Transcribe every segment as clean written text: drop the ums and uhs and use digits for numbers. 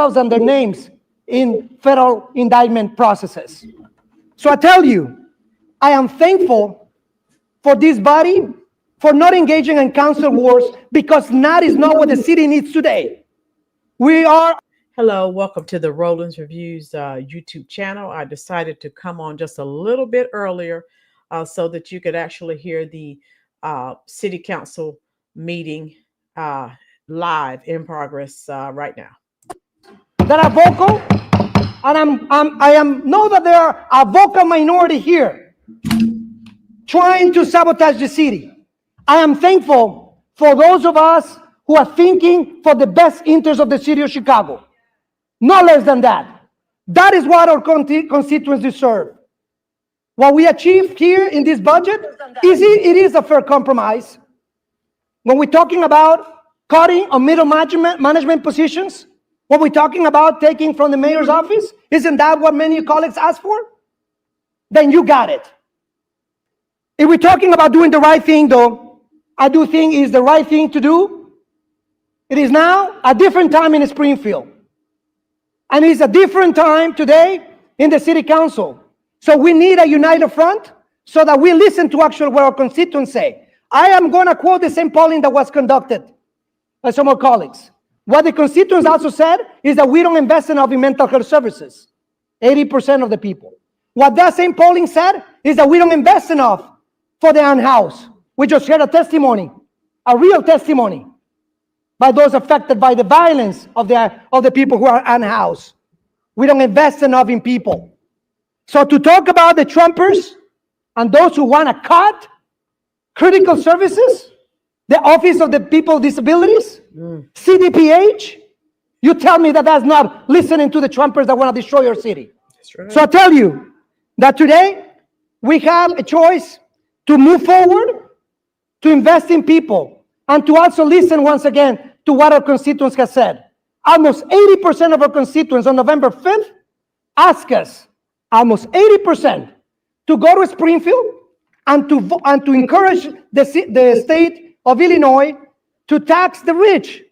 themselves and their names in federal indictment processes. So I tell you, I am thankful for this body for not engaging in council wars, because that is not what the city needs today. We are. Hello, welcome to the Roland's Reviews YouTube channel. I decided to come on just a little bit earlier so that you could actually hear the city council meeting live in progress right now. That are vocal, and I know that there are a vocal minority here trying to sabotage the city. I am thankful for those of us who are thinking for the best interest of the city of Chicago. No less than that. That is what our constituents deserve. What we achieved here in this budget, it is a fair compromise. When we're talking about cutting on middle management positions, when we're talking about taking from the mayor's office, isn't that what many colleagues asked for? Then you got it. If we're talking about doing the right thing, though, I do think it's the right thing to do. It is now a different time in Springfield. And it's a different time today in the city council. So we need a united front so that we listen to actually what our constituents say. I am going to quote the same polling that was conducted by some of our colleagues. What the constituents also said is that we don't invest enough in mental health services. 80% of the people. What that same polling said is that we don't invest enough for the unhoused. We just heard a testimony, a real testimony, by those affected by the violence of the people who are unhoused. We don't invest enough in people. So to talk about the Trumpers and those who want to cut critical services, the Office of the People with Disabilities, CDPH, you tell me that that's not listening to the Trumpers that want to destroy your city. That's right. So I tell you that today we have a choice to move forward, to invest in people, and to also listen once again to what our constituents have said. Almost 80% of our constituents on November 5th asked us, almost 80%, to go to Springfield and to encourage the state of Illinois to tax the rich.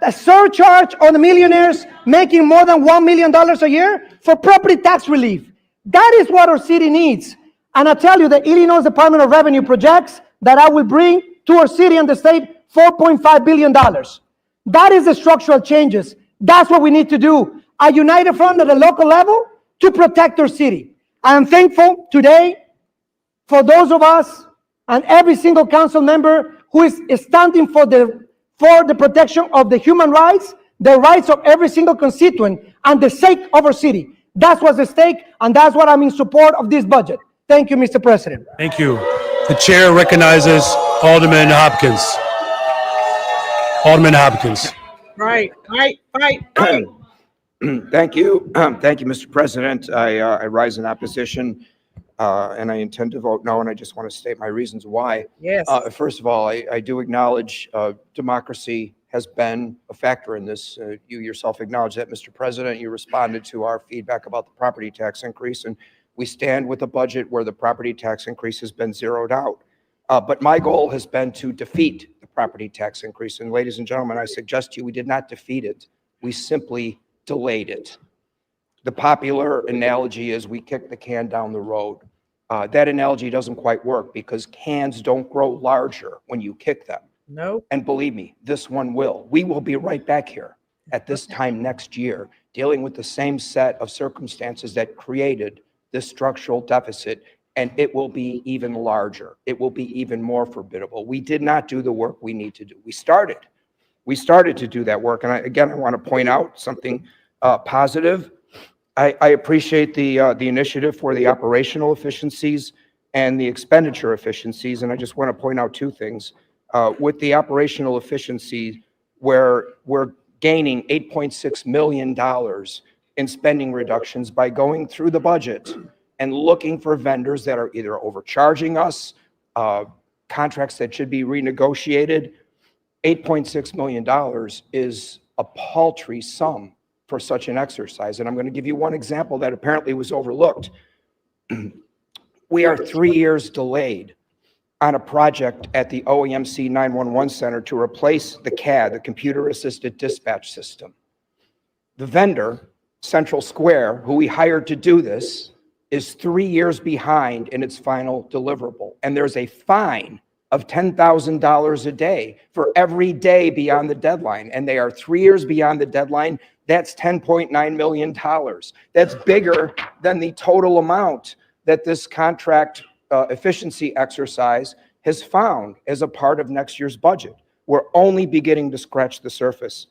A surcharge on the millionaires making more than $1 million a year for property tax relief. That is what our city needs. And I tell you, the Illinois Department of Revenue projects that I will bring to our city and the state $4.5 billion. That is the structural changes. That's what we need to do. A united front at the local level to protect our city. I am thankful today for those of us and every single council member who is standing for the protection of the human rights, the rights of every single constituent, and the sake of our city. That's what's at stake, and that's what I'm in support of this budget. Thank you, Mr. President. Thank you. The chair recognizes Alderman Hopkins. Alderman Hopkins. Right. Thank you. Thank you, Mr. President. I rise in opposition, and I intend to vote no, and I just want to state my reasons why. Yes. First of all, I do acknowledge democracy has been a factor in this. You yourself acknowledge that, Mr. President. You responded to our feedback about the property tax increase, and we stand with a budget where the property tax increase has been zeroed out. But my goal has been to defeat the property tax increase. And ladies and gentlemen, I suggest to you, we did not defeat it. We simply delayed it. The popular analogy is we kicked the can down the road. That analogy doesn't quite work because cans don't grow larger when you kick them. No. And believe me, this one will. We will be right back here at this time next year, dealing with the same set of circumstances that created this structural deficit, and it will be even larger. It will be even more formidable. We did not do the work we need to do. We started to do that work. And I want to point out something positive. I appreciate the initiative for the operational efficiencies and the expenditure efficiencies. And I just want to point out two things. With the operational efficiency, where we're gaining $8.6 million in spending reductions by going through the budget and looking for vendors that are either overcharging us, contracts that should be renegotiated. $8.6 million is a paltry sum for such an exercise. And I'm going to give you one example that apparently was overlooked. We are 3 years delayed on a project at the OEMC 911 Center to replace the CAD, the Computer Assisted Dispatch System. The vendor, Central Square, who we hired to do this, is 3 years behind in its final deliverable. And there's a fine of $10,000 a day for every day beyond the deadline. And they are 3 years beyond the deadline. That's $10.9 million. That's bigger than the total amount that this contract efficiency exercise has found as a part of next year's budget. We're only beginning to scratch the surface.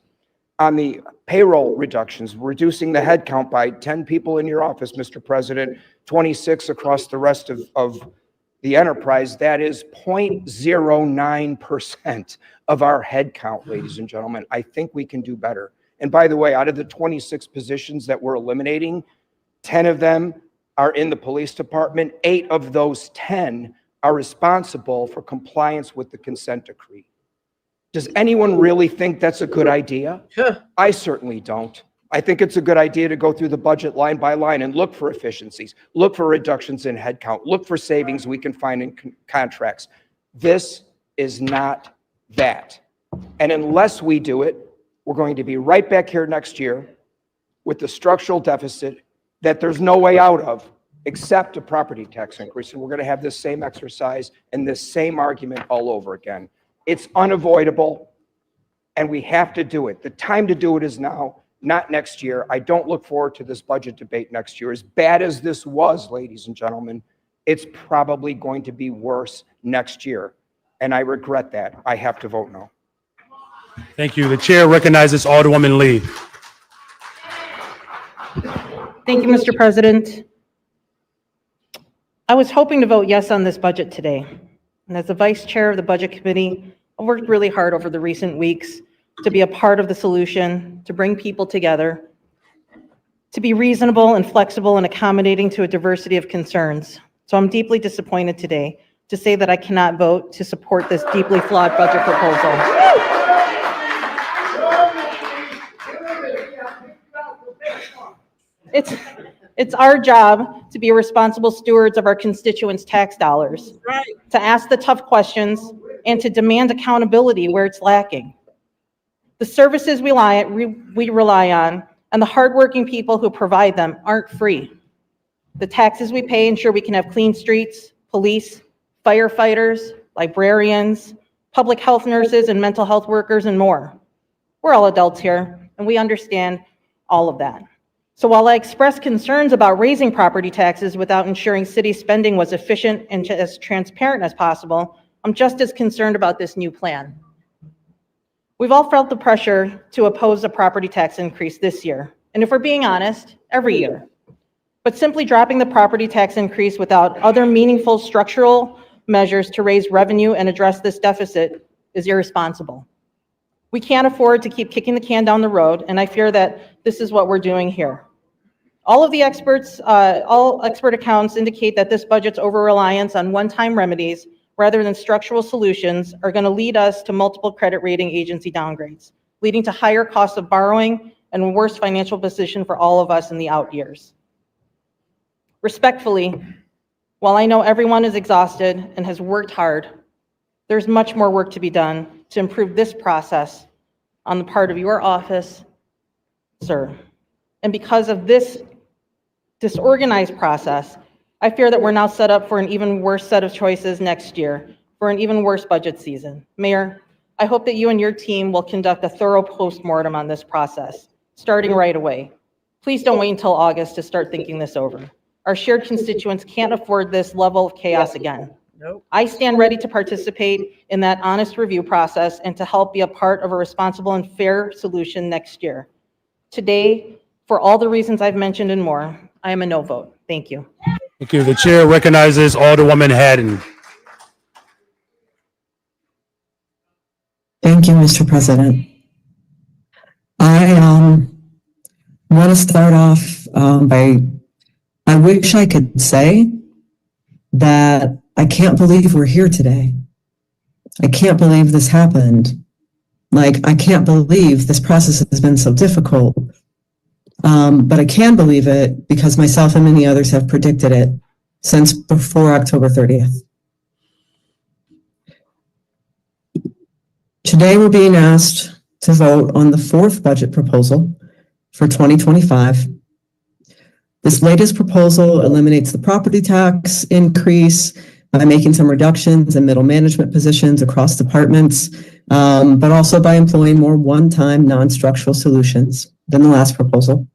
On the payroll reductions, reducing the headcount by 10 people in your office, Mr. President, 26 across the rest of the enterprise, that is 0.09% of our headcount, ladies and gentlemen. I think we can do better. And by the way, out of the 26 positions that we're eliminating, 10 of them are in the police department. 8 of those 10 are responsible for compliance with the consent decree. Does anyone really think that's a good idea? I certainly don't. I think it's a good idea to go through the budget line by line and look for efficiencies, look for reductions in headcount, look for savings we can find in contracts. This is not that. And unless we do it, we're going to be right back here next year with the structural deficit that there's no way out of except a property tax increase. And we're going to have this same exercise and this same argument all over again. It's unavoidable, and we have to do it. The time to do it is now, not next year. I don't look forward to this budget debate next year. As bad as this was, ladies and gentlemen, it's probably going to be worse next year. And I regret that. I have to vote no. Thank you. The chair recognizes Alderwoman Lee. Thank you, Mr. President. I was hoping to vote yes on this budget today. And as the vice chair of the Budget Committee, I've worked really hard over the recent weeks to be a part of the solution, to bring people together, to be reasonable and flexible and accommodating to a diversity of concerns. So I'm deeply disappointed today to say that I cannot vote to support this deeply flawed budget proposal. It's our job to be responsible stewards of our constituents' tax dollars, to ask the tough questions and to demand accountability where it's lacking. The services we rely on and the hardworking people who provide them aren't free. The taxes we pay ensure we can have clean streets, police, firefighters, librarians, public health nurses, and mental health workers, and more. We're all adults here, and we understand all of that. So while I express concerns about raising property taxes without ensuring city spending was efficient and as transparent as possible, I'm just as concerned about this new plan. We've all felt the pressure to oppose a property tax increase this year, and if we're being honest, every year. But simply dropping the property tax increase without other meaningful structural measures to raise revenue and address this deficit is irresponsible. We can't afford to keep kicking the can down the road, and I fear that this is what we're doing here. All expert accounts indicate that this budget's over-reliance on one-time remedies rather than structural solutions are going to lead us to multiple credit rating agency downgrades, leading to higher costs of borrowing and a worse financial position for all of us in the out years. Respectfully, while I know everyone is exhausted and has worked hard, there's much more work to be done to improve this process on the part of your office, sir. And because of this disorganized process, I fear that we're now set up for an even worse set of choices next year, for an even worse budget season. Mayor, I hope that you and your team will conduct a thorough postmortem on this process, starting right away. Please don't wait until August to start thinking this over. Our shared constituents can't afford this level of chaos again. Nope. I stand ready to participate in that honest review process and to help be a part of a responsible and fair solution next year. Today, for all the reasons I've mentioned and more, I am a no vote. Thank you. Thank you. The chair recognizes Alderwoman Haddon. Thank you, Mr. President. I want to start off I wish I could say that I can't believe we're here today. I can't believe this happened. I can't believe this process has been so difficult. But I can believe it because myself and many others have predicted it since before October 30th. Today we're being asked to vote on the fourth budget proposal for 2025. This latest proposal eliminates the property tax increase by making some reductions in middle management positions across departments, but also by employing more one-time non-structural solutions than the last proposal.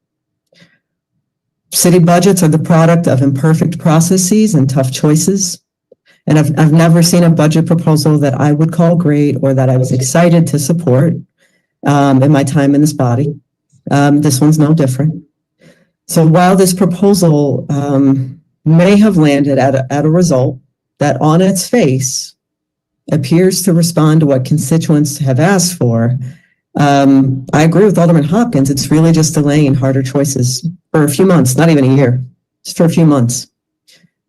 City budgets are the product of imperfect processes and tough choices. And I've never seen a budget proposal that I would call great or that I was excited to support in my time in this body. This one's no different. So while this proposal may have landed at a result that on its face appears to respond to what constituents have asked for, I agree with Alderman Hopkins. It's really just delaying harder choices for a few months, not even a year, just for a few months.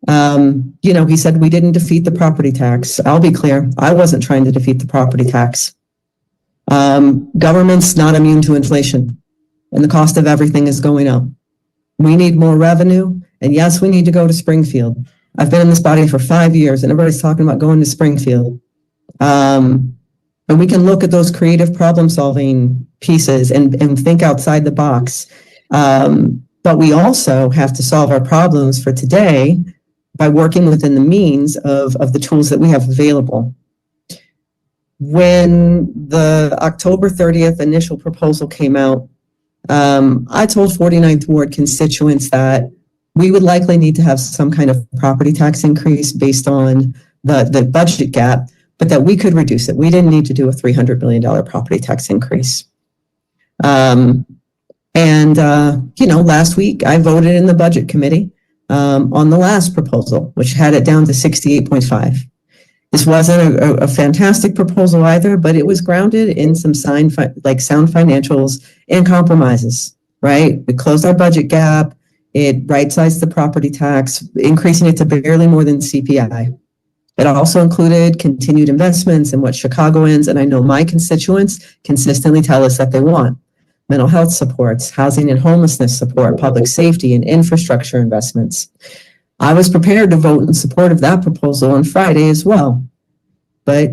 He said we didn't defeat the property tax. I'll be clear. I wasn't trying to defeat the property tax. Government's not immune to inflation, and the cost of everything is going up. We need more revenue, and yes, we need to go to Springfield. I've been in this body for 5 years, and everybody's talking about going to Springfield. And we can look at those creative problem-solving pieces and think outside the box. But we also have to solve our problems for today by working within the means of the tools that we have available. When the October 30th initial proposal came out, I told 49th Ward constituents that we would likely need to have some kind of property tax increase based on the budget gap, but that we could reduce it. We didn't need to do a $300 million property tax increase. Last week I voted in the budget committee on the last proposal, which had it down to 68.5. This wasn't a fantastic proposal either, but it was grounded in some sound financials and compromises, right? We closed our budget gap. It right-sized the property tax, increasing it to barely more than CPI. It also included continued investments in what Chicagoans, and I know my constituents, consistently tell us that they want. Mental health supports, housing and homelessness support, public safety and infrastructure investments. I was prepared to vote in support of that proposal on Friday as well, but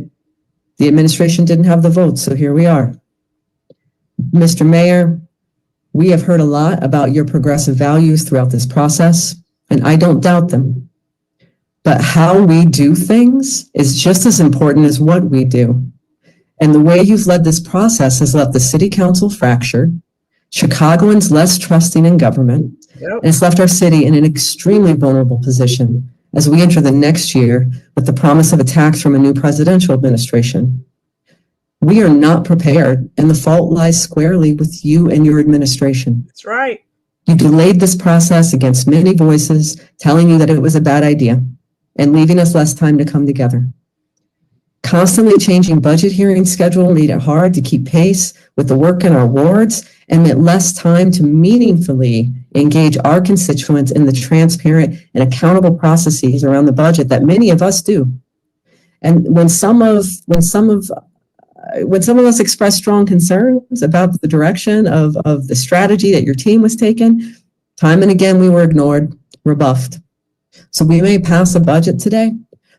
the administration didn't have the votes, so here we are. Mr. Mayor, we have heard a lot about your progressive values throughout this process, and I don't doubt them. But how we do things is just as important as what we do. And the way you've led this process has left the city council fractured, Chicagoans less trusting in government, and it's left our city in an extremely vulnerable position as we enter the next year with the promise of attacks from a new presidential administration. We are not prepared, and the fault lies squarely with you and your administration. That's right. You delayed this process against many voices telling you that it was a bad idea and leaving us less time to come together. Constantly changing budget hearing schedule made it hard to keep pace with the work in our wards and meant less time to meaningfully engage our constituents in the transparent and accountable processes around the budget that many of us do. And when some of us expressed strong concerns about the direction of the strategy that your team was taking, time and again we were ignored, rebuffed. So we may pass a budget today,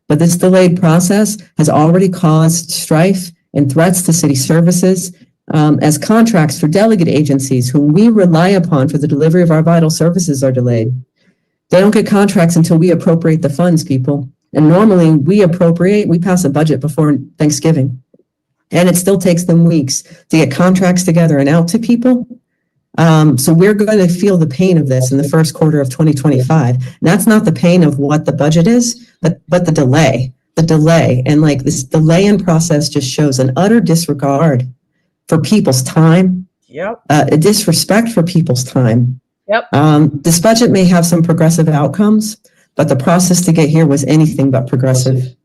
but this delayed process has already caused strife and threats to city services as contracts for delegate agencies whom we rely upon for the delivery of our vital services are delayed. They don't get contracts until we appropriate the funds, people. And normally we pass a budget before Thanksgiving. And it still takes them weeks to get contracts together and out to people. So we're going to feel the pain of this in the first quarter of 2025. And that's not the pain of what the budget is, but the delay. And like this delay in process just shows an utter disregard for people's time. A disrespect for people's time. This budget may have some progressive outcomes, but the process to get here was anything but progressive.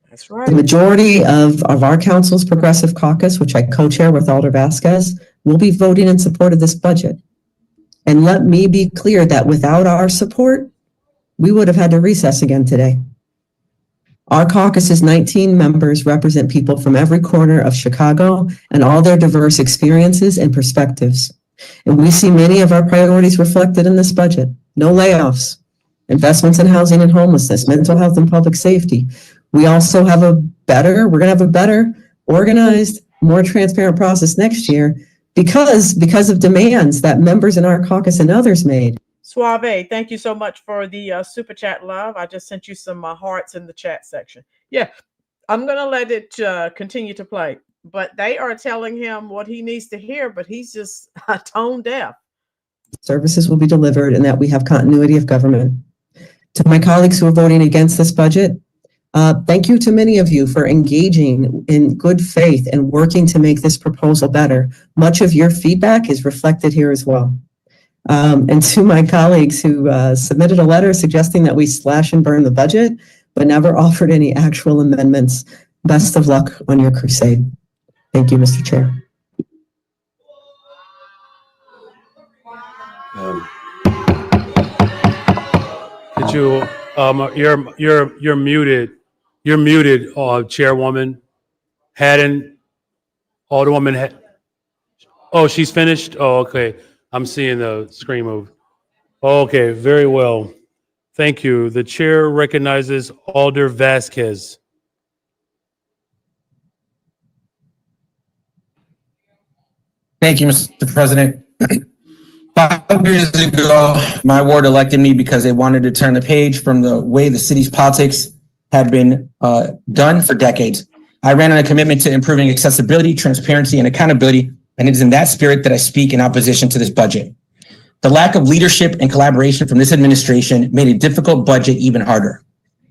That's right. The majority of our council's progressive caucus, which I co-chair with Alder Vasquez, will be voting in support of this budget. And let me be clear that without our support, we would have had to recess again today. Our caucus's 19 members represent people from every corner of Chicago and all their diverse experiences and perspectives. And we see many of our priorities reflected in this budget. No layoffs, investments in housing and homelessness, mental health and public safety. We also have we're going to have a better organized, more transparent process next year because of demands that members in our caucus and others made. Suave, thank you so much for the super chat, love. I just sent you some hearts in the chat section. Yeah, I'm going to let it continue to play. But they are telling him what he needs to hear, but he's just tone deaf. Services will be delivered and that we have continuity of government. To my colleagues who are voting against this budget, thank you to many of you for engaging in good faith and working to make this proposal better. Much of your feedback is reflected here as well. And to my colleagues who submitted a letter suggesting that we slash and burn the budget, but never offered any actual amendments, best of luck on your crusade. Thank you, Mr. Chair. Could you, you're muted. You're muted, Chairwoman. Alderwoman, oh, she's finished? Oh, okay. I'm seeing the screen move. Okay, very well. Thank you. The chair recognizes Alder Vasquez. Thank you, Mr. President. 5 years ago, my ward elected me because they wanted to turn the page from the way the city's politics had been done for decades. I ran on a commitment to improving accessibility, transparency, and accountability, and it is in that spirit that I speak in opposition to this budget. The lack of leadership and collaboration from this administration made a difficult budget even harder.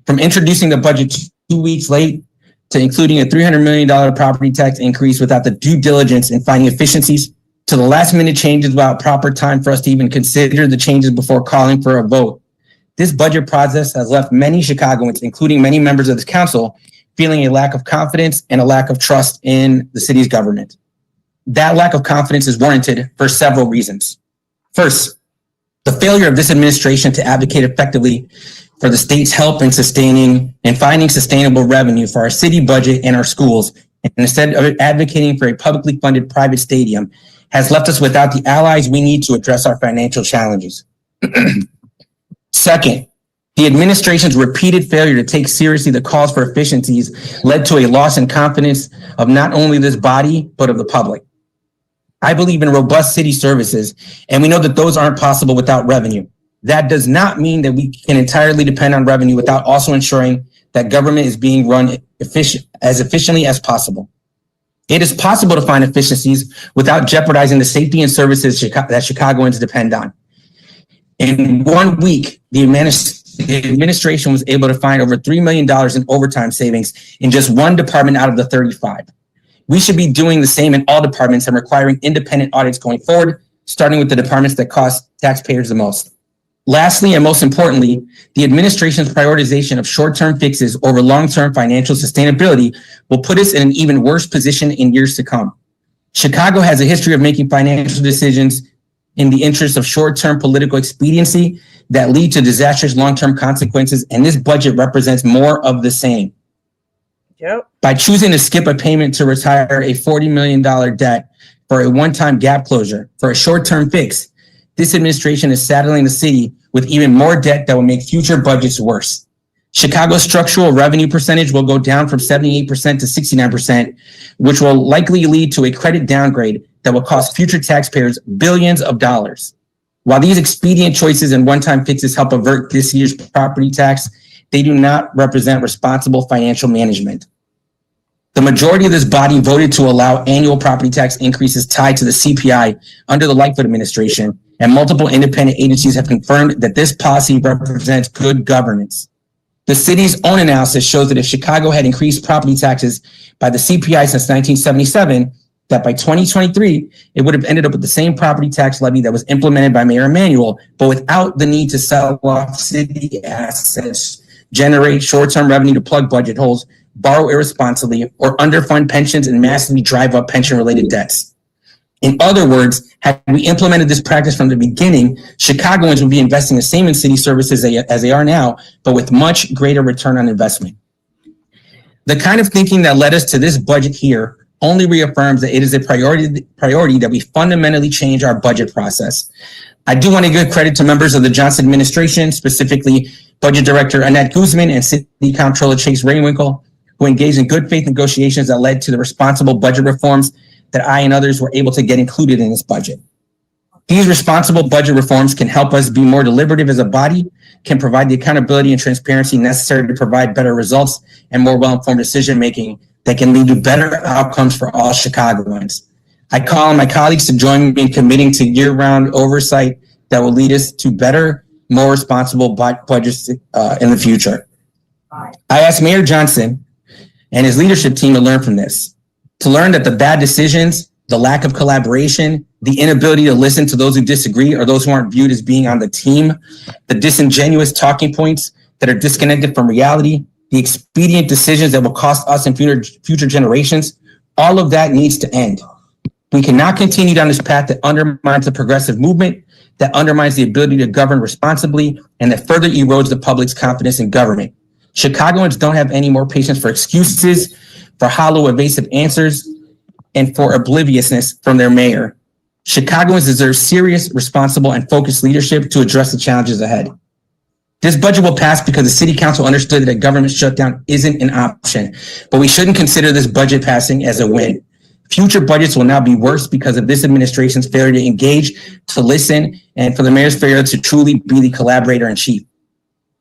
From introducing the budget 2 weeks late to including a $300 million property tax increase without the due diligence in finding efficiencies, to the last minute changes without proper time for us to even consider the changes before calling for a vote. This budget process has left many Chicagoans, including many members of this council, feeling a lack of confidence and a lack of trust in the city's government. That lack of confidence is warranted for several reasons. First, the failure of this administration to advocate effectively for the state's help in sustaining and finding sustainable revenue for our city budget and our schools, and instead of advocating for a publicly funded private stadium, has left us without the allies we need to address our financial challenges. Second, the administration's repeated failure to take seriously the calls for efficiencies led to a loss in confidence of not only this body, but of the public. I believe in robust city services, and we know that those aren't possible without revenue. That does not mean that we can entirely depend on revenue without also ensuring that government is being run as efficiently as possible. It is possible to find efficiencies without jeopardizing the safety and services that Chicagoans depend on. In 1 week, the administration was able to find over $3 million in overtime savings in just one department out of the 35. We should be doing the same in all departments and requiring independent audits going forward, starting with the departments that cost taxpayers the most. Lastly, and most importantly, the administration's prioritization of short-term fixes over long-term financial sustainability will put us in an even worse position in years to come. Chicago has a history of making financial decisions in the interest of short-term political expediency that lead to disastrous long-term consequences, and this budget represents more of the same. Yep. By choosing to skip a payment to retire a $40 million debt for a one-time gap closure for a short-term fix, this administration is saddling the city with even more debt that will make future budgets worse. Chicago's structural revenue percentage will go down from 78% to 69%, which will likely lead to a credit downgrade that will cost future taxpayers billions of dollars. While these expedient choices and one-time fixes help avert this year's property tax, they do not represent responsible financial management. The majority of this body voted to allow annual property tax increases tied to the CPI under the Lightfoot administration, and multiple independent agencies have confirmed that this policy represents good governance. The city's own analysis shows that if Chicago had increased property taxes by the CPI since 1977, that by 2023, it would have ended up with the same property tax levy that was implemented by Mayor Emanuel, but without the need to sell off city assets, generate short-term revenue to plug budget holes, borrow irresponsibly, or underfund pensions and massively drive up pension-related debts. In other words, had we implemented this practice from the beginning, Chicagoans would be investing the same in city services as they are now, but with much greater return on investment. The kind of thinking that led us to this budget here only reaffirms that it is a priority that we fundamentally change our budget process. I do want to give credit to members of the Johnson administration, specifically Budget Director Annette Guzman and City Comptroller Chase Rainwinkle, who engaged in good faith negotiations that led to the responsible budget reforms that I and others were able to get included in this budget. These responsible budget reforms can help us be more deliberative as a body, can provide the accountability and transparency necessary to provide better results and more well-informed decision-making that can lead to better outcomes for all Chicagoans. I call on my colleagues to join me in committing to year-round oversight that will lead us to better, more responsible budgets in the future. I asked Mayor Johnson and his leadership team to learn from this, to learn that the bad decisions, the lack of collaboration, the inability to listen to those who disagree or those who aren't viewed as being on the team, the disingenuous talking points that are disconnected from reality, the expedient decisions that will cost us and future generations, all of that needs to end. We cannot continue down this path that undermines the progressive movement, that undermines the ability to govern responsibly, and that further erodes the public's confidence in government. Chicagoans don't have any more patience for excuses, for hollow, evasive answers, and for obliviousness from their mayor. Chicagoans deserve serious, responsible, and focused leadership to address the challenges ahead. This budget will pass because the city council understood that a government shutdown isn't an option, but we shouldn't consider this budget passing as a win. Future budgets will now be worse because of this administration's failure to engage, to listen, and for the mayor's failure to truly be the collaborator in chief.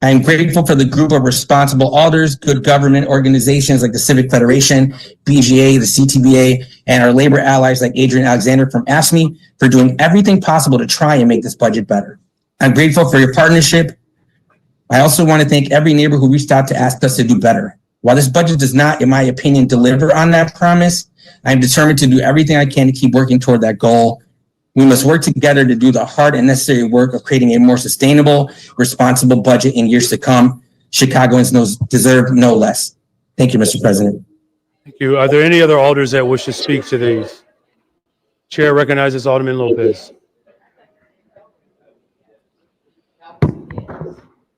I am grateful for the group of responsible alders, good government organizations like the Civic Federation, BGA, the CTBA, and our labor allies like Adrian Alexander from AFSCME for doing everything possible to try and make this budget better. I'm grateful for your partnership. I also want to thank every neighbor who reached out to ask us to do better. While this budget does not, in my opinion, deliver on that promise, I am determined to do everything I can to keep working toward that goal. We must work together to do the hard and necessary work of creating a more sustainable, responsible budget in years to come. Chicagoans deserve no less. Thank you, Mr. President. Thank you. Are there any other alders that wish to speak to these? Chair recognizes Alderman Lopez.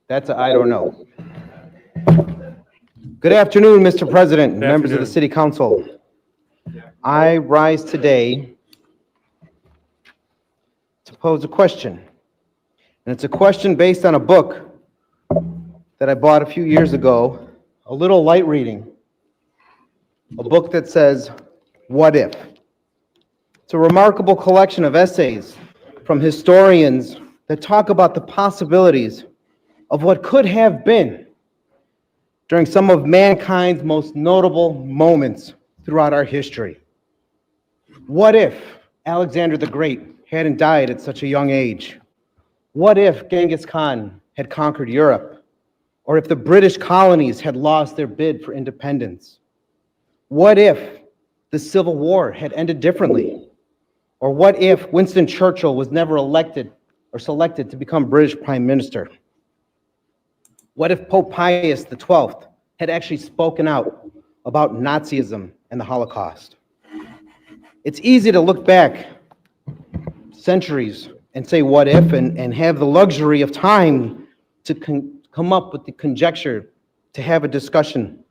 That's a I don't know. Good afternoon, Mr. President, Good members of the afternoon. City Council. I rise today to pose a question. And it's a question based on a book that I bought a few years ago, a little light reading, a book that says, "What If?" It's a remarkable collection of essays from historians that talk about the possibilities of what could have been during some of mankind's most notable moments throughout our history. What if Alexander the Great hadn't died at such a young age? What if Genghis Khan had conquered Europe? Or if the British colonies had lost their bid for independence? What if the Civil War had ended differently? Or what if Winston Churchill was never elected or selected to become British Prime Minister? What if Pope Pius XII had actually spoken out about Nazism and the Holocaust? It's easy to look back centuries and say what if and have the luxury of time to come up with the conjecture to have a discussion.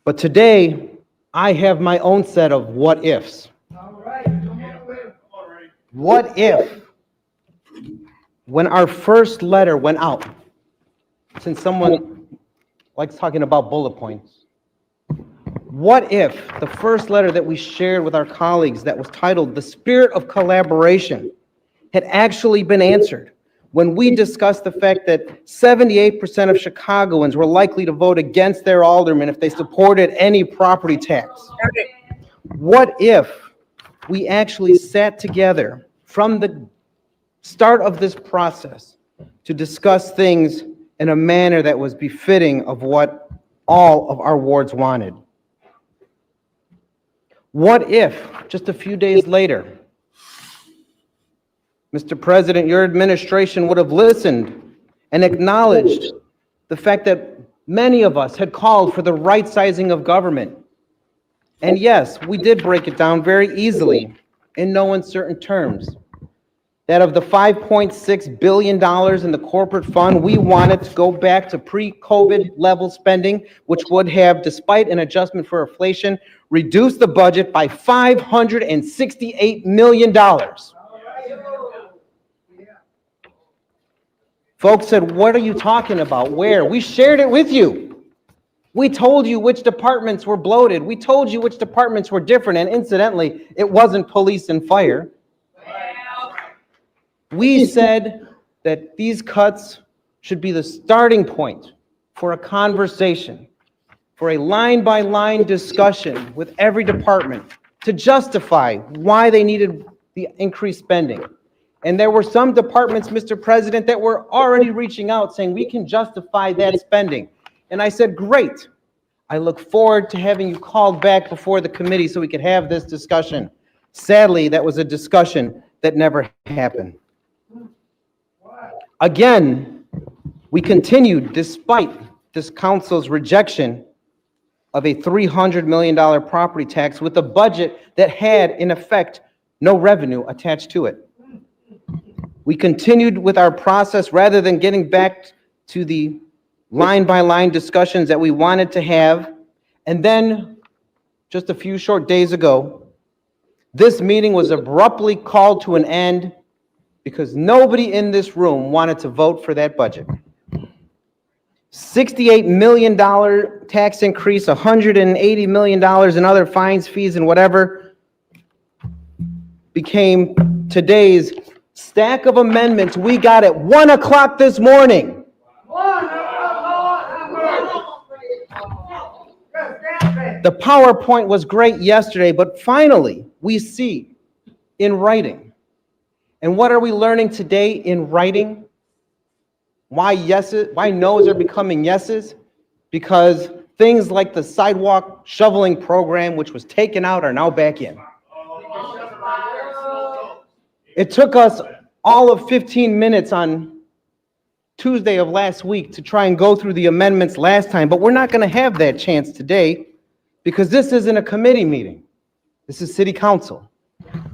But today, I have my own set of what ifs. What if, when our first letter went out, since someone likes talking about bullet points, what if the first letter that we shared with our colleagues that was titled "The Spirit of Collaboration" had actually been answered when we discussed the fact that 78% of Chicagoans were likely to vote against their alderman if they supported any property tax? What if we actually sat together from the start of this process to discuss things in a manner that was befitting of what all of our wards wanted? What if, just a few days later, Mr. President, your administration would have listened and acknowledged the fact that many of us had called for the right sizing of government? And yes, we did break it down very easily in no uncertain terms. That of the $5.6 billion in the corporate fund, we wanted to go back to pre-COVID level spending, which would have, despite an adjustment for inflation, reduced the budget by $568 million. Folks said, "What are you talking about? Where?" We shared it with you. We told you which departments were bloated. We told you which departments were different. And incidentally, it wasn't police and fire. We said that these cuts should be the starting point for a conversation, for a line-by-line discussion with every department to justify why they needed the increased spending. And there were some departments, Mr. President, that were already reaching out saying we can justify that spending. And I said, great. I look forward to having you called back before the committee so we could have this discussion. Sadly, that was a discussion that never happened. Again, we continued despite this council's rejection of a $300 million property tax with a budget that had, in effect, no revenue attached to it. We continued with our process rather than getting back to the line-by-line discussions that we wanted to have. And then, just a few short days ago, this meeting was abruptly called to an end because nobody in this room wanted to vote for that budget. $68 million tax increase, $180 million in other fines, fees, and whatever became today's stack of amendments we got at 1 o'clock this morning. The PowerPoint was great yesterday, but finally we see in writing. And what are we learning today in writing? Why yeses, why no's are becoming yeses? Because things like the sidewalk shoveling program, which was taken out, are now back in. It took us all of 15 minutes on Tuesday of last week to try and go through the amendments last time, but we're not going to have that chance today because this isn't a committee meeting. This is city council,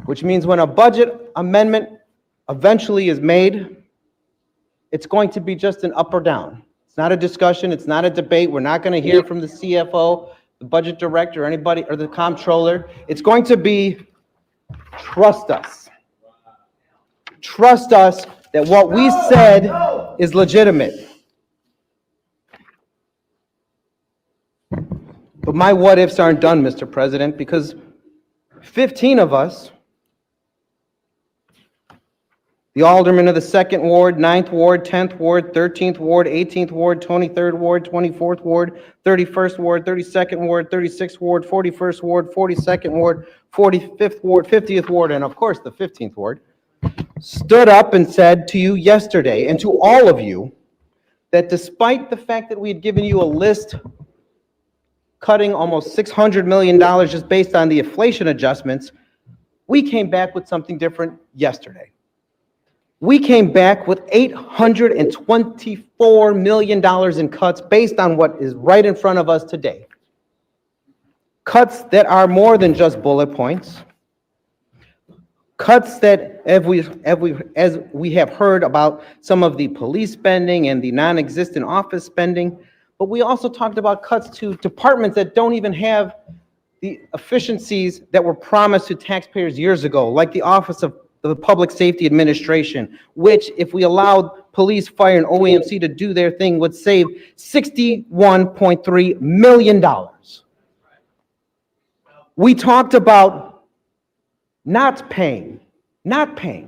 which means when a budget amendment eventually is made, it's going to be just an up or down. It's not a discussion. It's not a debate. We're not going to hear from the CFO, the budget director, anybody, or the comptroller. It's going to be, trust us. Trust us that what we said is legitimate. But my what ifs aren't done, Mr. President, because 15 of us, the aldermen of the 2nd Ward, 9th Ward, 10th Ward, 13th Ward, 18th Ward, 23rd Ward, 24th Ward, 31st Ward, 32nd Ward, 36th Ward, 41st Ward, 42nd Ward, 45th Ward, 50th Ward, and of course the 15th Ward, stood up and said to you yesterday and to all of you that despite the fact that we had given you a list cutting almost $600 million just based on the inflation adjustments, we came back with something different yesterday. We came back with $824 million in cuts based on what is right in front of us today. Cuts that are more than just bullet points. Cuts that, as we have heard about some of the police spending and the non-existent office spending, but we also talked about cuts to departments that don't even have the efficiencies that were promised to taxpayers years ago, like the Office of the Public Safety Administration, which, if we allowed police, fire, and OEMC to do their thing, would save $61.3 million. We talked about not paying the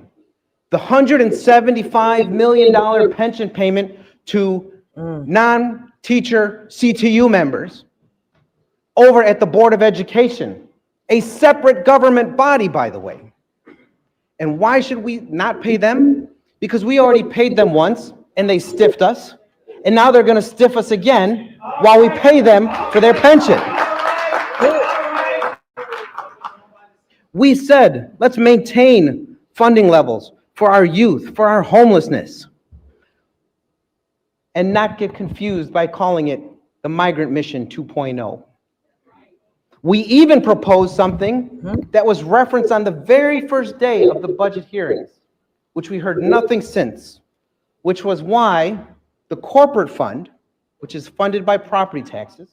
$175 million pension payment to non-teacher CTU members over at the Board of Education, a separate government body, by the way. And why should we not pay them? Because we already paid them once and they stiffed us. And now they're going to stiff us again while we pay them for their pension. We said, let's maintain funding levels for our youth, for our homelessness, and not get confused by calling it the Migrant Mission 2.0. We even proposed something that was referenced on the very first day of the budget hearings, which we heard nothing since, which was why the corporate fund, which is funded by property taxes,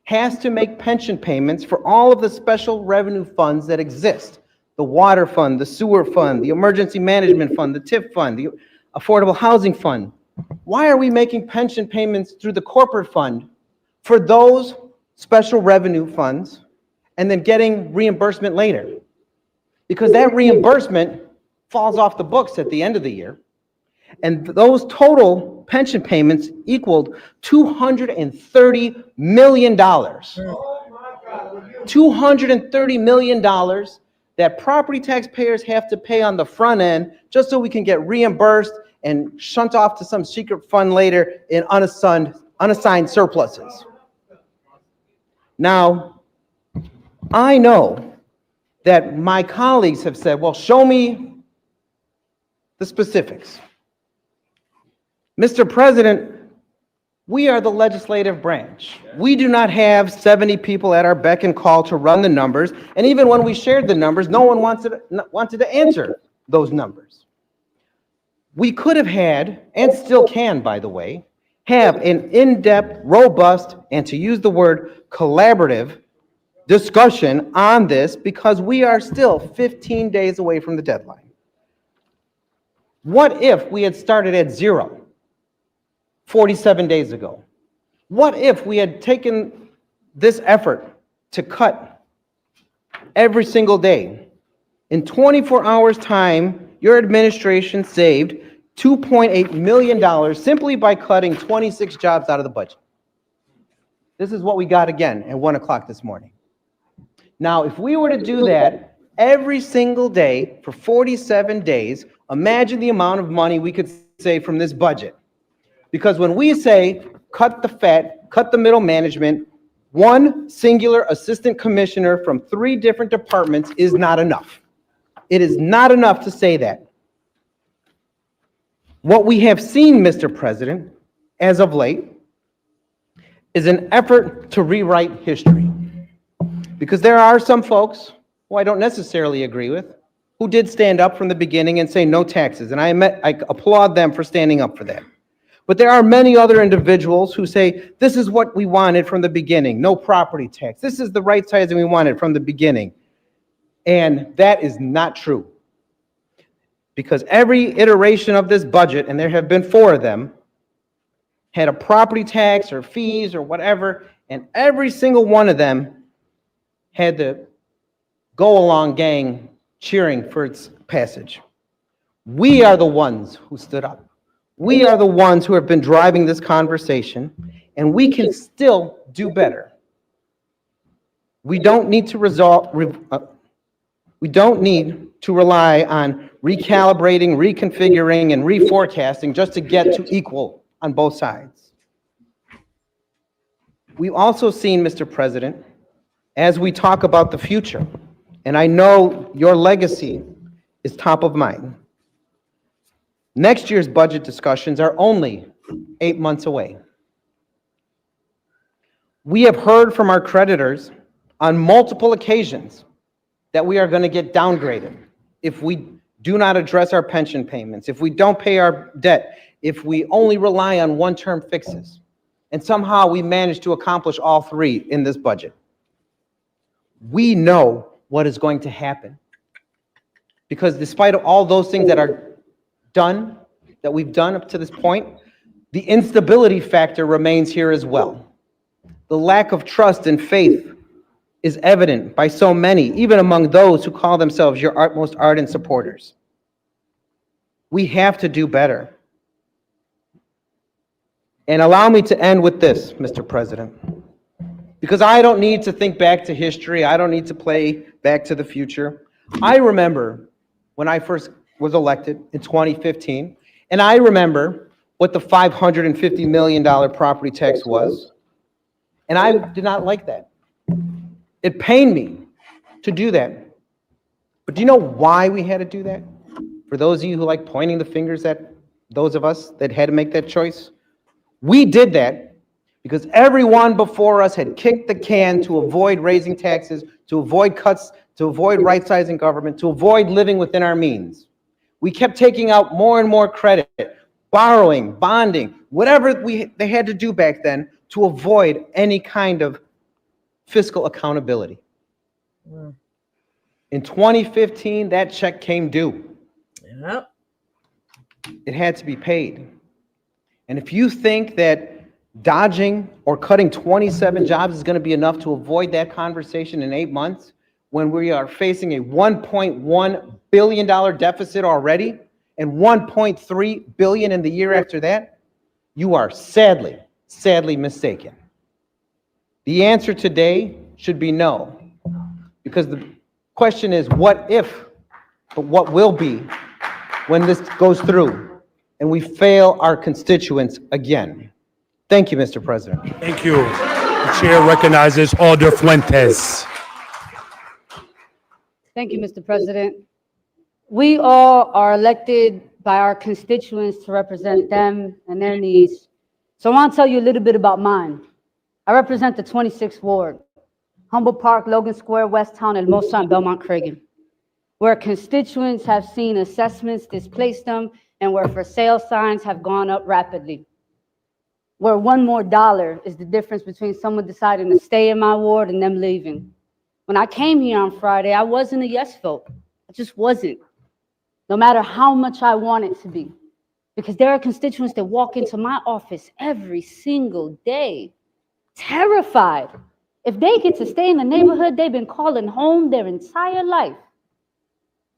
has to make pension payments for all of the special revenue funds that exist. The water fund, the sewer fund, the emergency management fund, the TIF fund, the affordable housing fund. Why are we making pension payments through the corporate fund for those special revenue funds and then getting reimbursement later. Because that reimbursement falls off the books at the end of the year. And those total pension payments equaled $230 million. $230 million that property taxpayers have to pay on the front end just so we can get reimbursed and shunt off to some secret fund later in unassigned surpluses. Now, I know that my colleagues have said, well, show me the specifics. Mr. President, we are the legislative branch. We do not have 70 people at our beck and call to run the numbers. And even when we shared the numbers, no one wanted to answer those numbers. We could have had, and still can, by the way, have an in-depth, robust, and to use the word collaborative discussion on this because we are still 15 days away from the deadline. What if we had started at zero 47 days ago? What if we had taken this effort to cut every single day? In 24 hours' time, your administration saved $2.8 million simply by cutting 26 jobs out of the budget. This is what we got again at 1 o'clock this morning. Now, if we were to do that every single day for 47 days, imagine the amount of money we could save from this budget. Because when we say cut the fat, cut the middle management, one singular assistant commissioner from 3 different departments is not enough. It is not enough to say that. What we have seen, Mr. President, as of late, is an effort to rewrite history. Because there are some folks who I don't necessarily agree with, who did stand up from the beginning and say no taxes, and I applaud them for standing up for that. But there are many other individuals who say, this is what we wanted from the beginning, no property tax. This is the right sizing we wanted from the beginning. And that is not true. Because every iteration of this budget, and there have been 4 of them, had a property tax or fees or whatever, and every single one of them had the go-along gang cheering for its passage. We are the ones who stood up. We are the ones who have been driving this conversation, and we can still do better. We don't need to rely on recalibrating, reconfiguring, and reforecasting just to get to equal on both sides. We've also seen, Mr. President, as we talk about the future, and I know your legacy is top of mind. Next year's budget discussions are only 8 months away. We have heard from our creditors on multiple occasions that we are going to get downgraded if we do not address our pension payments, if we don't pay our debt, if we only rely on one-term fixes. And somehow we managed to accomplish all 3 in this budget. We know what is going to happen. Because despite all those things that are done, that we've done up to this point, the instability factor remains here as well. The lack of trust and faith is evident by so many, even among those who call themselves your most ardent supporters. We have to do better. And allow me to end with this, Mr. President, because I don't need to think back to history. I don't need to play back to the future. I remember when I first was elected in 2015, and I remember what the $550 million property tax was, and I did not like that. It pained me to do that. But do you know why we had to do that? For those of you who like pointing the fingers at those of us that had to make that choice, we did that because everyone before us had kicked the can to avoid raising taxes, to avoid cuts, to avoid right-sizing government, to avoid living within our means. We kept taking out more and more credit, borrowing, bonding, whatever they had to do back then to avoid any kind of fiscal accountability. In 2015, that check came due. Yep. It had to be paid. And if you think that dodging or cutting 27 jobs is going to be enough to avoid that conversation in 8 months when we are facing a $1.1 billion deficit already and $1.3 billion in the year after that? You are sadly mistaken. The answer today should be no, because the question is what if, but what will be when this goes through and we fail our constituents again. Thank you, Mr. President. Thank you. The chair recognizes Alder Fuentes. Thank you, Mr. President. We all are elected by our constituents to represent them and their needs. So I want to tell you a little bit about mine. I represent the 26th Ward, Humboldt Park, Logan Square, Westtown, and Hermosa and Belmont Cragen, where constituents have seen assessments displace them and where for sale signs have gone up rapidly. Where $1 more is the difference between someone deciding to stay in my ward and them leaving. When I came here on Friday, I wasn't a yes vote. I just wasn't, no matter how much I want it to be. Because there are constituents that walk into my office every single day, terrified. If they get to stay in the neighborhood they've been calling home their entire life,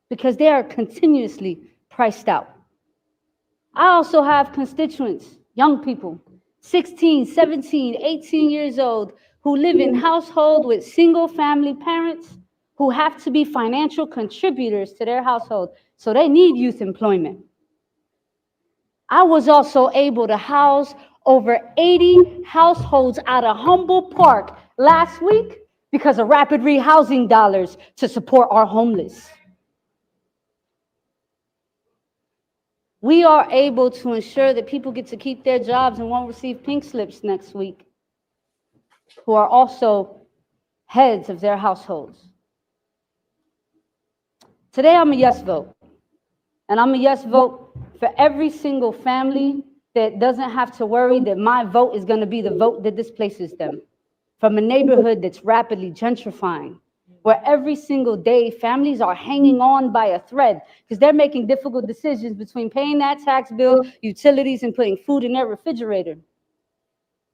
because they are continuously priced out. I also have constituents, young people, 16, 17, 18 years old, who live in households with single-family parents who have to be financial contributors to their household, so they need youth employment. I was also able to house over 80 households out of Humboldt Park last week because of rapid rehousing dollars to support our homeless. We are able to ensure that people get to keep their jobs and won't receive pink slips next week, who are also heads of their households. Today, I'm a yes vote. And I'm a yes vote for every single family that doesn't have to worry that my vote is going to be the vote that displaces them. From a neighborhood that's rapidly gentrifying, where every single day families are hanging on by a thread because they're making difficult decisions between paying that tax bill, utilities, and putting food in their refrigerator.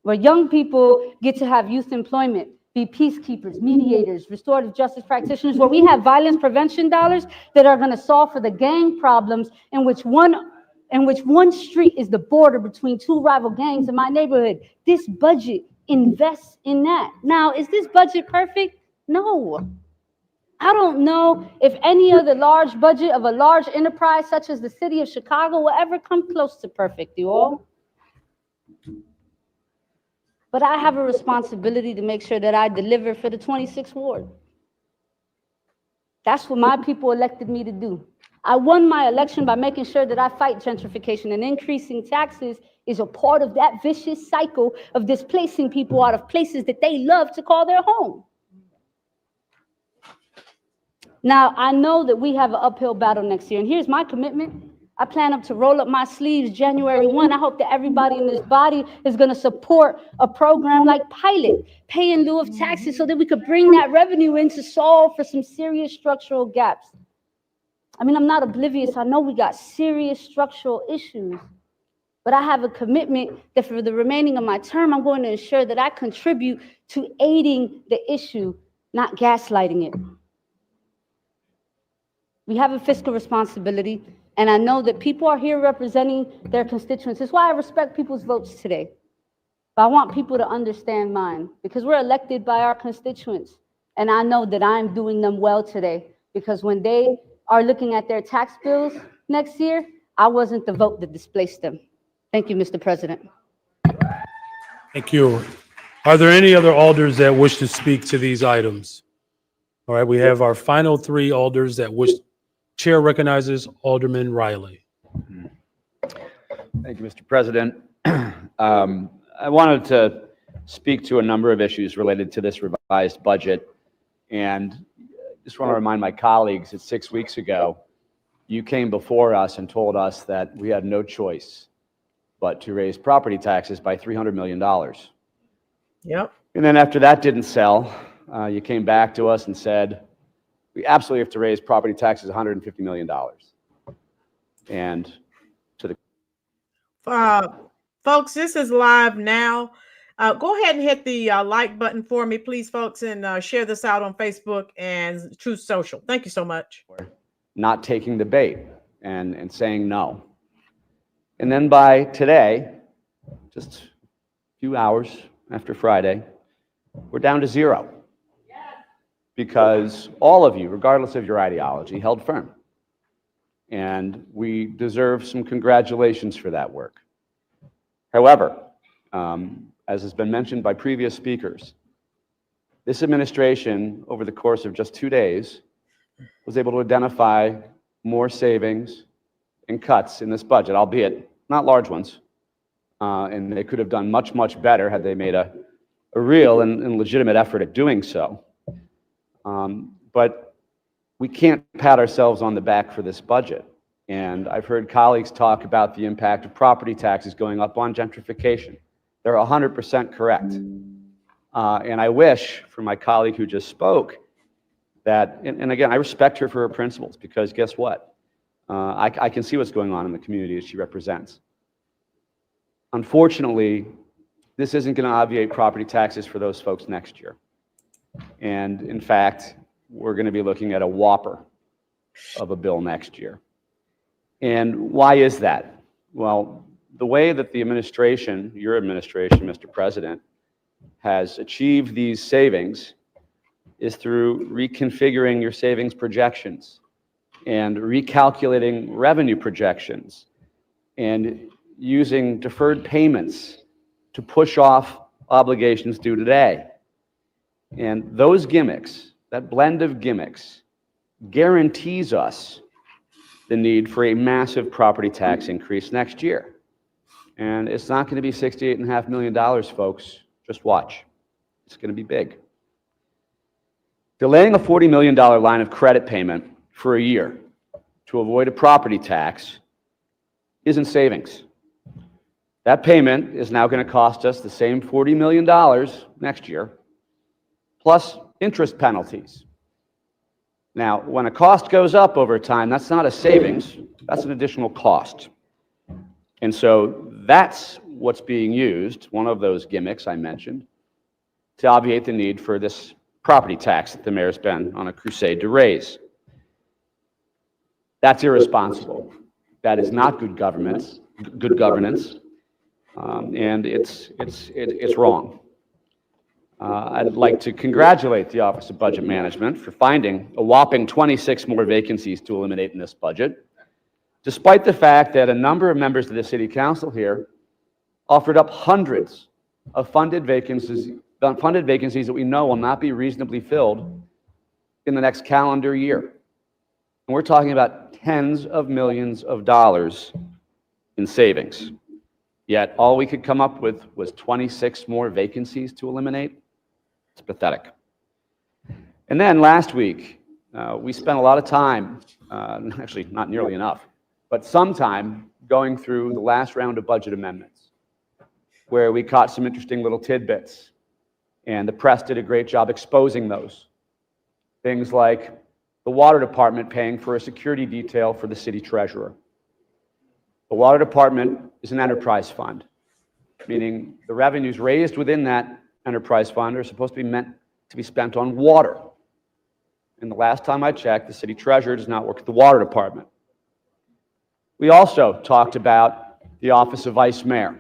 Where young people get to have youth employment, be peacekeepers, mediators, restorative justice practitioners, where we have violence prevention dollars that are going to solve for the gang problems in which one street is the border between two rival gangs in my neighborhood. This budget invests in that. Now, is this budget perfect? No. I don't know if any other large budget of a large enterprise such as the city of Chicago will ever come close to perfect, you all. But I have a responsibility to make sure that I deliver for the 26th Ward. That's what my people elected me to do. I won my election by making sure that I fight gentrification, and increasing taxes is a part of that vicious cycle of displacing people out of places that they love to call their home. Now, I know that we have an uphill battle next year, and here's my commitment. I plan to roll up my sleeves January 1. I hope that everybody in this body is going to support a program like Pilot, pay in lieu of taxes, so that we could bring that revenue in to solve for some serious structural gaps. I mean, I'm not oblivious. I know we got serious structural issues, but I have a commitment that for the remaining of my term, I'm going to ensure that I contribute to aiding the issue, not gaslighting it. We have a fiscal responsibility, and I know that people are here representing their constituents. That's why I respect people's votes today. But I want people to understand mine, because we're elected by our constituents, and I know that I'm doing them well today, because when they are looking at their tax bills next year, I wasn't the vote that displaced them. Thank you, Mr. President. Thank you. Are there any other alders that wish to speak to these items? All right, we have our final three alders that wish. Chair recognizes Alderman Riley. Thank you, Mr. President. I wanted to speak to a number of issues related to this revised budget, and just want to remind my colleagues that 6 weeks ago, you came before us and told us that we had no choice but to raise property taxes by $300 million. Yep. And then after that didn't sell, you came back to us and said, we absolutely have to raise property taxes $150 million. And to the Folks, this is live now. Go ahead and hit the like button for me, please, folks, and share this out on Facebook and Truth Social. Thank you so much. Not taking the bait and saying no. And then by today, just a few hours after Friday, we're down to 0. Because all of you, regardless of your ideology, held firm. And we deserve some congratulations for that work. However, as has been mentioned by previous speakers, this administration, over the course of just 2 days, was able to identify more savings and cuts in this budget, albeit not large ones. And they could have done much, much better had they made a real and legitimate effort at doing so. But we can't pat ourselves on the back for this budget. And I've heard colleagues talk about the impact of property taxes going up on gentrification. They're 100% correct. And I wish, for my colleague who just spoke, that, and again, I respect her for her principles, because guess what? I can see what's going on in the community that she represents. Unfortunately, this isn't going to obviate property taxes for those folks next year. And in fact, we're going to be looking at a whopper of a bill next year. And why is that? Well, the way that the administration, your administration, Mr. President, has achieved these savings is through reconfiguring your savings projections and recalculating revenue projections and using deferred payments to push off obligations due today. And those gimmicks, that blend of gimmicks, guarantees us the need for a massive property tax increase next year. And it's not going to be $68.5 million, folks. Just watch. It's going to be big. Delaying a $40 million line of credit payment for a year to avoid a property tax isn't savings. That payment is now going to cost us the same $40 million next year, plus interest penalties. Now, when a cost goes up over time, that's not a savings, that's an additional cost. And so that's what's being used, one of those gimmicks I mentioned, to obviate the need for this property tax that the mayor's been on a crusade to raise. That's irresponsible. That is not good governance, and it's wrong. I'd like to congratulate the Office of Budget Management for finding a whopping 26 more vacancies to eliminate in this budget, despite the fact that a number of members of the City Council here offered up hundreds of funded vacancies that we know will not be reasonably filled in the next calendar year. And we're talking about tens of millions of dollars in savings. Yet all we could come up with was 26 more vacancies to eliminate. It's pathetic. And then last week, we spent a lot of time, actually not nearly enough, but some time going through the last round of budget amendments, where we caught some interesting little tidbits, and the press did a great job exposing those. Things like the water department paying for a security detail for the city treasurer. The water department is an enterprise fund, meaning the revenues raised within that enterprise fund are supposed to be meant to be spent on water. And the last time I checked, the city treasurer does not work at the water department. We also talked about the office of vice mayor.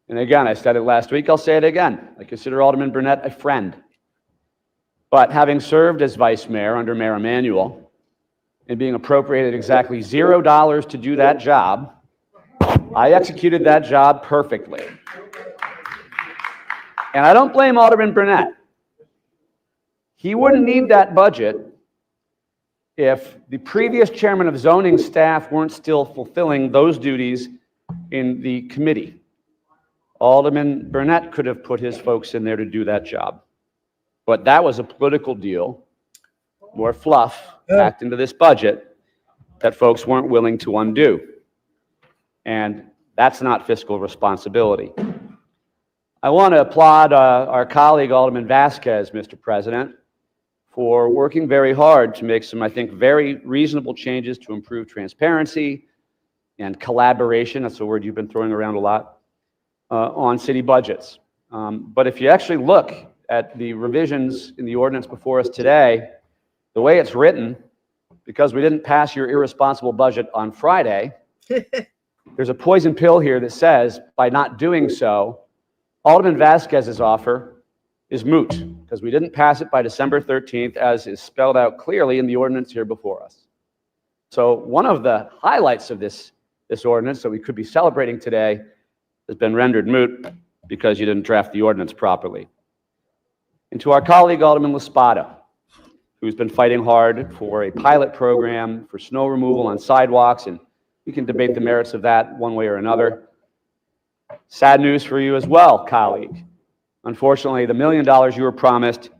And again, I said it last week, I'll say it again. I consider Alderman Burnett a friend. But having served as vice mayor under Mayor Emanuel and being appropriated exactly $0 to do that job, I executed that job perfectly. And I don't blame Alderman Burnett. He wouldn't need that budget if the previous chairman of zoning staff weren't still fulfilling those duties in the committee. Alderman Burnett could have put his folks in there to do that job. But that was a political deal, more fluff packed into this budget that folks weren't willing to undo. And that's not fiscal responsibility. I want to applaud our colleague, Alderman Vasquez, Mr. President, for working very hard to make some, I think, very reasonable changes to improve transparency, and collaboration, that's a word you've been throwing around a lot, on city budgets. But if you actually look at the revisions in the ordinance before us today, the way it's written, because we didn't pass your irresponsible budget on Friday, there's a poison pill here that says by not doing so, Alderman Vasquez's offer is moot because we didn't pass it by December 13th, as is spelled out clearly in the ordinance here before us. So one of the highlights of this ordinance that we could be celebrating today has been rendered moot because you didn't draft the ordinance properly. And to our colleague, Alderman Laspada, who's been fighting hard for a pilot program for snow removal on sidewalks, and we can debate the merits of that one way or another. Sad news for you as well, colleague. Unfortunately, the $1 million you were promised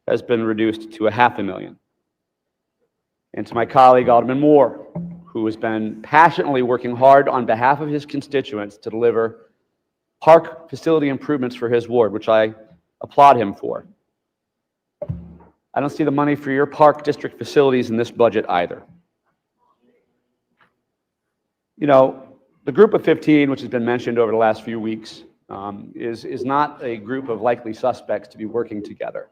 has been reduced to $500,000. And to my colleague, Alderman Moore, who has been passionately working hard on behalf of his constituents to deliver park facility improvements for his ward, which I applaud him for. I don't see the money for your park district facilities in this budget either. You know, the group of 15, which has been mentioned over the last few weeks, is not a group of likely suspects to be working together.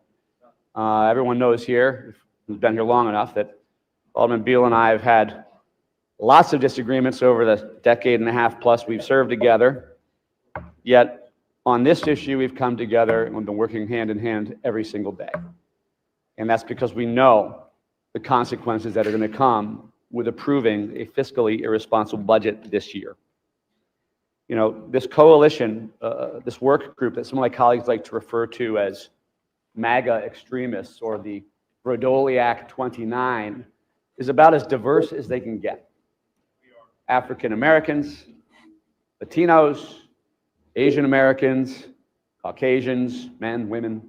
Everyone knows here, who's been here long enough, that Alderman Beal and I have had lots of disagreements over the decade and a half plus we've served together. Yet on this issue, we've come together and we've been working hand in hand every single day. And that's because we know the consequences that are going to come with approving a fiscally irresponsible budget this year. You know, this coalition, this work group that some of my colleagues like to refer to as MAGA extremists or the Rodoliac 29, is about as diverse as they can get. African Americans, Latinos, Asian Americans, Caucasians, men, women.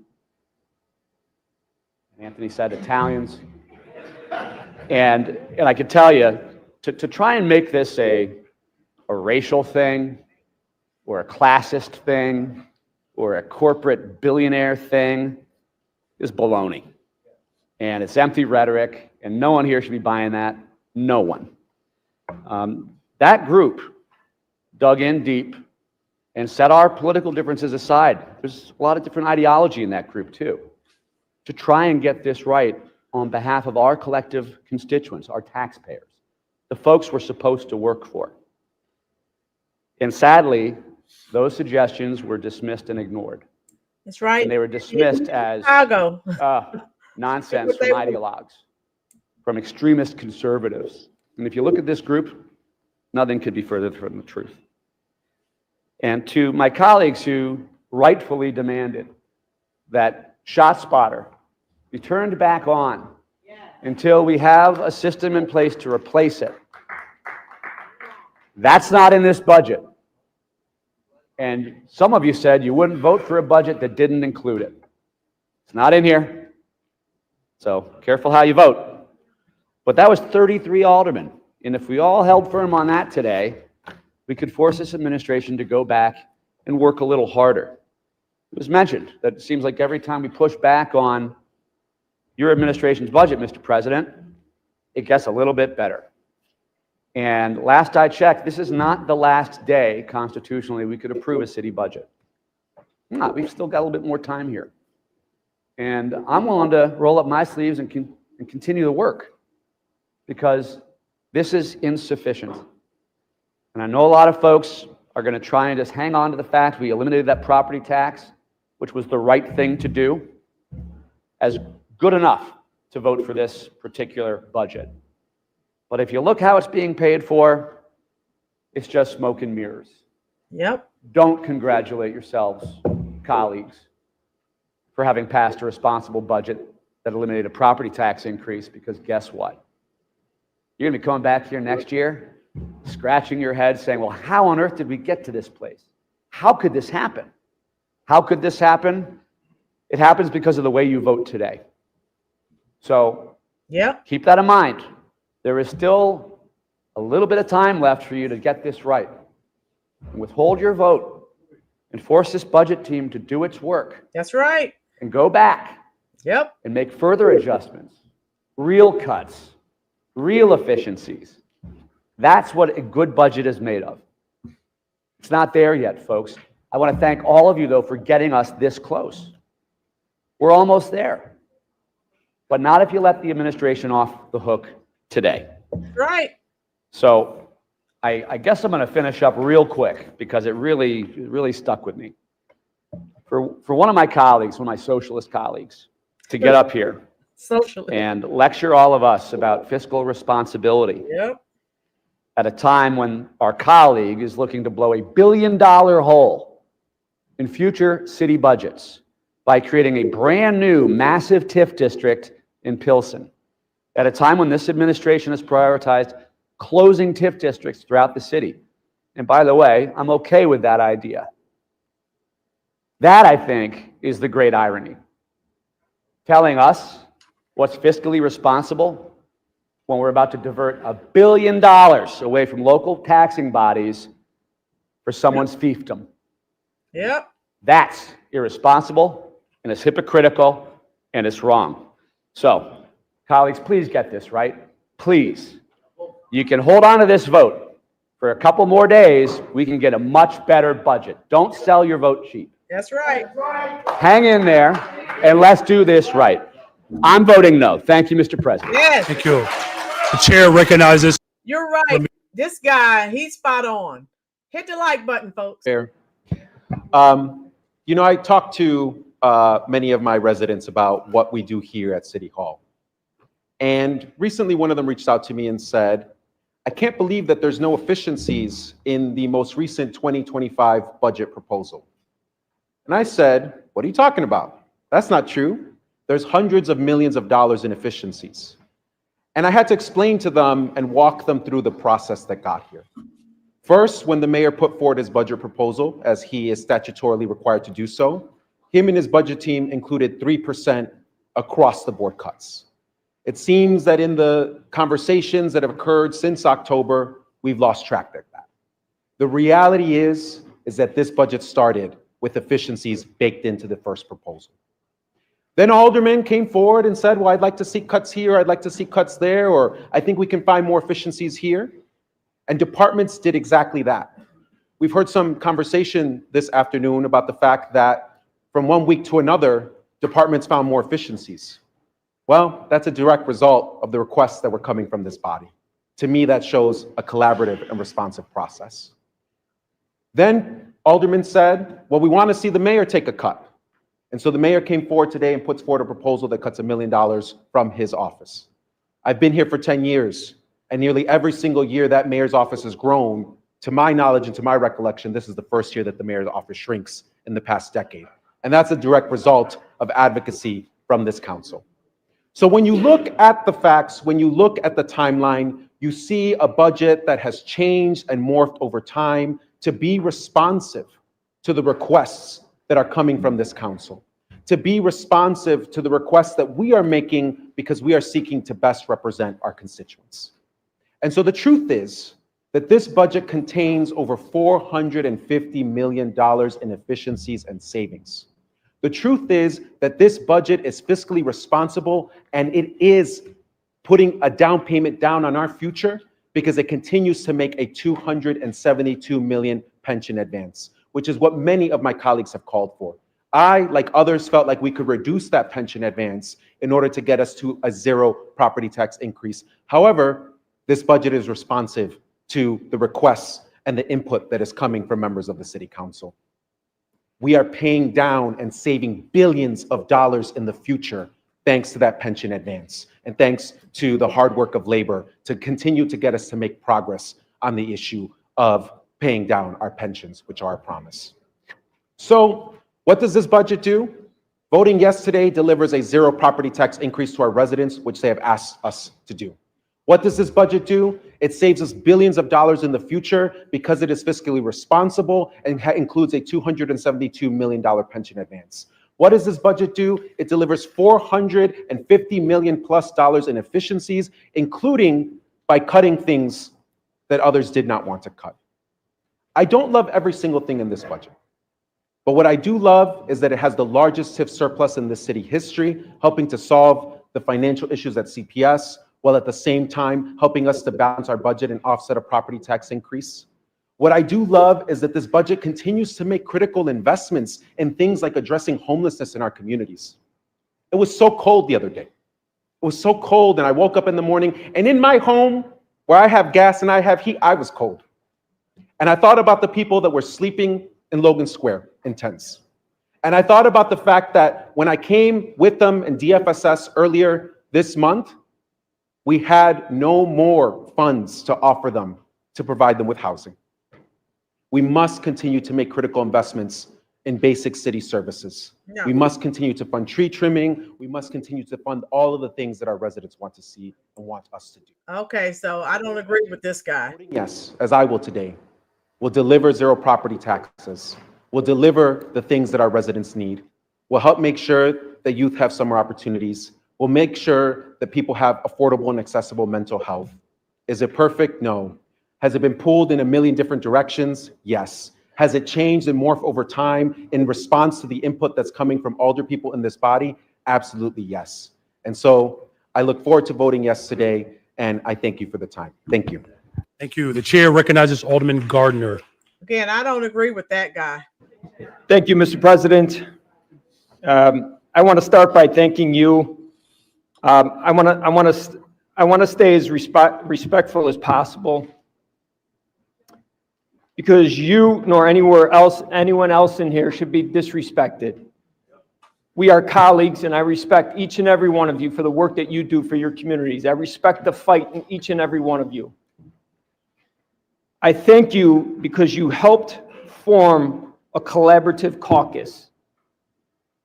Anthony said Italians. And I could tell you, to try and make this a racial thing, or a classist thing, or a corporate billionaire thing is baloney. And it's empty rhetoric, and no one here should be buying that. No one. That group dug in deep and set our political differences aside. There's a lot of different ideology in that group too, to try and get this right on behalf of our collective constituents, our taxpayers, the folks we're supposed to work for. And sadly, those suggestions were dismissed and ignored. That's right. And they were dismissed as Chicago. nonsense from ideologues, from extremist conservatives. And if you look at this group, nothing could be further from the truth. And to my colleagues who rightfully demanded that ShotSpotter be turned back on until we have a system in place to replace it, that's not in this budget. And some of you said you wouldn't vote for a budget that didn't include it. It's not in here. So careful how you vote. But that was 33 aldermen. And if we all held firm on that today, we could force this administration to go back and work a little harder. It was mentioned that it seems like every time we push back on your administration's budget, Mr. President, it gets a little bit better. And last I checked, this is not the last day constitutionally we could approve a city budget. No, we've still got a little bit more time here. And I'm willing to roll up my sleeves and continue the work, because this is insufficient. And I know a lot of folks are going to try and just hang on to the fact we eliminated that property tax, which was the right thing to do, as good enough to vote for this particular budget. But if you look how it's being paid for, it's just smoke and mirrors. Yep. Don't congratulate yourselves, colleagues, for having passed a responsible budget that eliminated a property tax increase, because guess what? You're going to be coming back here next year, scratching your head saying, well, how on earth did we get to this place? How could this happen? How could this happen? It happens because of the way you vote today. So keep that in mind. There is still a little bit of time left for you to get this right. And withhold your vote and force this budget team to do its work. That's right. And go back. Yep. And make further adjustments, real cuts, real efficiencies. That's what a good budget is made of. It's not there yet, folks. I want to thank all of you, though, for getting us this close. We're almost there. But not if you let the administration off the hook today. Right. So I guess I'm going to finish up real quick because it really stuck with me. For one of my colleagues, one of my socialist colleagues, to get up here Socially. and lecture all of us about fiscal responsibility Yep. at a time when our colleague is looking to blow $1 billion hole in future city budgets by creating a brand new massive TIF district in Pilsen, at a time when this administration has prioritized closing TIF districts throughout the city. And by the way, I'm okay with that idea. That, I think, is the great irony. Telling us what's fiscally responsible when we're about to divert $1 billion away from local taxing bodies for someone's fiefdom. Yep. That's irresponsible, and it's hypocritical, and it's wrong. So, colleagues, please get this right. Please. You can hold on to this vote. For a couple more days, we can get a much better budget. Don't sell your vote cheap. That's right. Hang in there, and let's do this right. I'm voting no. Thank you, Mr. President. Yes. Thank you. The chair recognizes. You're right. This guy, he's spot on. Hit the like button, folks. Fair. You know, I talked to many of my residents about what we do here at City Hall. And recently one of them reached out to me and said, I can't believe that there's no efficiencies in the most recent 2025 budget proposal. And I said, what are you talking about? That's not true. There's hundreds of millions of dollars in efficiencies. And I had to explain to them and walk them through the process that got here. First, when the mayor put forward his budget proposal, as he is statutorily required to do so, him and his budget team included 3% across the board cuts. It seems that in the conversations that have occurred since October, we've lost track of that. The reality is that this budget started with efficiencies baked into the first proposal. Then aldermen came forward and said, well, I'd like to see cuts here, I'd like to see cuts there, or I think we can find more efficiencies here. And departments did exactly that. We've heard some conversation this afternoon about the fact that from one week to another, departments found more efficiencies. Well, that's a direct result of the requests that were coming from this body. To me, that shows a collaborative and responsive process. Then aldermen said, well, we want to see the mayor take a cut. And so the mayor came forward today and puts forward a proposal that cuts $1 million from his office. I've been here for 10 years, and nearly every single year that mayor's office has grown. To my knowledge and to my recollection, this is the first year that the mayor's office shrinks in the past decade. And that's a direct result of advocacy from this council. So when you look at the facts, when you look at the timeline, you see a budget that has changed and morphed over time to be responsive to the requests that are coming from this council, to be responsive to the requests that we are making because we are seeking to best represent our constituents. And so the truth is that this budget contains over $450 million in efficiencies and savings. The truth is that this budget is fiscally responsible, and it is putting a down payment down on our future because it continues to make a $272 million pension advance, which is what many of my colleagues have called for. I, like others, felt like we could reduce that pension advance in order to get us to a zero property tax increase. However, this budget is responsive to the requests and the input that is coming from members of the City Council. We are paying down and saving billions of dollars in the future thanks to that pension advance and thanks to the hard work of labor to continue to get us to make progress on the issue of paying down our pensions, which are our promise. So what does this budget do? Voting yes today delivers a zero property tax increase to our residents, which they have asked us to do. What does this budget do? It saves us billions of dollars in the future because it is fiscally responsible and includes a $272 million pension advance. What does this budget do? It delivers $450 million plus in efficiencies, including by cutting things that others did not want to cut. I don't love every single thing in this budget, but what I do love is that it has the largest TIF surplus in this city history, helping to solve the financial issues at CPS, while at the same time helping us to balance our budget and offset a property tax increase. What I do love is that this budget continues to make critical investments in things like addressing homelessness in our communities. It was so cold the other day. It was so cold, and I woke up in the morning, and in my home, where I have gas and I have heat, I was cold. And I thought about the people that were sleeping in Logan Square in tents. And I thought about the fact that when I came with them in DFSS earlier this month, we had no more funds to offer them to provide them with housing. We must continue to make critical investments in basic city services. No. We must continue to fund tree trimming. We must continue to fund all of the things that our residents want to see and want us to do. Okay, so I don't agree with this guy. Yes, as I will today, we'll deliver zero property taxes. We'll deliver the things that our residents need. We'll help make sure that youth have summer opportunities. We'll make sure that people have affordable and accessible mental health. Is it perfect? No. Has it been pulled in a million different directions? Yes. Has it changed and morphed over time in response to the input that's coming from older people in this body? Absolutely yes. And so I look forward to voting yes today, and I thank you for the time. Thank you. Thank you. The chair recognizes Alderman Gardner. Again, I don't agree with that guy. Thank you, Mr. President. I want to start by thanking you. I want to stay as respectful as possible, because you nor anyone else in here should be disrespected. We are colleagues, and I respect each and every one of you for the work that you do for your communities. I respect the fight in each and every one of you. I thank you because you helped form a collaborative caucus.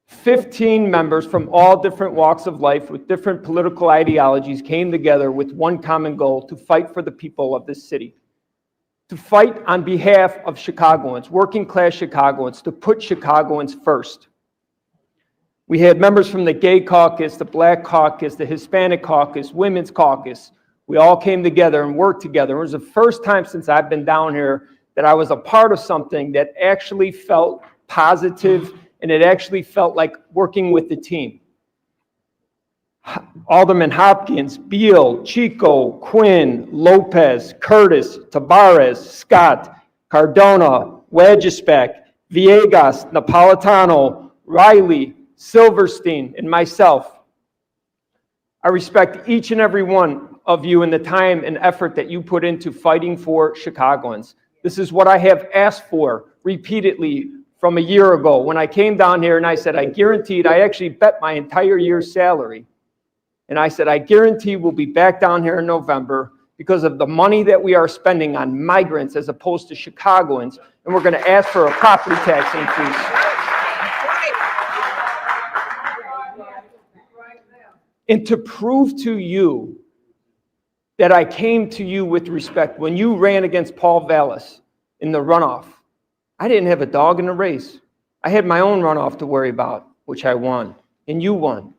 15 members from all different walks of life with different political ideologies came together with one common goal: to fight for the people of this city, to fight on behalf of Chicagoans, working class Chicagoans, to put Chicagoans first. We had members from the gay caucus, the black caucus, the Hispanic caucus, women's caucus. We all came together and worked together. It was the first time since I've been down here that I was a part of something that actually felt positive, and it actually felt like working with the team. Alderman Hopkins, Beal, Chico, Quinn, Lopez, Curtis, Tabarez, Scott, Cardona, Wagisbeck, Villegas, Napolitano, Riley, Silverstein, and myself. I respect each and every one of you and the time and effort that you put into fighting for Chicagoans. This is what I have asked for repeatedly from a year ago when I came down here, and I said, I actually bet my entire year's salary. And I said, I guarantee we'll be back down here in November because of the money that we are spending on migrants as opposed to Chicagoans, and we're going to ask for a property tax increase. And to prove to you that I came to you with respect, when you ran against Paul Vallis in the runoff, I didn't have a dog in the race. I had my own runoff to worry about, which I won. And you won.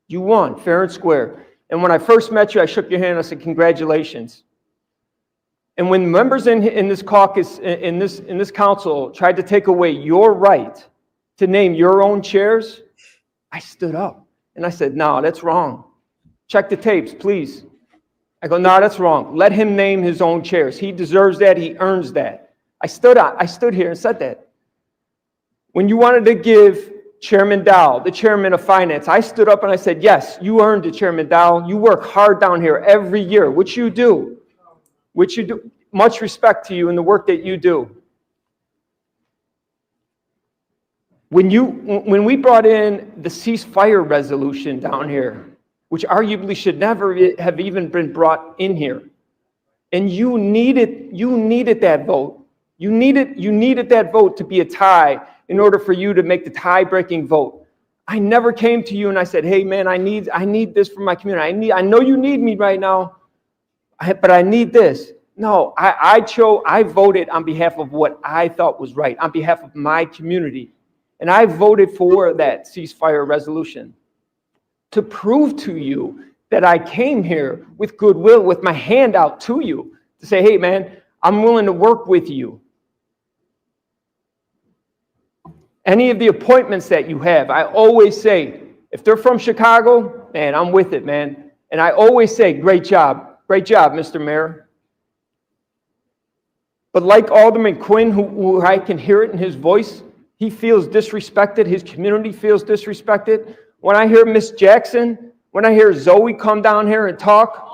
You won, fair and square. And when I first met you, I shook your hand and I said, congratulations. And when members in this caucus, in this council, tried to take away your right to name your own chairs, I stood up. And I said, no, that's wrong. Check the tapes, please. I go, no, that's wrong. Let him name his own chairs. He deserves that. He earns that. I stood here and said that. When you wanted to give Chairman Dow, the chairman of finance, I stood up and I said, yes, you earned it, Chairman Dow. You work hard down here every year, which you do. Much respect to you and the work that you do. When we brought in the ceasefire resolution down here, which arguably should never have even been brought in here, and you needed that vote. You needed that vote to be a tie in order for you to make the tie-breaking vote. I never came to you and I said, hey man, I need this for my community. I know you need me right now, but I need this. No, I voted on behalf of what I thought was right, on behalf of my community. And I voted for that ceasefire resolution to prove to you that I came here with goodwill, with my hand out to you, to say, hey man, I'm willing to work with you. Any of the appointments that you have, I always say, if they're from Chicago, man, I'm with it, man. And I always say, great job, Mr. Mayor. But like Alderman Quinn, who I can hear it in his voice, he feels disrespected. His community feels disrespected. When I hear Miss Jackson, when I hear Zoe come down here and talk,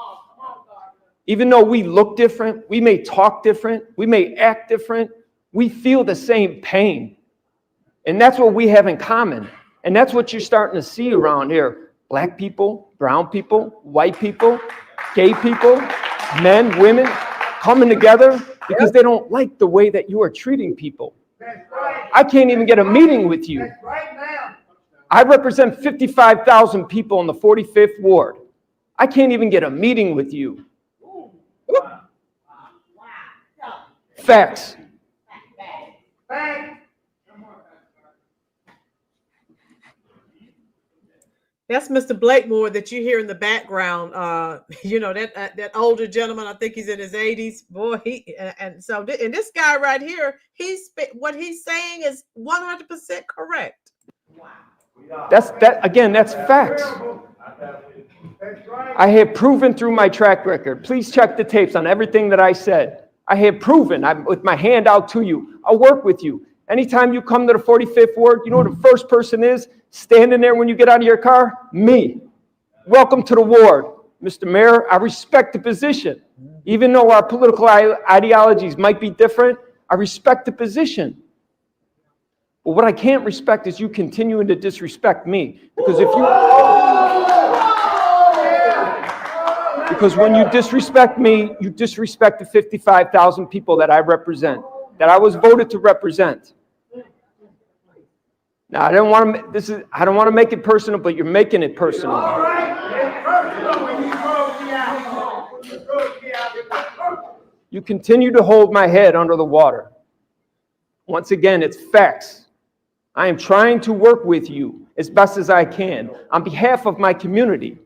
even though we look different, we may talk different, we may act different, we feel the same pain. And that's what we have in common. And that's what you're starting to see around here. Black people, brown people, white people, gay people, men, women, coming together because they don't like the way that you are treating people. I can't even get a meeting with you. I represent 55,000 people in the 45th Ward. I can't even get a meeting with you. Facts. That's Mr. Blakemore that you hear in the background. You know, that older gentleman, I think he's in his 80s. Boy, and this guy right here, what he's saying is 100% correct. That's facts. I have proven through my track record. Please check the tapes on everything that I said. I have proven, with my hand out to you. I'll work with you. Anytime you come to the 45th Ward, you know what the first person is standing there when you get out of your car? Me. Welcome to the ward. Mr. Mayor, I respect the position. Even though our political ideologies might be different, I respect the position. But what I can't respect is you continuing to disrespect me. Because when you disrespect me, you disrespect the 55,000 people that I represent, that I was voted to represent. Now, I don't want to make it personal, but you're making it personal. You continue to hold my head under the water. Once again, it's facts. I am trying to work with you as best as I can on behalf of my community.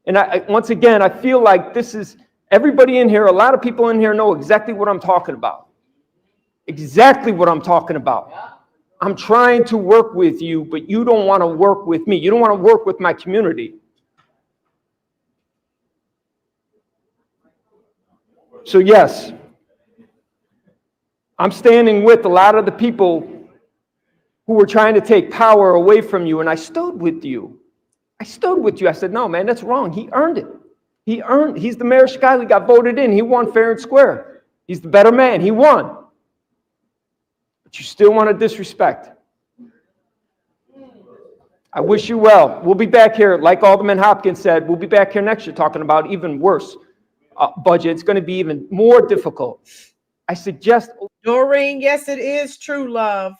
And once again, I feel like this is everybody in here, a lot of people in here know exactly what I'm talking about. Exactly what I'm talking about. I'm trying to work with you, but you don't want to work with me. You don't want to work with my community. So yes, I'm standing with a lot of the people who were trying to take power away from you, and I stood with you. I said, no, man, that's wrong. He earned it. He's the mayor of Chicago. He got voted in. He won fair and square. He's the better man. He won. But you still want to disrespect. I wish you well. We'll be back here, like Alderman Hopkins said, we'll be back here next year talking about even worse budget. It's going to be even more difficult. I suggest... Doreen, yes, it is true, love.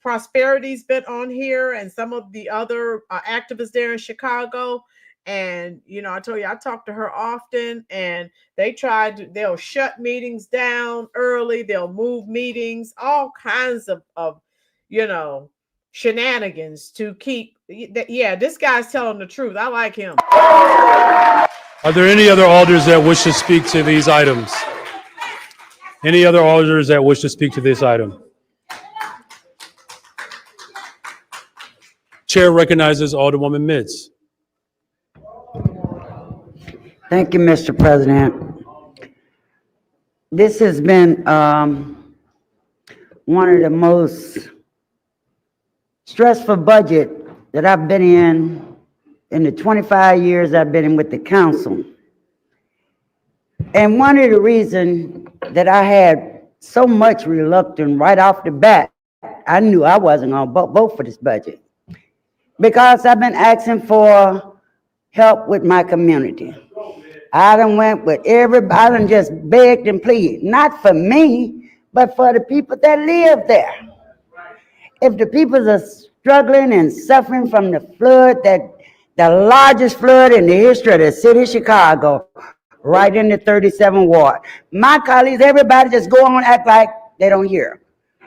Prosperity's been on here and some of the other activists there in Chicago. And, you know, I told you, I talk to her often, and they'll shut meetings down early. They'll move meetings, all kinds of you know, shenanigans to keep. Yeah, this guy's telling the truth. I like him. Are there any other alders that wish to speak to these items? Any other alders that wish to speak to this item? Chair recognizes Alderwoman Mitz. Thank you, Mr. President. This has been one of the most stressful budget that I've been in the 25 years I've been in with the council. And one of the reasons that I had so much reluctance right off the bat, I knew I wasn't going to vote for this budget, because I've been asking for help with my community. I done went with everybody, I done just begged and pleaded, not for me, but for the people that live there. If the people are struggling and suffering from the flood, the largest flood in the history of the city of Chicago, right in the 37th Ward. My colleagues, everybody just go on and act like they don't hear.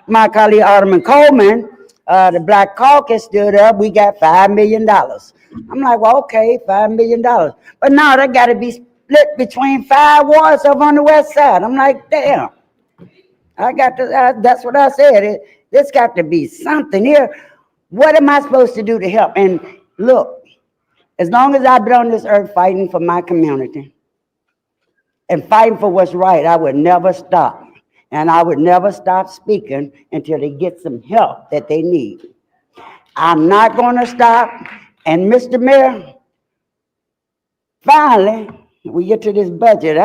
My colleague Alderman Coleman, the Black Caucus stood up, we got $5 million. I'm like, well, okay, $5 million. But now that got to be split between 5 wards over on the west side. I'm like, damn. That's what I said. This got to be something here. What am I supposed to do to help? And look, As long as I've been on this earth fighting for my community and fighting for what's right, I would never stop. And I would never stop speaking until they get some help that they need. I'm not going to stop. And Mr. Mayor, finally, we get to this budget.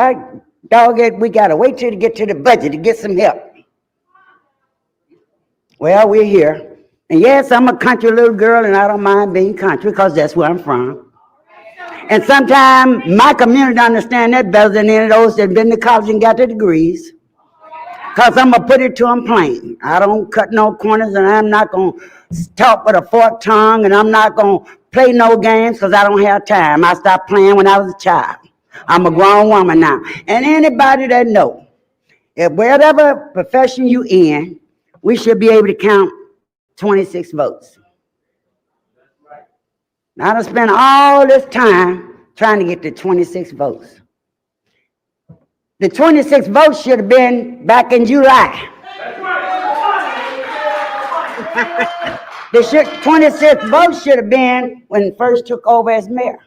We got to wait till to get to the budget to get some help. Well, we're here. And yes, I'm a country little girl, and I don't mind being country because that's where I'm from. And sometimes my community understand that better than any of those that have been to college and got their degrees. Because I'm going to put it to them plain. I don't cut no corners, and I'm not going to talk with a forked tongue, and I'm not going to play no games because I don't have time. I stopped playing when I was a child. I'm a grown woman now. And anybody that knows, if whatever profession you in, we should be able to count 26 votes. Now, I done spent all this time trying to get the 26 votes. The 26 votes should have been back in July. The 26 votes should have been when first took over as mayor.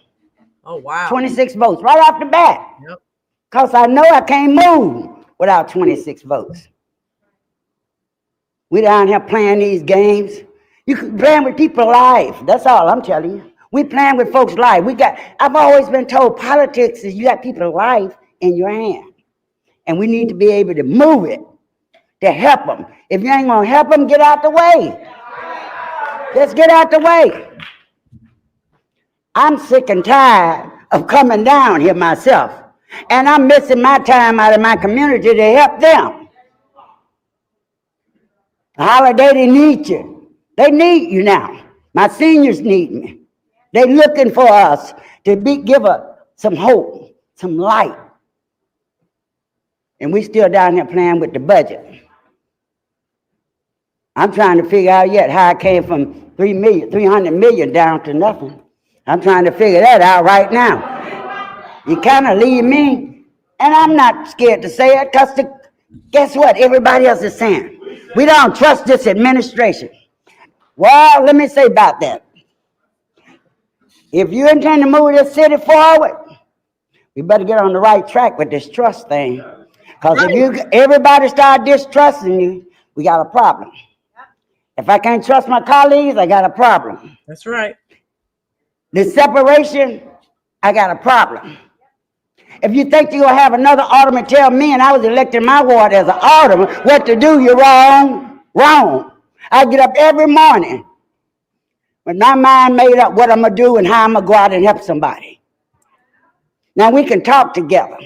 Oh, wow. 26 votes right off the bat. Yep. Because I know I can't move without 26 votes. We down here playing these games. You can play with people's lives. That's all I'm telling you. We playing with folks' lives. I've always been told politics is you got people's life in your hand. And we need to be able to move it to help them. If you ain't gonna help them, get out the way. Just get out the way. I'm sick and tired of coming down here myself. And I'm missing my time out of my community to help them. The holiday, they need you. They need you now. My seniors need me. They're looking for us to give some hope, some light. And we still down here playing with the budget. I'm trying to figure out yet how I came from 300 million down to nothing. I'm trying to figure that out right now. You kind of leave me, and I'm not scared to say it, because guess what? Everybody else is saying. We don't trust this administration. Well, let me say about that. If you intend to move this city forward, we better get on the right track with this trust thing. Because if everybody start distrusting you, we got a problem. If I can't trust my colleagues, I got a problem. That's right. The separation, I got a problem. If you think you're going to have another alderman tell me, and I was elected in my ward as an alderman, what to do, you're wrong. Wrong. I get up every morning with my mind made up what I'm going to do and how I'm going to go out and help somebody. Now, we can talk together,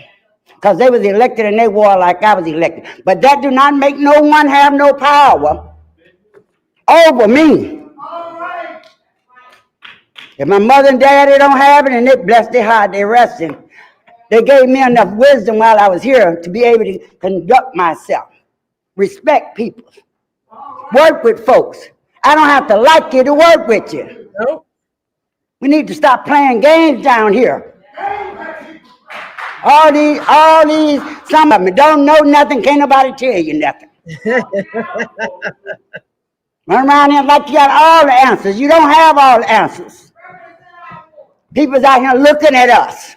because they was elected in their ward like I was elected. But that do not make no one have no power over me. If my mother and daddy don't have it, and they bless their heart, they resting. They gave me enough wisdom while I was here to be able to conduct myself, respect people, work with folks. I don't have to like you to work with you. Nope. We need to stop playing games down here. All these, some of them don't know nothing, can't nobody tell you nothing. Run around here like you got all the answers. You don't have all the answers. People's out here looking at us.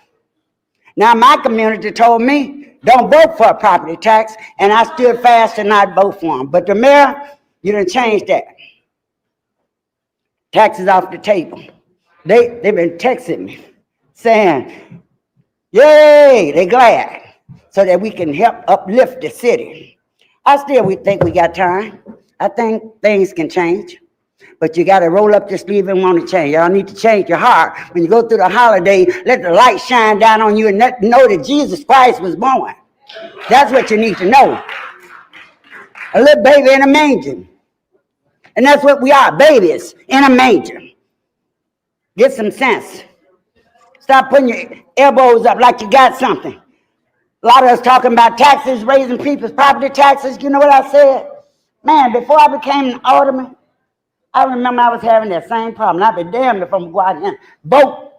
Now, my community told me, don't vote for a property tax, and I stood fast and not vote for them. But the mayor, you done changed that. Taxes off the table. They've been texting me, saying, yay, they glad, so that we can help uplift the city. We think we got time. I think things can change. But you got to roll up your sleeve and want to change. Y'all need to change your heart. When you go through the holiday, let the light shine down on you and know that Jesus Christ was born. That's what you need to know. A little baby in a manger. And that's what we are, babies in a manger. Get some sense. Stop putting your elbows up like you got something. A lot of us talking about taxes, raising people's property taxes. You know what I said? Man, before I became an alderman, I remember I was having that same problem. I'd be damned if I'm going out and vote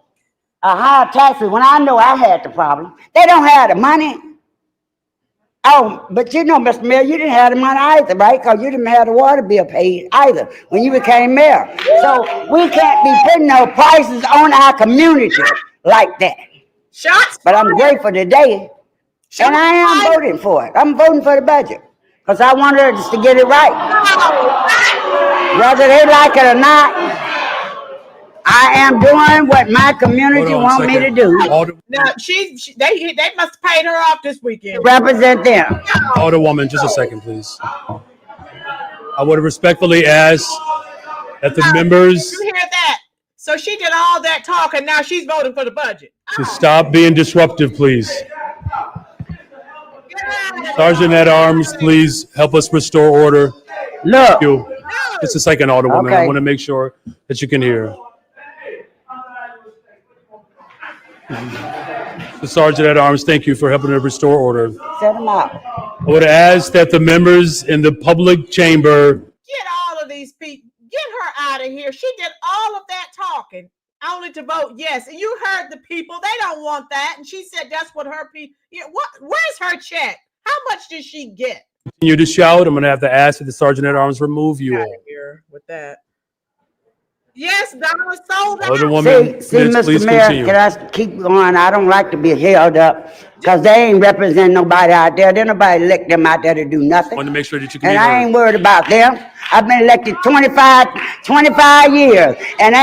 a higher taxes when I know I had the problem. They don't have the money. Oh, but you know, Mr. Mayor, you didn't have the money either, right? Because you didn't have the water bill paid either when you became mayor. So we can't be putting no prices on our community like that. Shots But I'm fired. grateful today, and I am voting for it. I'm voting for the budget because I want us to get it right. Whether they like it or not, I am doing what my community Hold on a want me to second. do. Now they must have paid her off this weekend. Represent them. Alderwoman, just a second, please. I would respectfully ask that the members You hear that? So she did all that talk, and now she's voting for the budget. to stop being disruptive, please. Sergeant at Arms, please help us restore order. Look. Thank you. Just a second, Alderwoman. I Okay. want to make sure that you can hear. The Sergeant at Arms, thank you for helping to restore order. Set them out. I would ask that the members in the public chamber Get all of these people. Get her out of here. She did all of that talking only to vote yes. And you heard the people. They don't want that. And she said that's what her people. Where's her check? How much did she get? continue to shout. I'm going to have to ask that the Sergeant at Arms remove you Out all. of here with that. Yes, Donna sold out. Alderwoman, See, Pitts, please Mr. Mayor, continue. can I keep going? I don't like to be held up because they ain't representing nobody out there. There's nobody elect them out there to do I nothing. want to make sure that you can And be I heard. ain't worried about them. I've been elected 25 years, and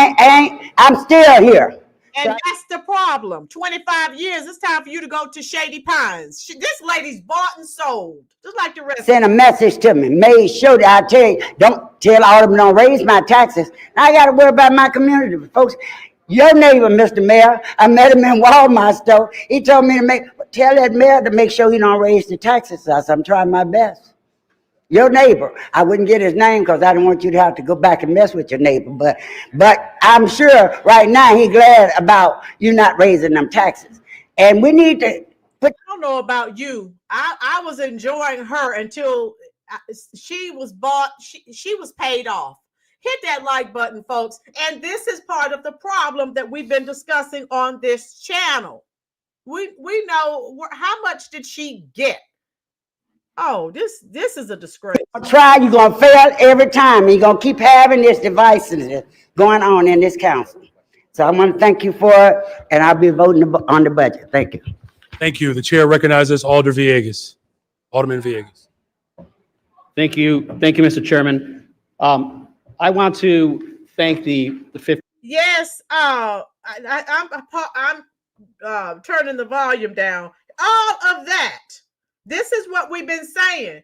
I'm still here. And that's the problem. 25 years. It's time for you to go to Shady Pines. This lady's bought and sold, just like the rest. Send a message to me. Made sure that I tell you, don't tell all of them don't raise my taxes. Now I got to worry about my community, folks. Your neighbor, Mr. Mayor, I met him in Walmart store. He told me to tell that mayor to make sure he don't raise the taxes. I said, I'm trying my best. Your neighbor, I wouldn't get his name because I don't want you to have to go back and mess with your neighbor. But I'm sure right now he's glad about you not raising them taxes. And we need to put. I don't know about you. I was enjoying her until she was bought. She was paid off. Hit that like button, folks. And this is part of the problem that we've been discussing on this channel. We know how much did she get? Oh, this is a disgrace. Try, you're going to fail every time. You're going to keep having this divisiveness going on in this council. So I want to thank you for it, and I'll be voting on the budget. Thank you. Thank you. The chair recognizes Alderman Villegas. Alderman Villegas. Thank you, Mr. Chairman. I want to thank the fifth. Yes, I'm turning the volume down. All of that. This is what we've been saying.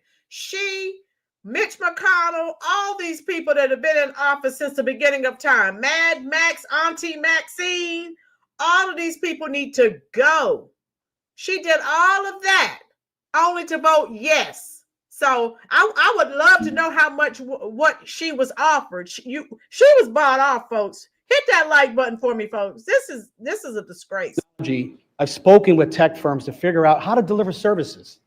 Mitch McConnell, all these people that have been in office since the beginning of time, Mad Max, Auntie Maxine, all of these people need to go. She did all of that only to vote yes. So I would love to know how much what she was offered. She was bought off, folks. Hit that like button for me, folks. This is a disgrace. I've spoken with tech firms to figure out how to deliver services.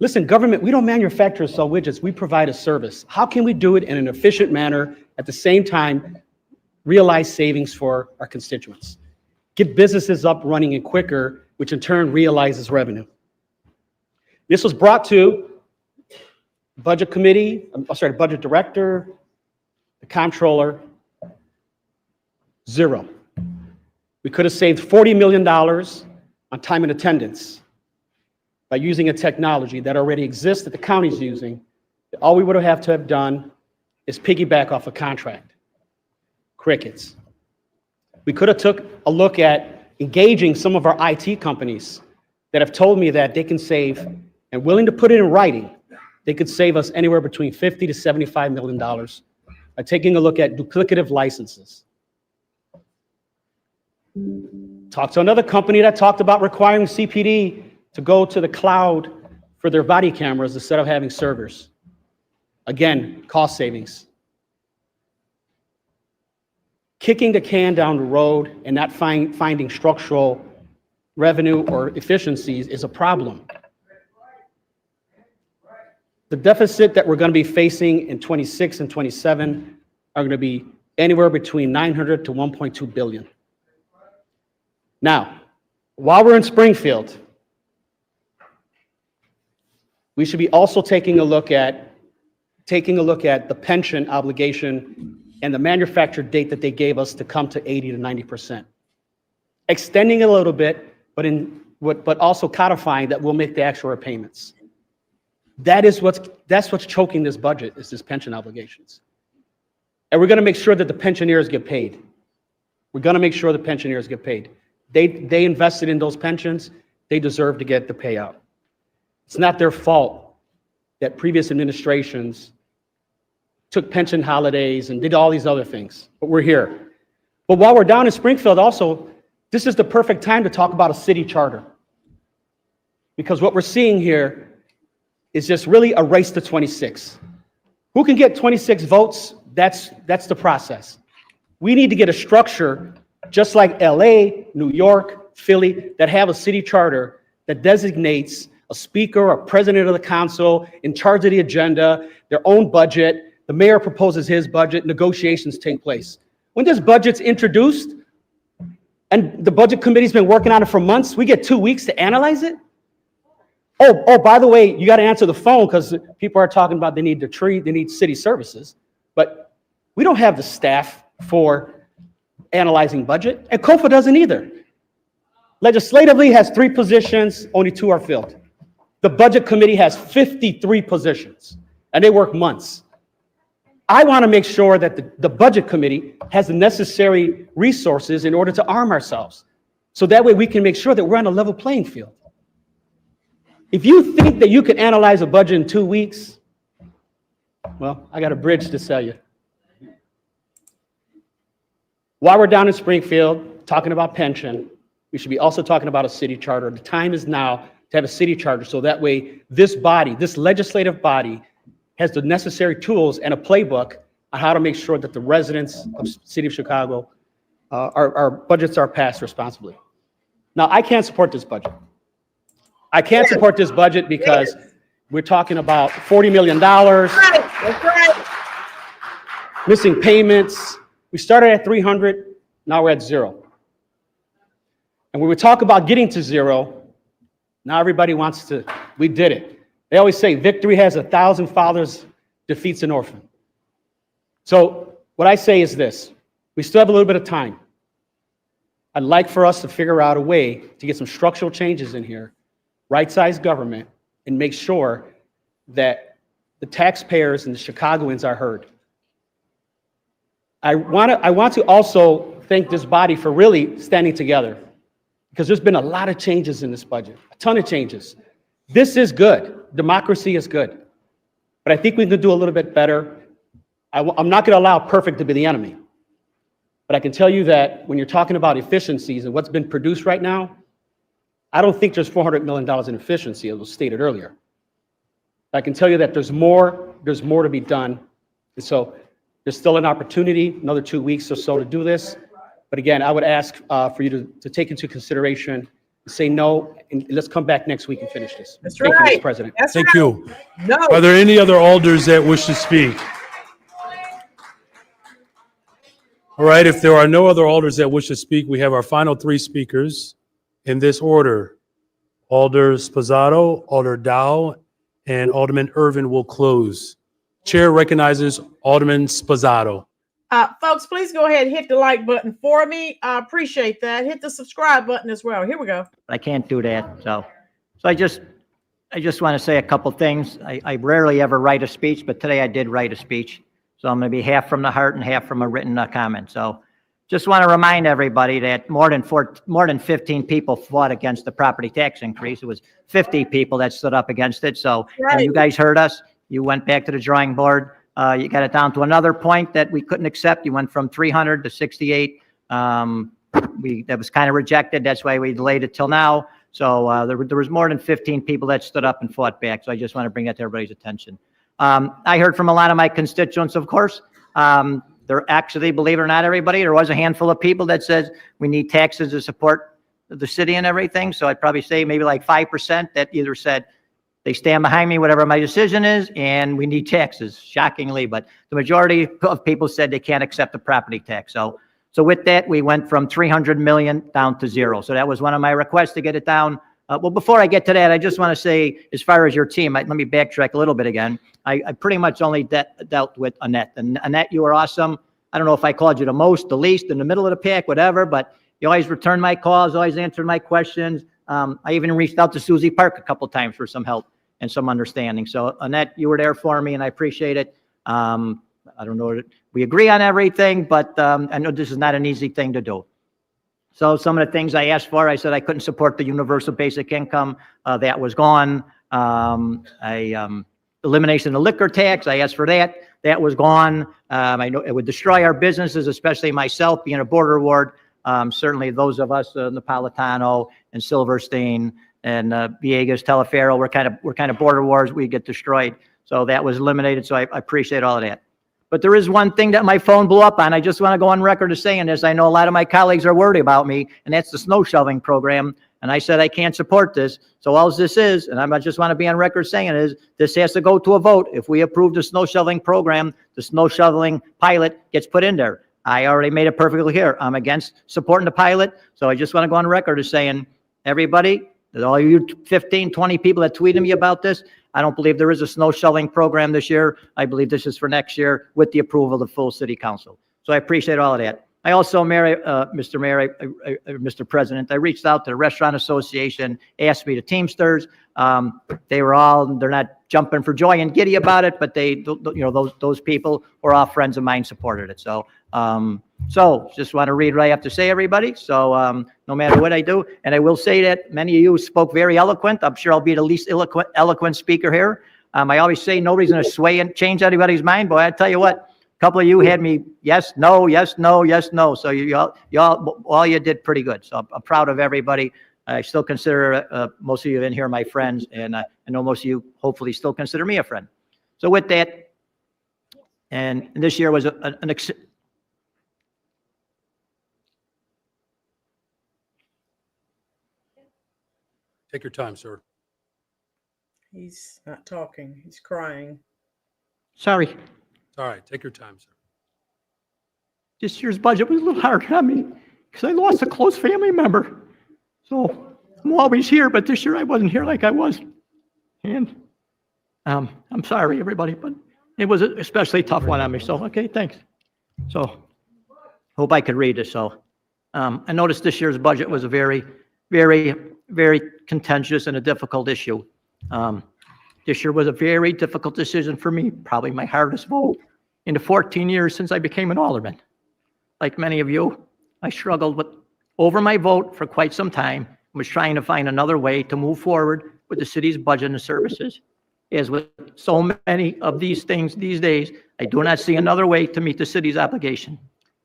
Listen, government, we don't manufacture or sell widgets. We provide a service. How can we do it in an efficient manner, at the same time, realize savings for our constituents? Get businesses up, running, and quicker, which in turn realizes revenue. This was brought to Budget Committee, Budget Director, the Comptroller, zero. We could have saved $40 million on time and attendance by using a technology that already exists that the county's using. All we would have to have done is piggyback off a contract. Crickets. We could have took a look at engaging some of our IT companies that have told me that they can save, and willing to put it in writing, they could save us anywhere between $50 to $75 million by taking a look at duplicative licenses. Talked to another company that talked about requiring CPD to go to the cloud for their body cameras instead of having servers. Again, cost savings. Kicking the can down the road and not finding structural revenue or efficiencies is a problem. The deficit that we're going to be facing in 26 and 27 are going to be anywhere between 900 to 1.2 billion. Now, while we're in Springfield, we should be also taking a look at the pension obligation and the manufactured date that they gave us to come to 80 to 90%. Extending it a little bit, but also codifying that we'll make the actual payments. That's what's choking this budget, is this pension obligations. And we're going to make sure that the pensioners get paid. We're going to make sure the pensioners get paid. They invested in those pensions. They deserve to get the payout. It's not their fault that previous administrations took pension holidays and did all these other things, but we're here. But while we're down in Springfield also, this is the perfect time to talk about a city charter. Because what we're seeing here is just really a race to 26. Who can get 26 votes? That's the process. We need to get a structure just like LA, New York, Philly, that have a city charter that designates a speaker or president of the council in charge of the agenda, their own budget. The mayor proposes his budget, negotiations take place. When this budget's introduced, and the budget committee's been working on it for months, we get 2 weeks to analyze it. Oh, by the way, you got to answer the phone because people are talking about they need city services, but we don't have the staff for analyzing budget, and COFA doesn't either. Legislatively has 3 positions, only 2 are filled. The budget committee has 53 positions, and they work months. I want to make sure that the budget committee has the necessary resources in order to arm ourselves. So that way we can make sure that we're on a level playing field. If you think that you can analyze a budget in 2 weeks, well, I got a bridge to sell you. While we're down in Springfield talking about pension, we should be also talking about a city charter. The time is now to have a city charter so that way this body, this legislative body, has the necessary tools and a playbook on how to make sure that the residents of the city of Chicago, our budgets are passed responsibly. Now, I can't support this budget. I can't support this budget because we're talking about $40 million, missing payments. We started at 300, now we're at 0. And when we talk about getting to 0, now everybody wants to, we did it. They always say victory has 1,000 fathers, defeats an orphan. So what I say is this, we still have a little bit of time. I'd like for us to figure out a way to get some structural changes in here, right-size government, and make sure that the taxpayers and the Chicagoans are heard. I want to also thank this body for really standing together, because there's been a lot of changes in this budget, a ton of changes. This is good. Democracy is good. But I think we can do a little bit better. I'm not going to allow perfect to be the enemy. But I can tell you that when you're talking about efficiencies and what's been produced right now, I don't think there's $400 million in efficiency, as was stated earlier. I can tell you that there's more to be done. And so there's still an opportunity, another 2 weeks or so to do this. But again, I would ask for you to take into consideration, say no, and let's come back next week and finish this. That's Thank right. you, Mr. President. That's Thank right. you. No. Are there any other alders that wish to speak? All right, if there are no other alders that wish to speak, we have our final 3 speakers in this order. Alder Sposato, Alder Dow, and Alderman Irvin will close. Chair recognizes Alderman Sposato. Folks, please go ahead and hit the like button for me. I appreciate that. Hit the subscribe button as well. Here we go. I can't do that. So I just want to say a couple things. I rarely ever write a speech, but today I did write a speech. So I'm going to be half from the heart and half from a written comment. So just want to remind everybody that more than 15 people fought against the property tax increase. It was 50 people that stood up against it. So and you guys heard us. You went back to the drawing board. You got it down to another point that we couldn't accept. You went from 300 to 68. That was kind of rejected. That's why we delayed it till now. So there was more than 15 people that stood up and fought back. So I just want to bring that to everybody's attention. I heard from a lot of my constituents, of course. There actually, believe it or not, everybody, there was a handful of people that says we need taxes to support the city and everything. So I'd probably say maybe like 5% that either said they stand behind me, whatever my decision is, and we need taxes, shockingly. But the majority of people said they can't accept the property tax. So with that, we went from 300 million down to 0. So that was one of my requests, to get it down Well, before I get to that, I just want to say, as far as your team, let me backtrack a little bit again. I pretty much only dealt with Annette. And Annette, you were awesome. I don't know if I called you the most, the least, in the middle of the pack, whatever, but you always returned my calls, always answered my questions. I even reached out to Susie Park a couple times for some help and some understanding. So Annette, you were there for me, and I appreciate it. I don't know, we agree on everything, but I know this is not an easy thing to do. So some of the things I asked for, I said I couldn't support the universal basic income. That was gone. Elimination of liquor tax, I asked for that. That was gone. I know it would destroy our businesses, especially myself being a border ward. Certainly those of us, Napolitano and Silverstein and Villegas, Teleferro, we're kind of border wars. We get destroyed. So that was eliminated. So I appreciate all of that. But there is one thing that my phone blew up on. I just want to go on record as saying this. I know a lot of my colleagues are worried about me, and that's the snow shoveling program. And I said I can't support this. So all this is, and I just want to be on record saying is, this has to go to a vote. If we approve the snow shoveling program, the snow shoveling pilot gets put in there. I already made it perfectly clear. I'm against supporting the pilot. So I just want to go on record as saying, everybody, all you 15, 20 people that tweeted me about this, I don't believe there is a snow shoveling program this year. I believe this is for next year with the approval of the full city council. So I appreciate all of that. I also, Mr. Mayor, Mr. President, I reached out to the Restaurant Association, asked me to Teamsters. They're not jumping for joy and giddy about it, but those people who are all friends of mine supported it. So just want to read what I have to say, everybody. So no matter what I do, and I will say that many of you spoke very eloquent. I'm sure I'll be the least eloquent speaker here. I always say nobody's going to sway and change anybody's mind, but I tell you what, a couple of you had me yes, no, yes, no, yes, no. So all you did pretty good. So I'm proud of everybody. I still consider most of you in here my friends, and I know most of you hopefully still consider me a friend. So with that, and this year was Take your time, sir. He's not talking. He's crying. Sorry. It's all right. Take your time, sir. This year's budget was a little hard on me because I lost a close family member. So I'm always here, but this year I wasn't here like I was. And I'm sorry, everybody, but it was an especially tough one on me. So, okay, thanks. So hope I could read this. So I noticed this year's budget was a very, very, very contentious and a difficult issue. This year was a very difficult decision for me, probably my hardest vote in the 14 years since I became an alderman. Like many of you, I struggled over my vote for quite some time and was trying to find another way to move forward with the city's budget and services. As with so many of these things these days, I do not see another way to meet the city's obligation.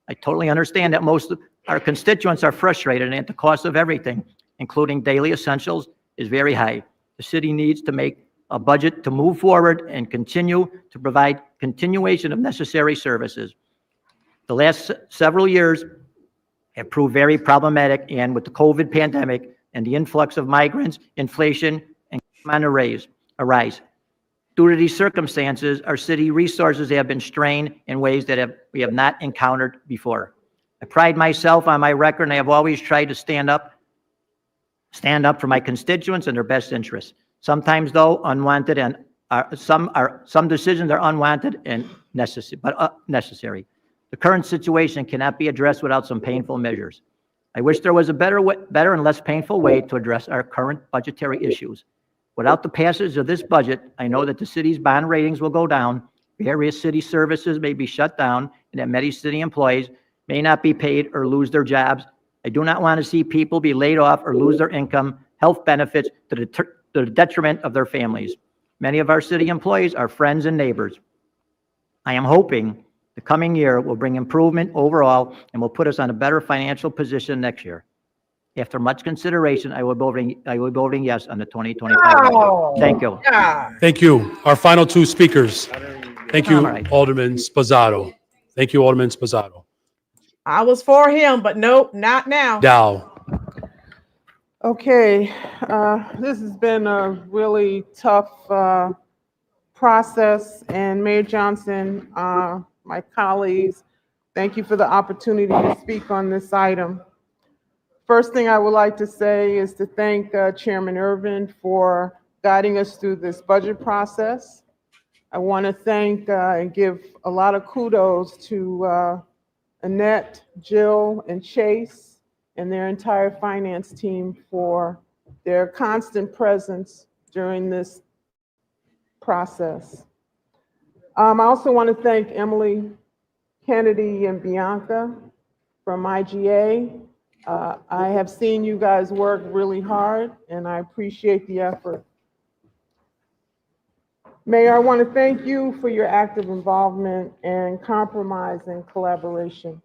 I totally understand that most of our constituents are frustrated and the cost of everything, including daily essentials, is very high. The city needs to make a budget to move forward and continue to provide continuation of necessary services. The last several years have proved very problematic, and with the COVID pandemic and the influx of migrants, inflation, and on a rise. Due to these circumstances, our city resources have been strained in ways that we have not encountered before. I pride myself on my record, and I have always tried to stand up for my constituents and their best interests. Sometimes, though, unwanted and some decisions are unwanted and necessary. The current situation cannot be addressed without some painful measures. I wish there was a better and less painful way to address our current budgetary issues. Without the passage of this budget, I know that the city's bond ratings will go down, various city services may be shut down, and that many city employees may not be paid or lose their jobs. I do not want to see people be laid off or lose their income, health benefits to the detriment of their families. Many of our city employees are friends and neighbors. I am hoping the coming year will bring improvement overall and will put us on a better financial position next year. After much consideration, I will be voting yes on the 2025 budget. Thank you. Thank you. Our final two speakers. Thank you, Alderman Sposato. Thank you, Alderman Sposato. I was for him, but nope, not now. Dow. Okay, this has been a really tough process, and Mayor Johnson, my colleagues, thank you for the opportunity to speak on this item. First thing I would like to say is to thank Chairman Irvin for guiding us through this budget process. I want to thank and give a lot of kudos to Annette, Jill, and Chase and their entire finance team for their constant presence during this process. I also want to thank Emily, Kennedy, and Bianca from IGA. I have seen you guys work really hard, and I appreciate the effort. Mayor, I want to thank you for your active involvement and compromise and collaboration.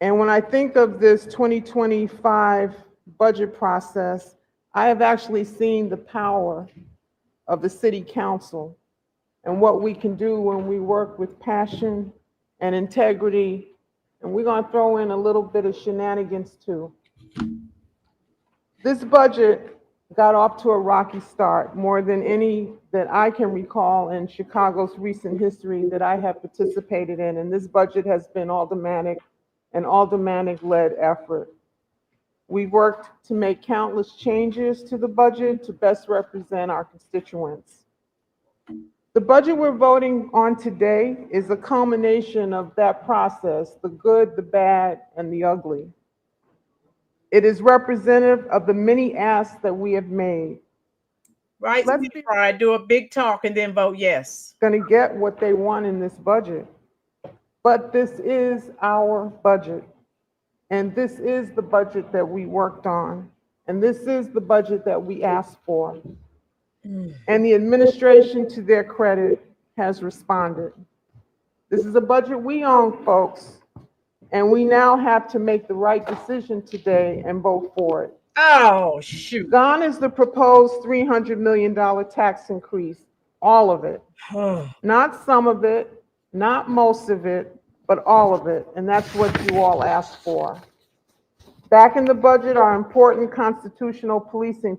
And when I think of this 2025 budget process, I have actually seen the power of the City Council and what we can do when we work with passion and integrity. And we're going to throw in a little bit of shenanigans too. This budget got off to a rocky start, more than any that I can recall in Chicago's recent history that I have participated in. And this budget has been an aldermanic-led effort. We've worked to make countless changes to the budget to best represent our constituents. The budget we're voting on today is a culmination of that process, the good, the bad, and the ugly. It is representative of the many asks that we have made. Right, Let's be right. Do a big talk and then vote yes. going to get what they want in this budget. But this is our budget. And this is the budget that we worked on. And this is the budget that we asked for. And the administration, to their credit, has responded. This is a budget we own, folks. And we now have to make the right decision today and vote for it. Oh, shoot. Gone is the proposed $300 million tax increase, all of it. Not some of it, not most of it, but all of it. And that's what you all asked for. Back in the budget are important constitutional policing.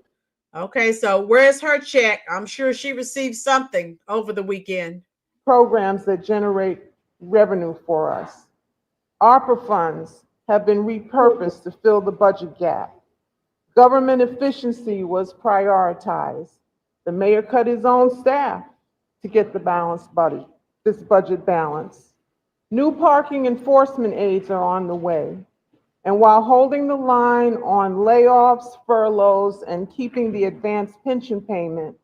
Okay, so where's her check? I'm sure she received something over the weekend. Programs that generate revenue for us. ARPA funds have been repurposed to fill the budget gap. Government efficiency was prioritized. The mayor cut his own staff to get the balanced budget, this budget balance. New parking enforcement aids are on the way. And while holding the line on layoffs, furloughs, and keeping the advanced pension payment,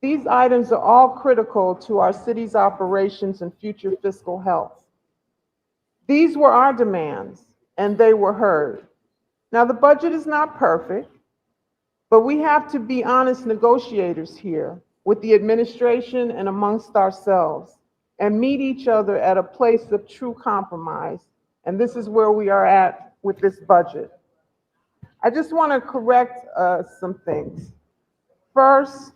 these items are all critical to our city's operations and future fiscal health. These were our demands, and they were heard. Now, the budget is not perfect, but we have to be honest negotiators here with the administration and amongst ourselves and meet each other at a place of true compromise. And this is where we are at with this budget. I just want to correct some things. First,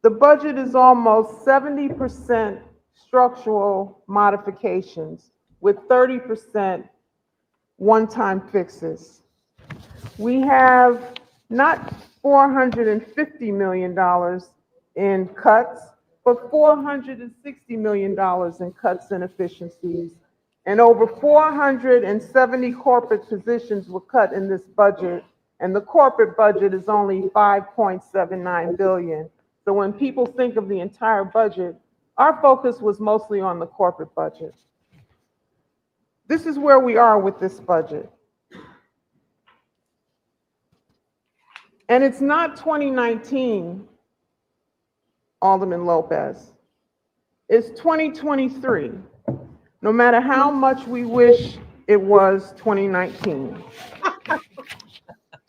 the budget is almost 70% structural modifications with 30% one-time fixes. We have not $450 million in cuts, but $460 million in cuts and efficiencies. And over 470 corporate positions were cut in this budget, and the corporate budget is only $5.79 billion. So when people think of the entire budget, our focus was mostly on the corporate budget. This is where we are with this budget. And it's not 2019, Alderman Lopez. It's 2023, no matter how much we wish it was 2019.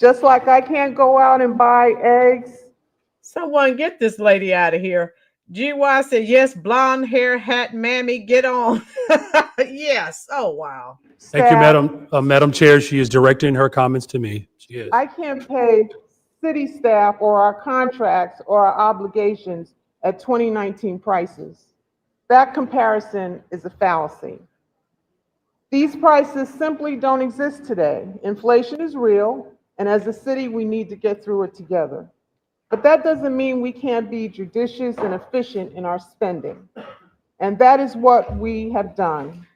Just like I can't go out and buy eggs. Someone get this lady out of here. GY said, yes, blonde hair, hat, mammy, get on. Yes. Oh, wow. Thank you, Madam Chair. She is directing her comments to me. She is. I can't pay city staff or our contracts or our obligations at 2019 prices. That comparison is a fallacy. These prices simply don't exist today. Inflation is real, and as a city, we need to get through it together. But that doesn't mean we can't be judicious and efficient in our spending. And that is what we have done.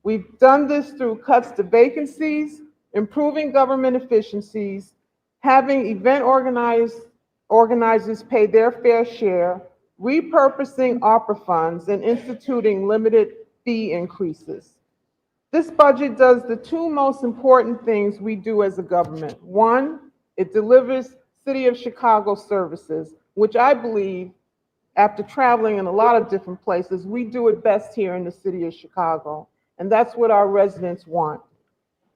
We've done this through cuts to vacancies, improving government efficiencies, having event organizers pay their fair share, repurposing ARPA funds, and instituting limited fee increases. This budget does the two most important things we do as a government. One, it delivers City of Chicago services, which I believe, after traveling in a lot of different places, we do it best here in the City of Chicago. And that's what our residents want.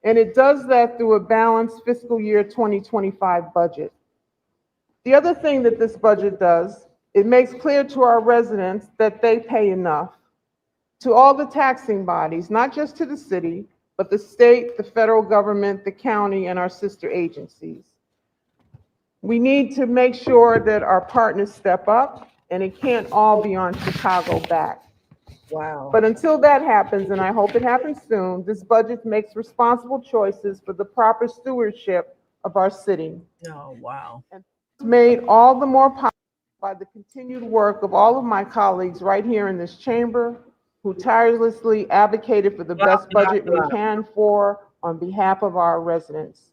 And it does that through a balanced fiscal year 2025 budget. The other thing that this budget does, it makes clear to our residents that they pay enough. To all the taxing bodies, not just to the city, but the state, the federal government, the county, and our sister agencies. We need to make sure that our partners step up, and it can't all be on Chicago back. Wow. But until that happens, and I hope it happens soon, this budget makes responsible choices for the proper stewardship of our city. Oh, wow. And it's made all the more possible by the continued work of all of my colleagues right here in this chamber, who tirelessly advocated for the best budget we can for on behalf of our residents.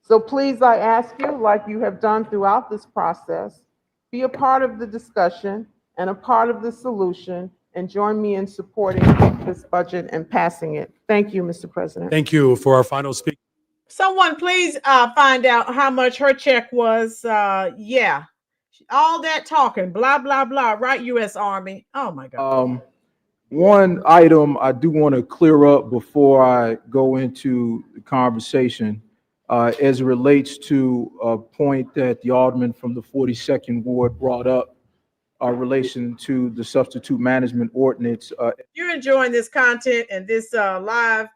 So please, I ask you, like you have done throughout this process, be a part of the discussion and a part of the solution, and join me in supporting this budget and passing it. Thank you, Mr. President. Thank you. For our final speaker. Someone please find out how much her check was. Yeah, all that talking, blah, blah, blah, right, U.S. Army? Oh, my God. One item I do want to clear up before I go into the conversation, as it relates to a point that the alderman from the 42nd Ward brought up, relation to the substitute management ordinance. You're enjoying this content and this live.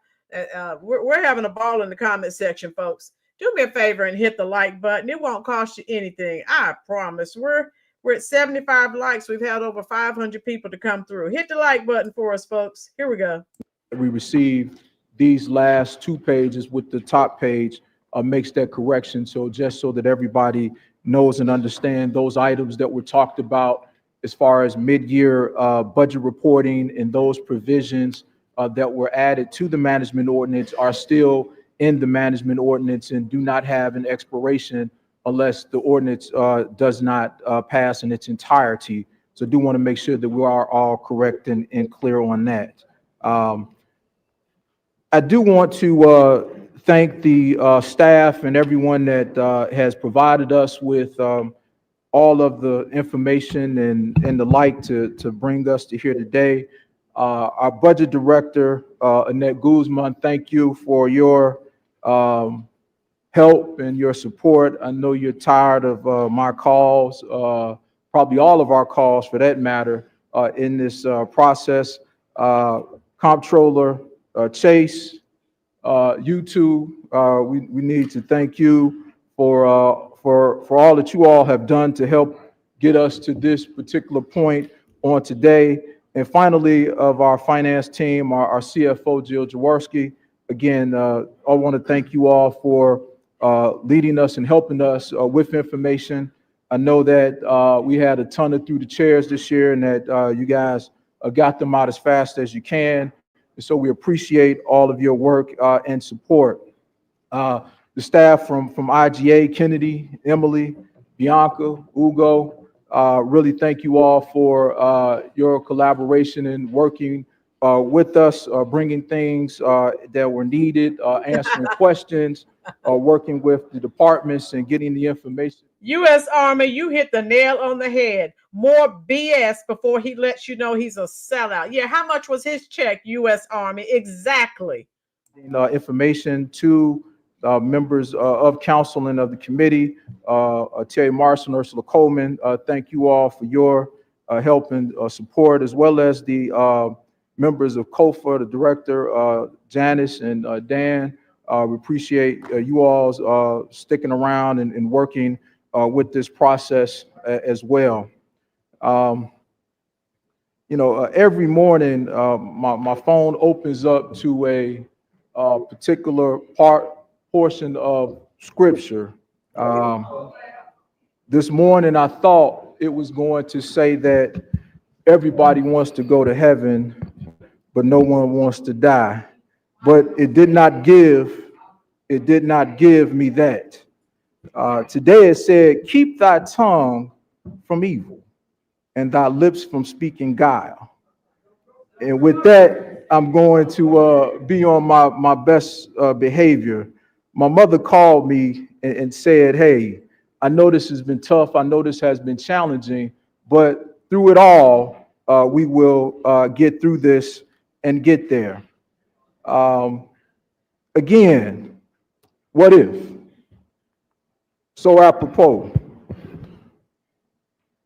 We're having a ball in the comment section, folks. Do me a favor and hit the like button. It won't cost you anything. I promise. We're at 75 likes. We've had over 500 people to come through. Hit the like button for us, folks. Here we go. We received these last two pages with the top page makes that correction. So just so that everybody knows and understand those items that were talked about as far as mid-year budget reporting and those provisions that were added to the management ordinance are still in the management ordinance and do not have an expiration unless the ordinance does not pass in its entirety. So I do want to make sure that we are all correct and clear on that. I do want to thank the staff and everyone that has provided us with all of the information and the like to bring us to here today. Our budget director, Annette Guzman, thank you for your help and your support. I know you're tired of my calls, probably all of our calls for that matter, in this process. Comptroller Chase, you two, we need to thank you for all that you all have done to help get us to this particular point on today. And finally, of our finance team, our CFO, Jill Jaworski. Again, I want to thank you all for leading us and helping us with information. I know that we had a ton of through the chairs this year and that you guys got them out as fast as you can. And so we appreciate all of your work and support. The staff from IGA, Kennedy, Emily, Bianca, Ugo, really thank you all for your collaboration and working with us, bringing things that were needed, answering questions, working with the departments and getting the information. U.S. Army, you hit the nail on the head. More BS before he lets you know he's a sellout. Yeah, how much was his check, U.S. Army? Exactly. Information to members of council and of the committee, Terry Marson, Ursula Coleman, thank you all for your help and support, as well as the members of COFA, the director, Janice and Dan. We appreciate you all's sticking around and working with this process as well. Every morning, my phone opens up to a particular portion of scripture. This morning, I thought it was going to say that everybody wants to go to heaven, but no one wants to die. But it did not give it did not give me that. Today it said, keep thy tongue from evil and thy lips from speaking guile. And with that, I'm going to be on my best behavior. My mother called me and said, hey, I know this has been tough. I know this has been challenging, but through it all, we will get through this and get there. Again, what if? So apropos,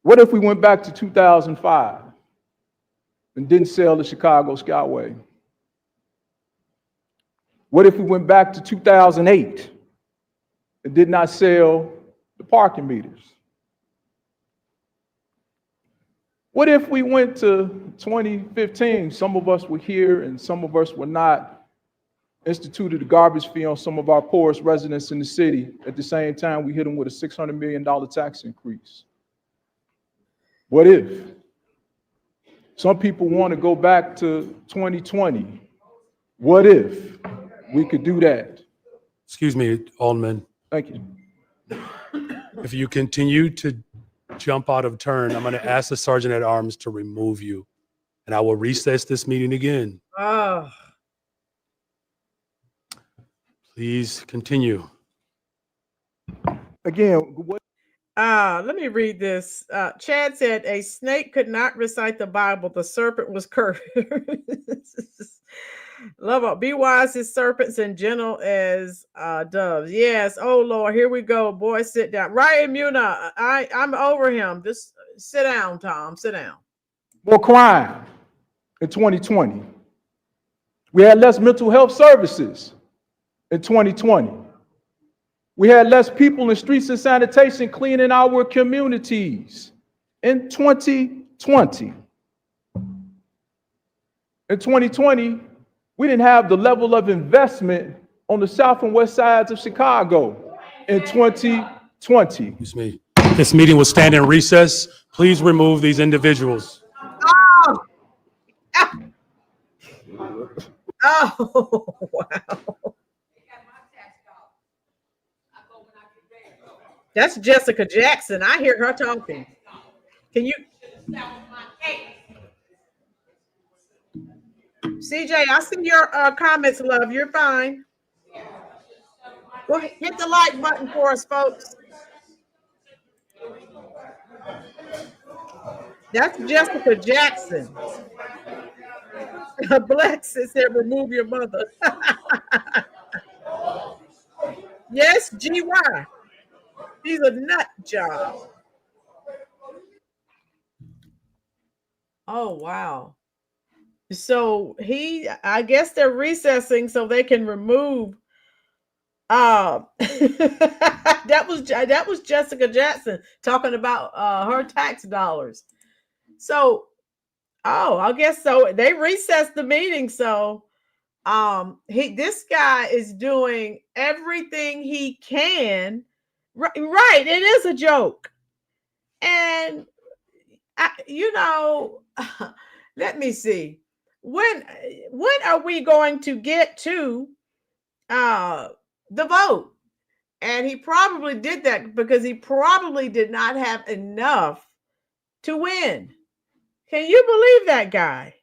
what if we went back to 2005 and didn't sell the Chicago Skyway? What if we went back to 2008 and did not sell the parking meters? What if we went to 2015, some of us were here and some of us were not, instituted a garbage fee on some of our poorest residents in the city. At the same time, we hit them with a $600 million tax increase. What if? Some people want to go back to 2020. What if we could do that? Excuse me, Alderman. Thank you. If you continue to jump out of turn, I'm going to ask the Sergeant at Arms to remove you, and I will recess this meeting again. Oh. Please continue. Again, what? Let me read this. Chad said, a snake could not recite the Bible. The serpent was cursed. Love it. Be wise as serpents and gentle as doves. Yes. Oh, Lord. Here we go. Boy, sit down. Ryan Muna, I'm over him. Just sit down, Tom. Sit down. More crime in 2020. We had less mental health services in 2020. We had less people in streets and sanitation cleaning our communities in 2020. In 2020, we didn't have the level of investment on the south and west sides of Chicago in 2020. Excuse me. This meeting will stand in recess. Please remove these individuals. Oh, wow. That's Jessica Jackson. I hear her talking. Can you? CJ, I see your comments, love. You're fine. Go ahead, hit the like button for us, folks. That's Jessica Jackson. Bless it said, remove your mother. Yes, GY. She's a nut job. Oh, wow. So I guess they're recessing so they can remove. That was Jessica Jackson talking about her tax dollars. So, I guess so. They recessed the meeting. So, this guy is doing everything he can. Right. It is a joke. And, let me see. When are we going to get to the vote? And he probably did that because he probably did not have enough to win. Can you believe that guy?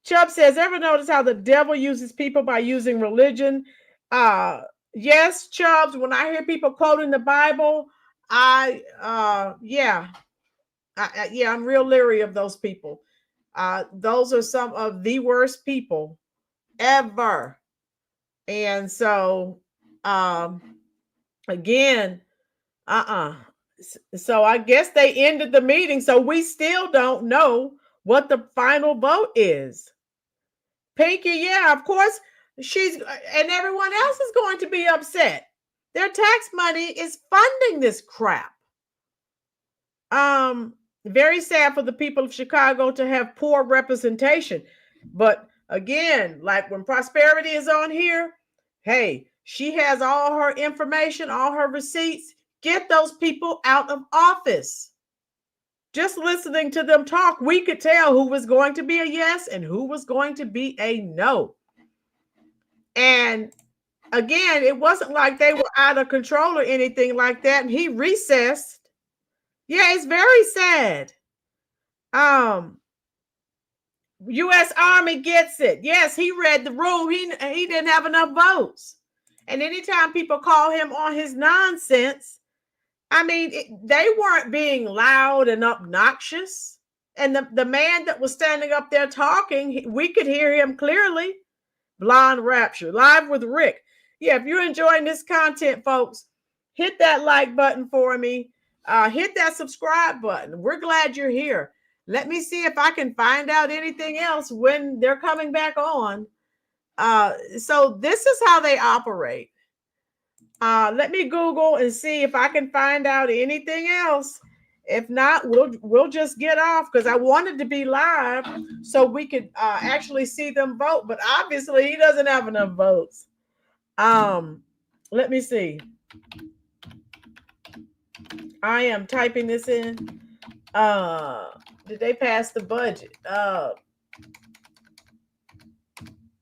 Chubb says, ever notice how the devil uses people by using religion? Yes, Chubbs, when I hear people quoting the Bible, I'm real leery of those people. Those are some of the worst people ever. And so, again, so I guess they ended the meeting. So we still don't know what the final vote is. Pinky, yeah, of course, and everyone else is going to be upset. Their tax money is funding this crap. Very sad for the people of Chicago to have poor representation. But again, like when Prosperity is on here, hey, she has all her information, all her receipts. Get those people out of office. Just listening to them talk, we could tell who was going to be a yes and who was going to be a no. And again, it wasn't like they were out of control or anything like that. And he recessed. Yeah, it's very sad. U.S. Army gets it. Yes, he read the room. He didn't have enough votes. And anytime people call him on his nonsense, I mean, they weren't being loud and obnoxious. And the man that was standing up there talking, we could hear him clearly. Blonde Rapture, live with Rick. Yeah, if you're enjoying this content, folks, hit that like button for me. Hit that subscribe button. We're glad you're here. Let me see if I can find out anything else when they're coming back on. So this is how they operate. Let me Google and see if I can find out anything else. If not, we'll just get off, because I wanted to be live so we could actually see them vote. But obviously, he doesn't have enough votes. Let me see. I am typing this in. Did they pass the budget? All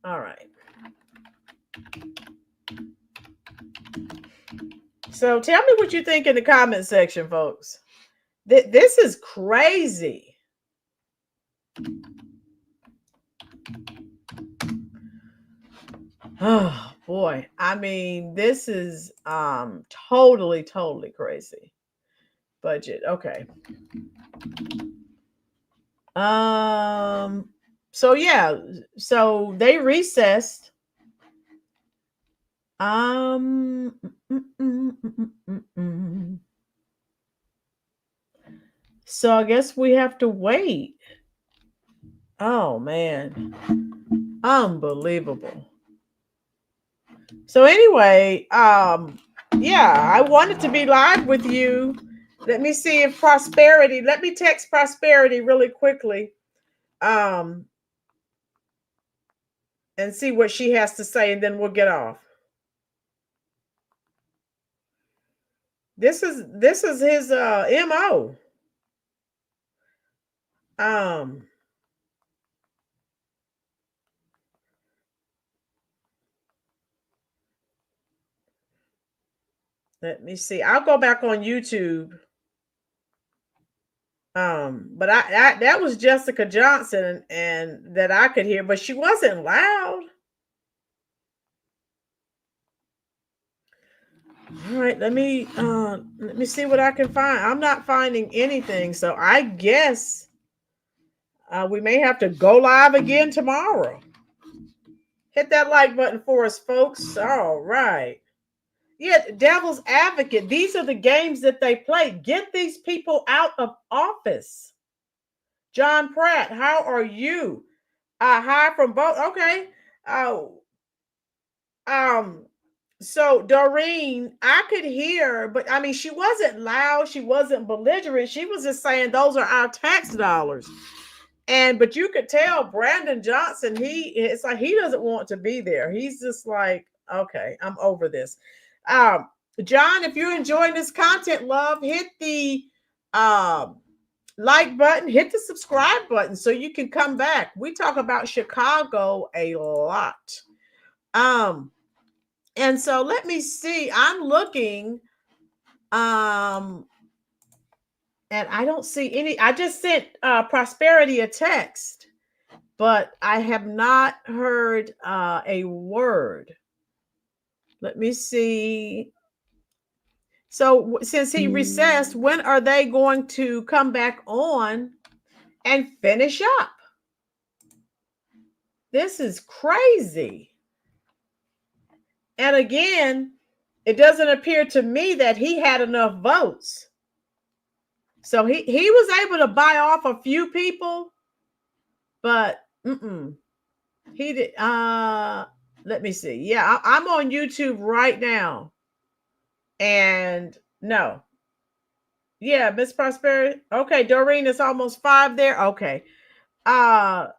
right. So tell me what you think in the comment section, folks. This is crazy. Oh boy. I mean, this is totally crazy. Budget. Okay. So yeah, so they recessed. So I guess we have to wait. Oh man. Unbelievable. So anyway, yeah, I wanted to be live with you. Let me see if Prosperity, let me text Prosperity really quickly. And see what she has to say, and then we'll get off. This is his MO. Let me see. I'll go back on YouTube. But I that was Jessica Johnson, and that I could hear, but she wasn't loud. All right, let me see what I can find. I'm not finding anything, so I guess we may have to go live again tomorrow. Hit that like button for us, folks. All right. Yeah, Devil's Advocate. These are the games that they play. Get these people out of office. John Pratt, how are you? Hi from both. Okay. So Doreen, I could hear, but I mean, she wasn't loud. She wasn't belligerent. She was just saying those are our tax dollars. But you could tell Brandon Johnson, it's like he doesn't want to be there. He's just like, okay, I'm over this. John, if you're enjoying this content, love, hit the like button, hit the subscribe button so you can come back. We talk about Chicago a lot. And so let me see. I'm looking, and I don't see any. I just sent Prosperity a text, but I have not heard a word. Let me see. So since he recessed, when are they going to come back on and finish up? This is crazy. And again, it doesn't appear to me that he had enough votes. So he was able to buy off a few people, but he did. Let me see. Yeah, I'm on YouTube right now. And no. Yeah, Miss Prosperity. Okay, Doreen, it's almost 5 there. Okay. I'm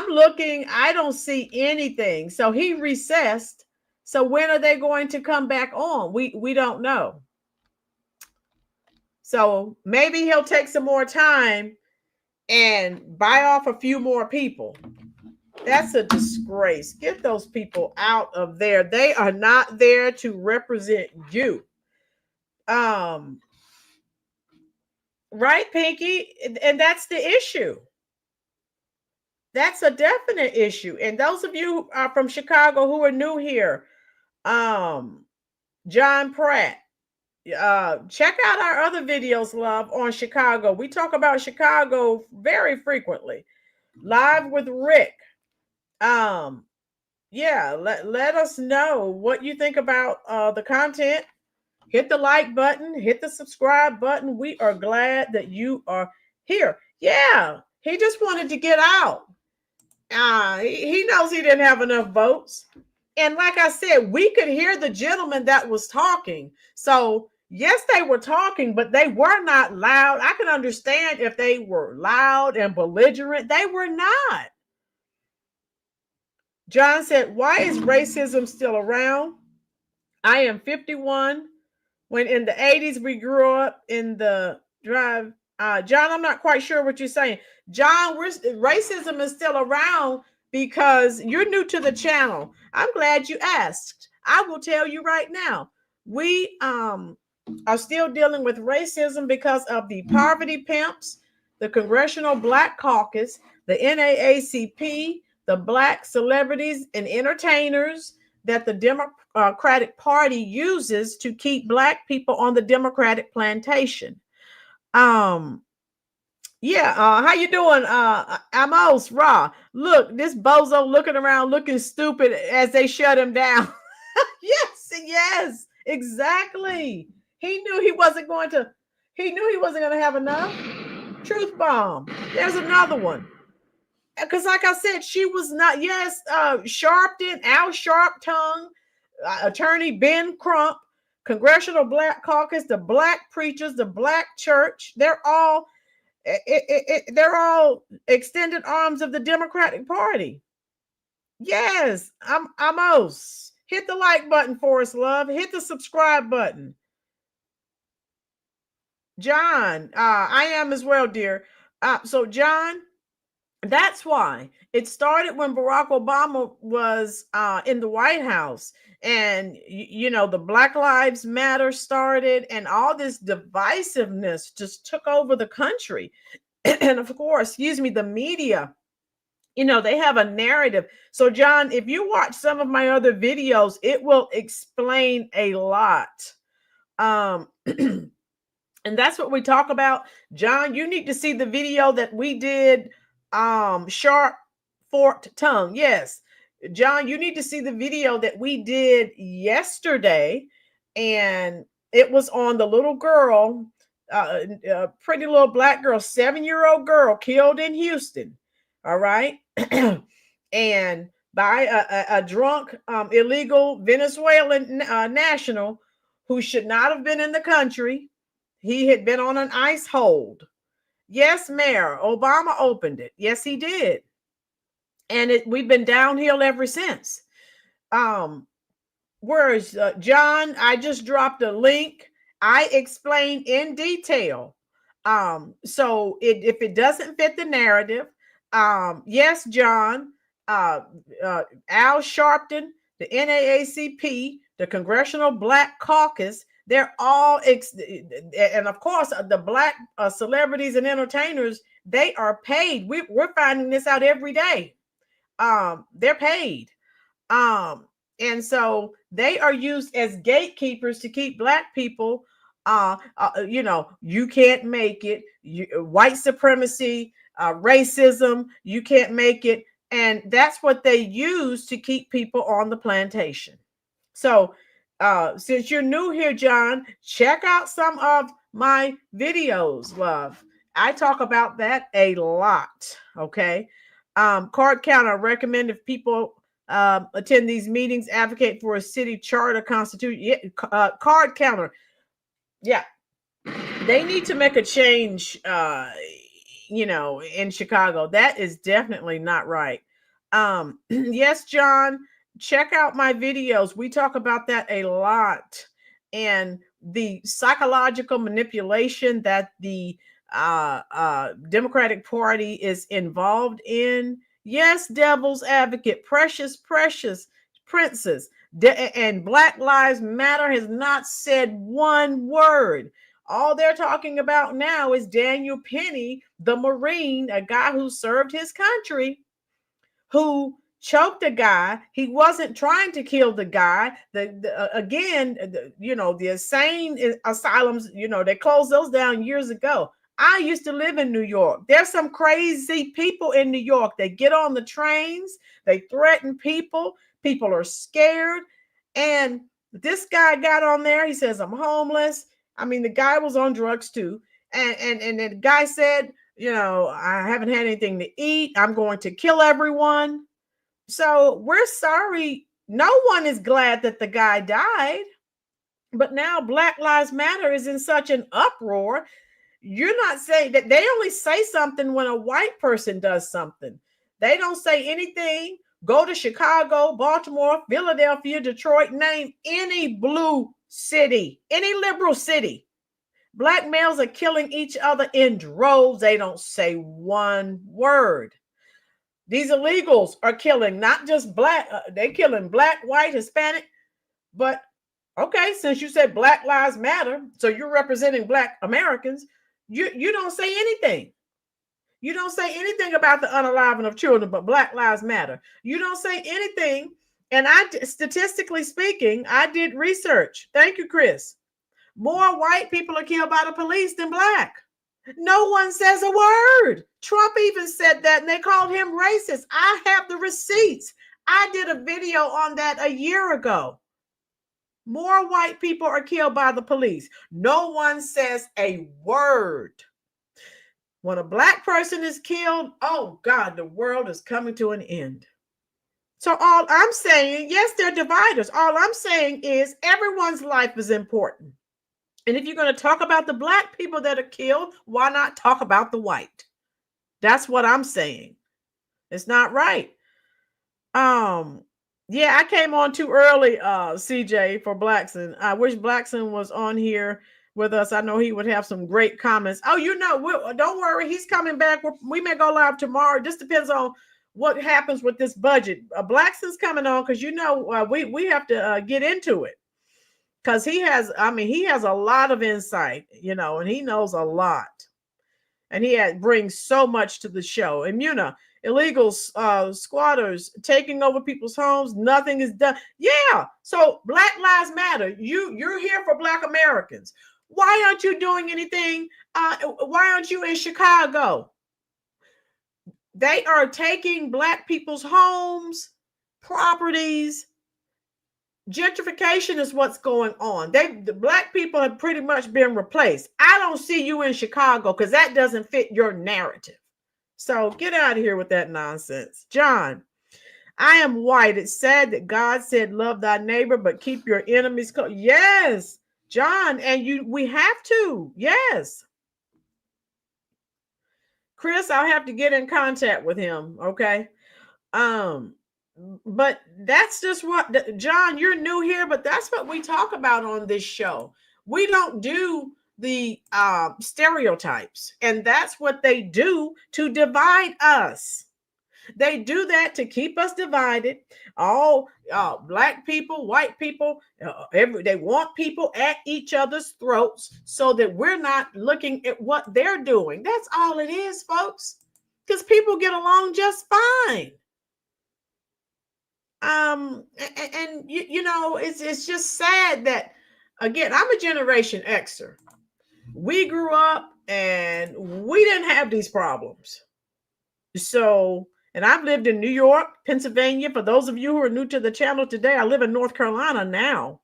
looking. I don't see anything. So he recessed. So when are they going to come back on? We don't know. So maybe he'll take some more time and buy off a few more people. That's a disgrace. Get those people out of there. They are not there to represent you. Right, Pinky? And that's the issue. That's a definite issue. And those of you who are from Chicago who are new here, John Pratt, check out our other videos, love, on Chicago. We talk about Chicago very frequently. Live with Rick. Yeah, let us know what you think about the content. Hit the like button, hit the subscribe button. We are glad that you are here. Yeah, he just wanted to get out. He knows he didn't have enough votes. And like I said, we could hear the gentleman that was talking. So, yes, they were talking, but they were not loud. I can understand if they were loud and belligerent. They were not. John said, why is racism still around? I am 51. When in the 80s we grew up in the drive. John, I'm not quite sure what you're saying. John, racism is still around because you're new to the channel. I'm glad you asked. I will tell you right now. We are still dealing with racism because of the poverty pimps, the Congressional Black Caucus, the NAACP, the Black celebrities and entertainers that the Democratic Party uses to keep Black people on the Democratic plantation. How you doing, Amos Ra? Look, this bozo looking around looking stupid as they shut him down. yes, exactly. He knew he wasn't going to have enough. Truth bomb. There's another one. Because like I said, she was not, Sharpton, Al Sharptongue, attorney Ben Crump, Congressional Black Caucus, the Black preachers, the Black church, they're all extended arms of the Democratic Party. Yes, I'm Amos. Hit the like button for us, love. Hit the subscribe button. John, I am as well, dear. So John, that's why it started when Barack Obama was in the White House, and the Black Lives Matter started, and all this divisiveness just took over the country. And of course, the media, they have a narrative. So John, if you watch some of my other videos, it will explain a lot. And that's what we talk about. John, you need to see the video that we did, Sharp Forked Tongue. Yes, John, you need to see the video that we did yesterday. And it was on the little girl, pretty little Black girl, 7-year-old girl killed in Houston. All right. And by a drunk, illegal Venezuelan national who should not have been in the country. He had been on an ICE hold. Yes, Mayor, Obama opened it. Yes, he did. And we've been downhill ever since. Where is John? I just dropped a link. I explained in detail. So if it doesn't fit the narrative, yes, John, Al Sharpton, the NAACP, the Congressional Black Caucus, they're all, and of course, the Black celebrities and entertainers, they are paid. We're finding this out every day. They're paid. And so they are used as gatekeepers to keep Black people, you can't make it, white supremacy, racism, you can't make it. And that's what they use to keep people on the plantation. So, since you're new here, John, check out some of my videos, love. I talk about that a lot. Okay. Card counter, recommend if people attend these meetings, advocate for a city charter constitution. Card counter. Yeah. They need to make a change, in Chicago. That is definitely not right. Yes, John. Check out my videos. We talk about that a lot. And the psychological manipulation that the Democratic Party is involved in. Yes, devil's advocate, precious, precious princess. And Black Lives Matter has not said one word. All they're talking about now is Daniel Penny, the Marine, a guy who served his country, who choked a guy. He wasn't trying to kill the guy. The insane asylums, they closed those down years ago. I used to live in New York. There's some crazy people in New York. They get on the trains, they threaten people. People are scared. And this guy got on there. He says, I'm homeless. I mean, the guy was on drugs too. And the guy said, I haven't had anything to eat. I'm going to kill everyone. So we're sorry. No one is glad that the guy died. But now Black Lives Matter is in such an uproar. You're not saying that. They only say something when a white person does something. They don't say anything. Go to Chicago, Baltimore, Philadelphia, Detroit, name any blue city, any liberal city. Black males are killing each other in droves. They don't say one word. These illegals are killing not just black, they're killing black, white, Hispanic. But okay, since you said Black Lives Matter, so you're representing Black Americans, you don't say anything. You don't say anything about the unaliving of children, but Black Lives Matter. You don't say anything. And statistically speaking, I did research. Thank you, Chris. More white people are killed by the police than black. No one says a word. Trump even said that, and they called him racist. I have the receipts. I did a video on that a year ago. More white people are killed by the police. No one says a word. When a black person is killed, oh God, the world is coming to an end. So all I'm saying, yes, they're dividers. All I'm saying is everyone's life is important. And if you're going to talk about the black people that are killed, why not talk about the white? That's what I'm saying. It's not right. Yeah, I came on too early, CJ, for Blackson. I wish Blackson was on here with us. I know he would have some great comments. Oh, don't worry. He's coming back. We may go live tomorrow. It just depends on what happens with this budget. Blackson's coming on because, we have to get into it. Because he has a lot of insight, and he knows a lot. And he brings so much to the show. And, illegals, squatters, taking over people's homes, nothing is done. Yeah. So Black Lives Matter. You're here for Black Americans. Why aren't you doing anything? Why aren't you in Chicago? They are taking Black people's homes, properties. Gentrification is what's going on. The Black people have pretty much been replaced. I don't see you in Chicago because that doesn't fit your narrative. So get out of here with that nonsense. John, I am white. It's sad that God said, love thy neighbor, but keep your enemies close. Yes, John, and we have to. Yes. Chris, I'll have to get in contact with him. Okay. But that's just what, John, you're new here, but that's what we talk about on this show. We don't do the stereotypes, and that's what they do to divide us. They do that to keep us divided. All Black people, white people, they want people at each other's throats so that we're not looking at what they're doing. That's all it is, folks, because people get along just fine. It's just sad that, again, I'm a Generation Xer. We grew up and we didn't have these problems. So, and I've lived in New York, Pennsylvania. For those of you who are new to the channel today, I live in North Carolina now.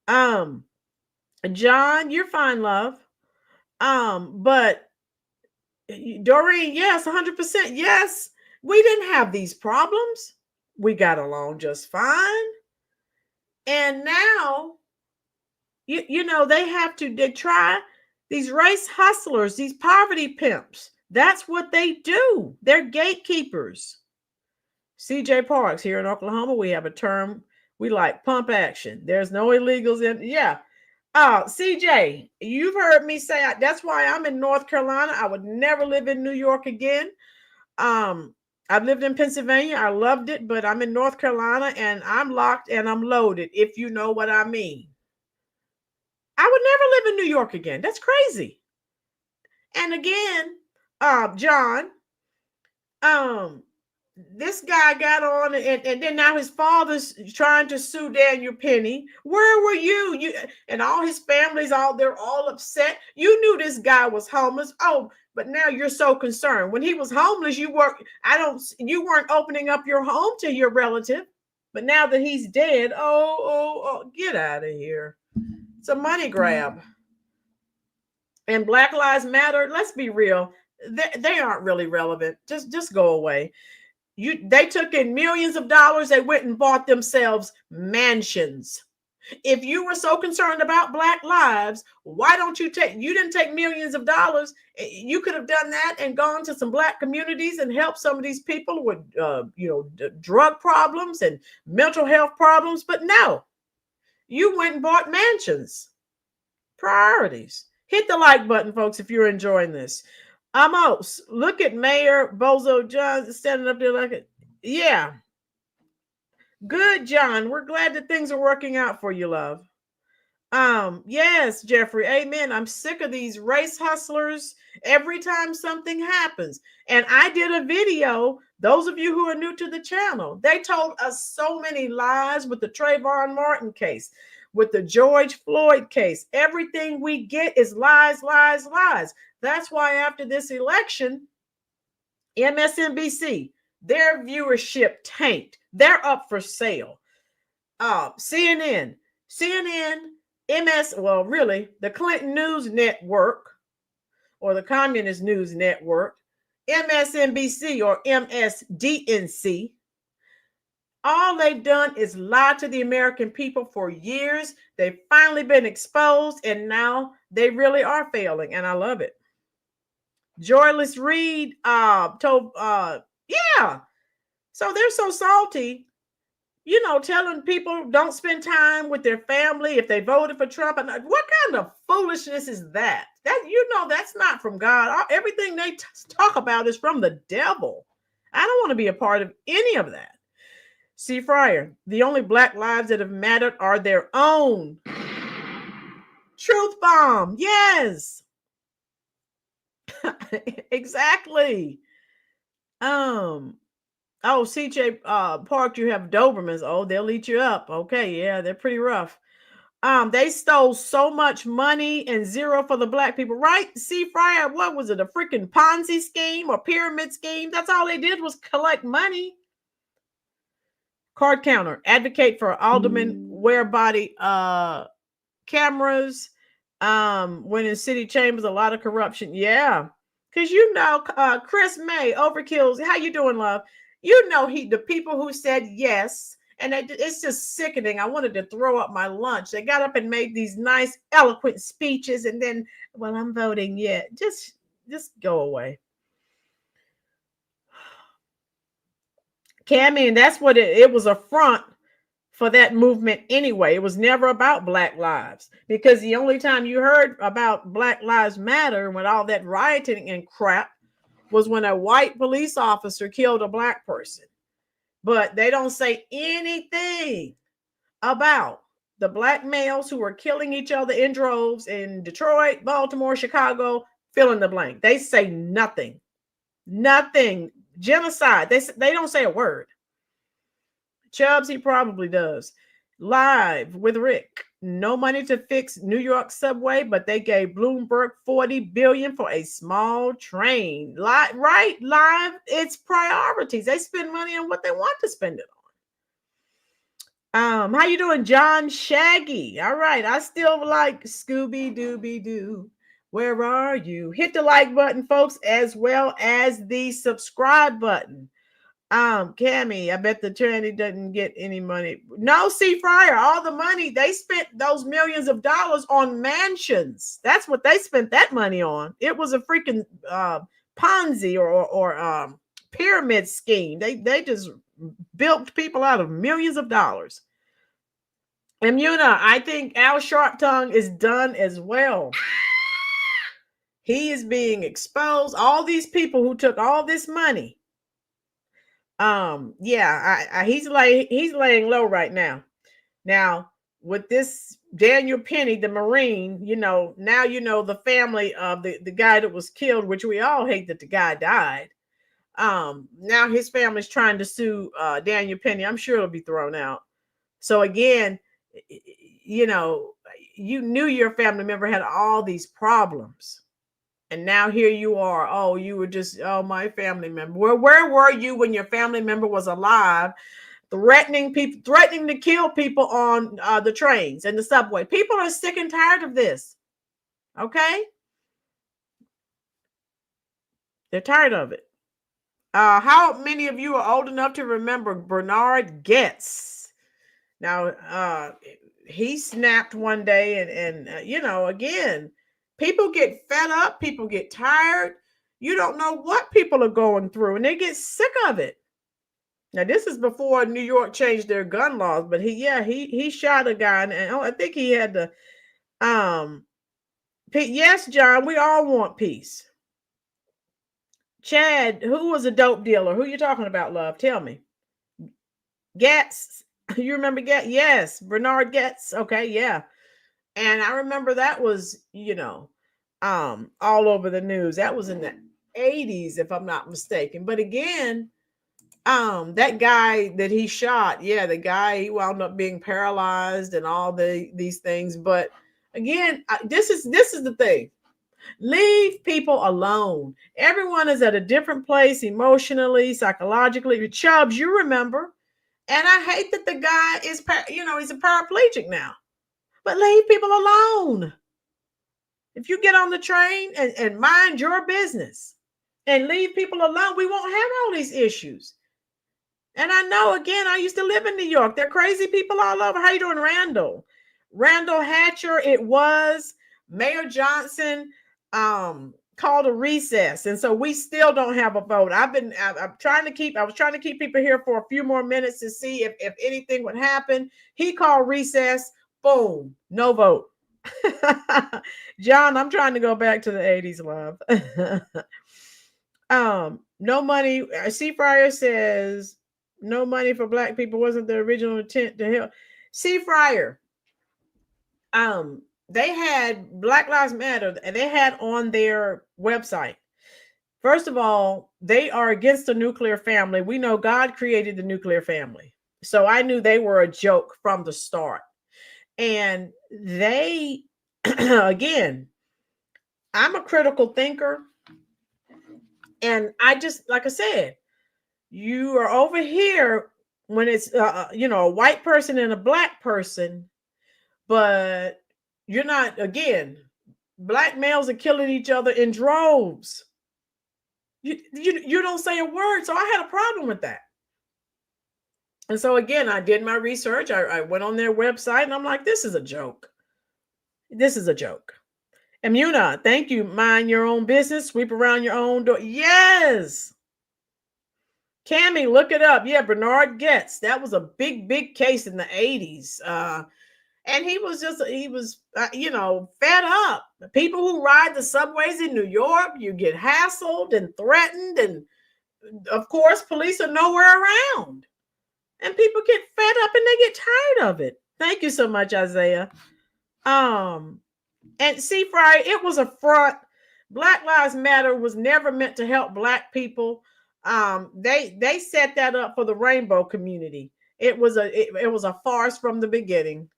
John, you're fine, love. But Doreen, yes, 100%. Yes, we didn't have these problems. We got along just fine. And now, they try these race hustlers, these poverty pimps. That's what they do. They're gatekeepers. CJ Parks, here in Oklahoma, we have a term we like, pump action. There's no illegals in. Yeah. CJ, you've heard me say that's why I'm in North Carolina. I would never live in New York again. I've lived in Pennsylvania. I loved it, but I'm in North Carolina and I'm locked and I'm loaded, if you know what I mean. I would never live in New York again. That's crazy. And again, John, this guy got on and then now his father's trying to sue Daniel Penny. Where were you? And all his family's they're all upset. You knew this guy was homeless. Oh, but now you're so concerned. When he was homeless, you weren't opening up your home to your relative. But now that he's dead, get out of here. It's a money grab. And Black Lives Matter, let's be real, they aren't really relevant. Just go away. They took in millions of dollars. They went and bought themselves mansions. If you were so concerned about Black lives, why don't you didn't take millions of dollars. You could have done that and gone to some Black communities and helped some of these people with, drug problems and mental health problems. But no, you went and bought mansions. Priorities. Hit the like button, folks, if you're enjoying this. Amos, look at Mayor Bozo John standing up there like it. Yeah. Good, John. We're glad that things are working out for you, love. Yes, Jeffrey. Amen. I'm sick of these race hustlers every time something happens. And I did a video. Those of you who are new to the channel, they told us so many lies with the Trayvon Martin case, with the George Floyd case. Everything we get is lies, lies, lies. That's why after this election, MSNBC, their viewership tanked. They're up for sale. CNN, the Clinton News Network or the Communist News Network, MSNBC or MSDNC, all they've done is lie to the American people for years. They've finally been exposed, and now they really are failing, and I love it. Joyless Reed told, yeah. So they're so salty, telling people don't spend time with their family if they voted for Trump. And what kind of foolishness is that? That's not from God. Everything they talk about is from the devil. I don't want to be a part of any of that. C. Fryer, the only Black lives that have mattered are their own. Truth bomb, yes. Exactly. CJ Park, you have Dobermans. Oh, they'll eat you up. Okay, yeah, they're pretty rough. They stole so much money and zero for the Black people, right? C. Fryer, what was it? A freaking Ponzi scheme or pyramid scheme? That's all they did was collect money. Card counter, advocate for aldermen wear body cameras. When in city chambers, a lot of corruption. Yeah, because Chris May, Overkills. How you doing, love? The people who said yes, and it's just sickening. I wanted to throw up my lunch. They got up and made these nice, eloquent speeches, and then, well, I'm voting yet. Just go away. Cammy, and that's what it was a front for that movement anyway. It was never about Black lives, because the only time you heard about Black Lives Matter with all that rioting and crap was when a white police officer killed a Black person. But they don't say anything about the Black males who are killing each other in droves in Detroit, Baltimore, Chicago, fill in the blank. They say nothing. Nothing. Genocide. They don't say a word. Chubbs, he probably does. Live with Rick. No money to fix New York subway, but they gave Bloomberg $40 billion for a small train. Live. It's priorities. They spend money on what they want to spend it on. How you doing, John Shaggy? All right. I still like Scooby Dooby Doo. Where are you? Hit the like button, folks, as well as the subscribe button. Cammy, I bet the charity doesn't get any money. No, C. Fryer, all the money, they spent those millions of dollars on mansions. That's what they spent that money on. It was a freaking Ponzi or pyramid scheme. They just built people out of millions of dollars. And I think Al Sharptongue is done as well. He is being exposed. All these people who took all this money Yeah, he's laying low right now. Now, with this Daniel Penny, the Marine, now the family of the guy that was killed, which we all hate that the guy died. Now his family's trying to sue Daniel Penny. I'm sure it'll be thrown out. So again, you knew your family member had all these problems. And now here you are. Oh, you were just, my family member. Where were you when your family member was alive, threatening to kill people on the trains and the subway? People are sick and tired of this. Okay? They're tired of it. How many of you are old enough to remember Bernard Getz? Now, he snapped one day and again, people get fed up, people get tired. You don't know what people are going through and they get sick of it. Now, this is before New York changed their gun laws, but he shot a guy and I think he had to, yes, John, we all want peace. Chad, who was a dope dealer? Who you talking about, love? Tell me. Getz. You remember Getz? Yes, Bernard Getz. Okay, yeah. And I remember that was, all over the news. That was in the 80s, if I'm not mistaken. But again, that guy that he shot, the guy, he wound up being paralyzed and all these things. But again, this is the thing. Leave people alone. Everyone is at a different place emotionally, psychologically. Chubbs, you remember. And I hate that the guy is, he's a paraplegic now. But leave people alone. If you get on the train and mind your business and leave people alone, we won't have all these issues. And I know, again, I used to live in New York. There are crazy people all over. How you doing, Randall? Randall Hatcher, it was. Mayor Johnson called a recess. And so we still don't have a vote. I'm trying to keep people here for a few more minutes to see if anything would happen. He called recess. Boom, no vote. John, I'm trying to go back to the 80s, love. No money. C. Fryer says no money for Black people wasn't the original intent to help. C. Fryer, they had Black Lives Matter and they had on their website. First of all, they are against the nuclear family. We know God created the nuclear family. So I knew they were a joke from the start. And they, again, I'm a critical thinker. And I just, like I said, you are over here when it's, a white person and a Black person, but you're not, again, Black males are killing each other in droves. You don't say a word. So I had a problem with that. And so again, I did my research. I went on their website and I'm like, this is a joke. This is a joke. Imuna, thank you. Mind your own business. Sweep around your own door. Yes. Cammy, look it up. Yeah, Bernard Getz. That was a big case in the 80s. And he was fed up. The people who ride the subways in New York, you get hassled and threatened. And of course, police are nowhere around. And people get fed up and they get tired of it. Thank you so much, Isaiah. And see, Fry, it was a front. Black Lives Matter was never meant to help Black people. They set that up for the rainbow community. It was a farce from the beginning.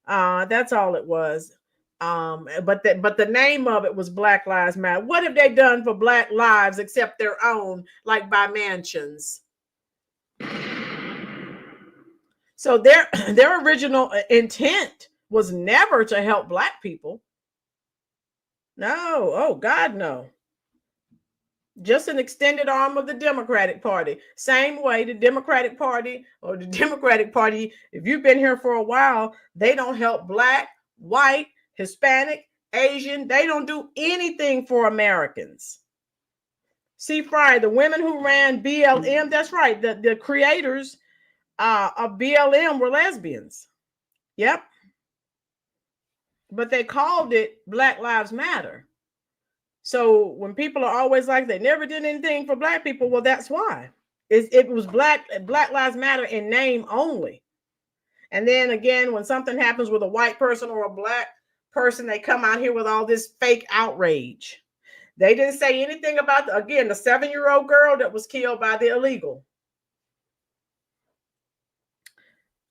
That's all it was. But the name of it was Black Lives Matter. What have they done for Black lives except their own, like buy mansions? So their original intent was never to help Black people. No, oh God, no. Just an extended arm of the Democratic Party. Same way the Democratic Party, if you've been here for a while, they don't help Black, white, Hispanic, Asian. They don't do anything for Americans. See, Fry, the women who ran BLM, that's right, the creators of BLM were lesbians. Yep. But they called it Black Lives Matter. So when people are always like they never did anything for Black people, well, that's why. It was Black Lives Matter in name only. And then again, when something happens with a white person or a black person, they come out here with all this fake outrage. They didn't say anything about, the 7-year-old girl that was killed by the illegal.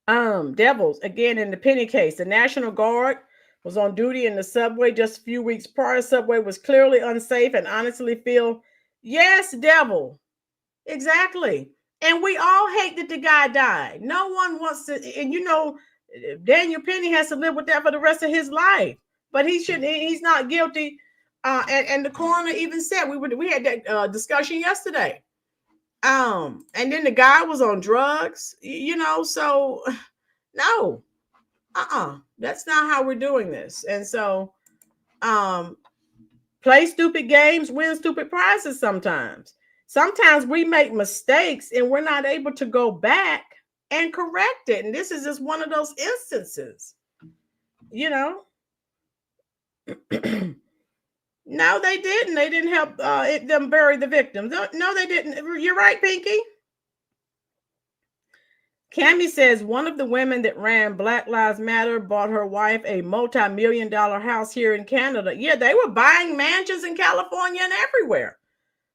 Devils, again, in the Penny case, the National Guard was on duty in the subway just a few weeks prior. Subway was clearly unsafe and honestly feel, yes, devil. Exactly. And we all hate that the guy died. No one wants to, and Daniel Penny has to live with that for the rest of his life. But he's not guilty. And the coroner even said, we had that discussion yesterday. And then the guy was on drugs, so no, that's not how we're doing this. And so, play stupid games, win stupid prizes sometimes. Sometimes we make mistakes and we're not able to go back and correct it. And this is just one of those instances, No, they didn't. They didn't help them bury the victims. No, they didn't. You're right, Pinky. Cammie says one of the women that ran Black Lives Matter bought her wife a multi-million-dollar house here in Canada. Yeah, they were buying mansions in California and everywhere.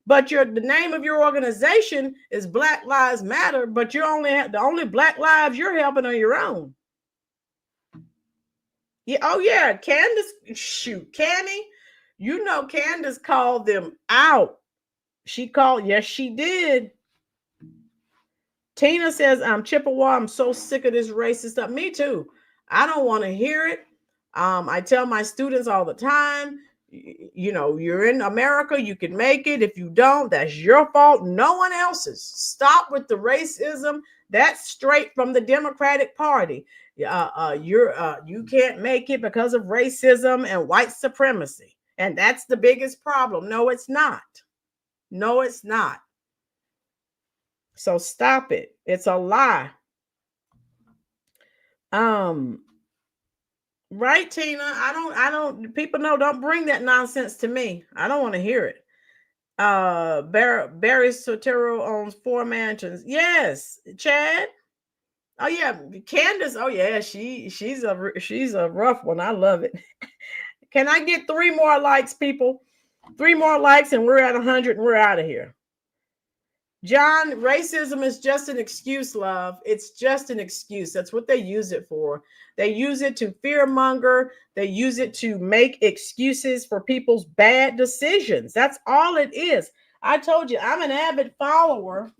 But the name of your organization is Black Lives Matter, but the only Black lives you're helping are your own. Yeah, oh yeah, Cammie, Candace called them out. Yes, she did. Tina says, I'm Chippewa. I'm so sick of this racist stuff. Me too. I don't want to hear it. I tell my students all the time, you're in America, you can make it. If you don't, that's your fault, no one else's. Stop with the racism. That's straight from the Democratic Party. You can't make it because of racism and white supremacy. And that's the biggest problem. No, it's not. No, it's not. So stop it. It's a lie. Right, Tina? People know, don't bring that nonsense to me. I don't want to hear it. Barry Sotero owns 4 mansions. Yes, Chad. Oh yeah, Candace. Oh yeah, she's a rough one. I love it. Can I get 3 more likes, people? 3 more likes and we're at 100 and we're out of here. John, racism is just an excuse, love. It's just an excuse. That's what they use it for. They use it to fearmonger. They use it to make excuses for people's bad decisions. That's all it is. I told you, I'm an avid follower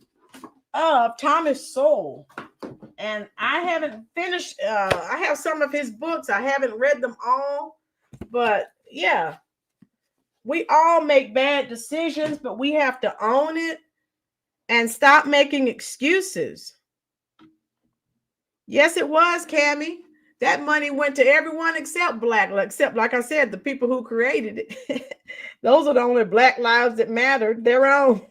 of Thomas Sowell. And I haven't finished. I have some of his books. I haven't read them all. But yeah, we all make bad decisions, but we have to own it. And stop making excuses. Yes, it was, Cammie. That money went to everyone except like I said, the people who created it. Those are the only Black lives that mattered. Their own.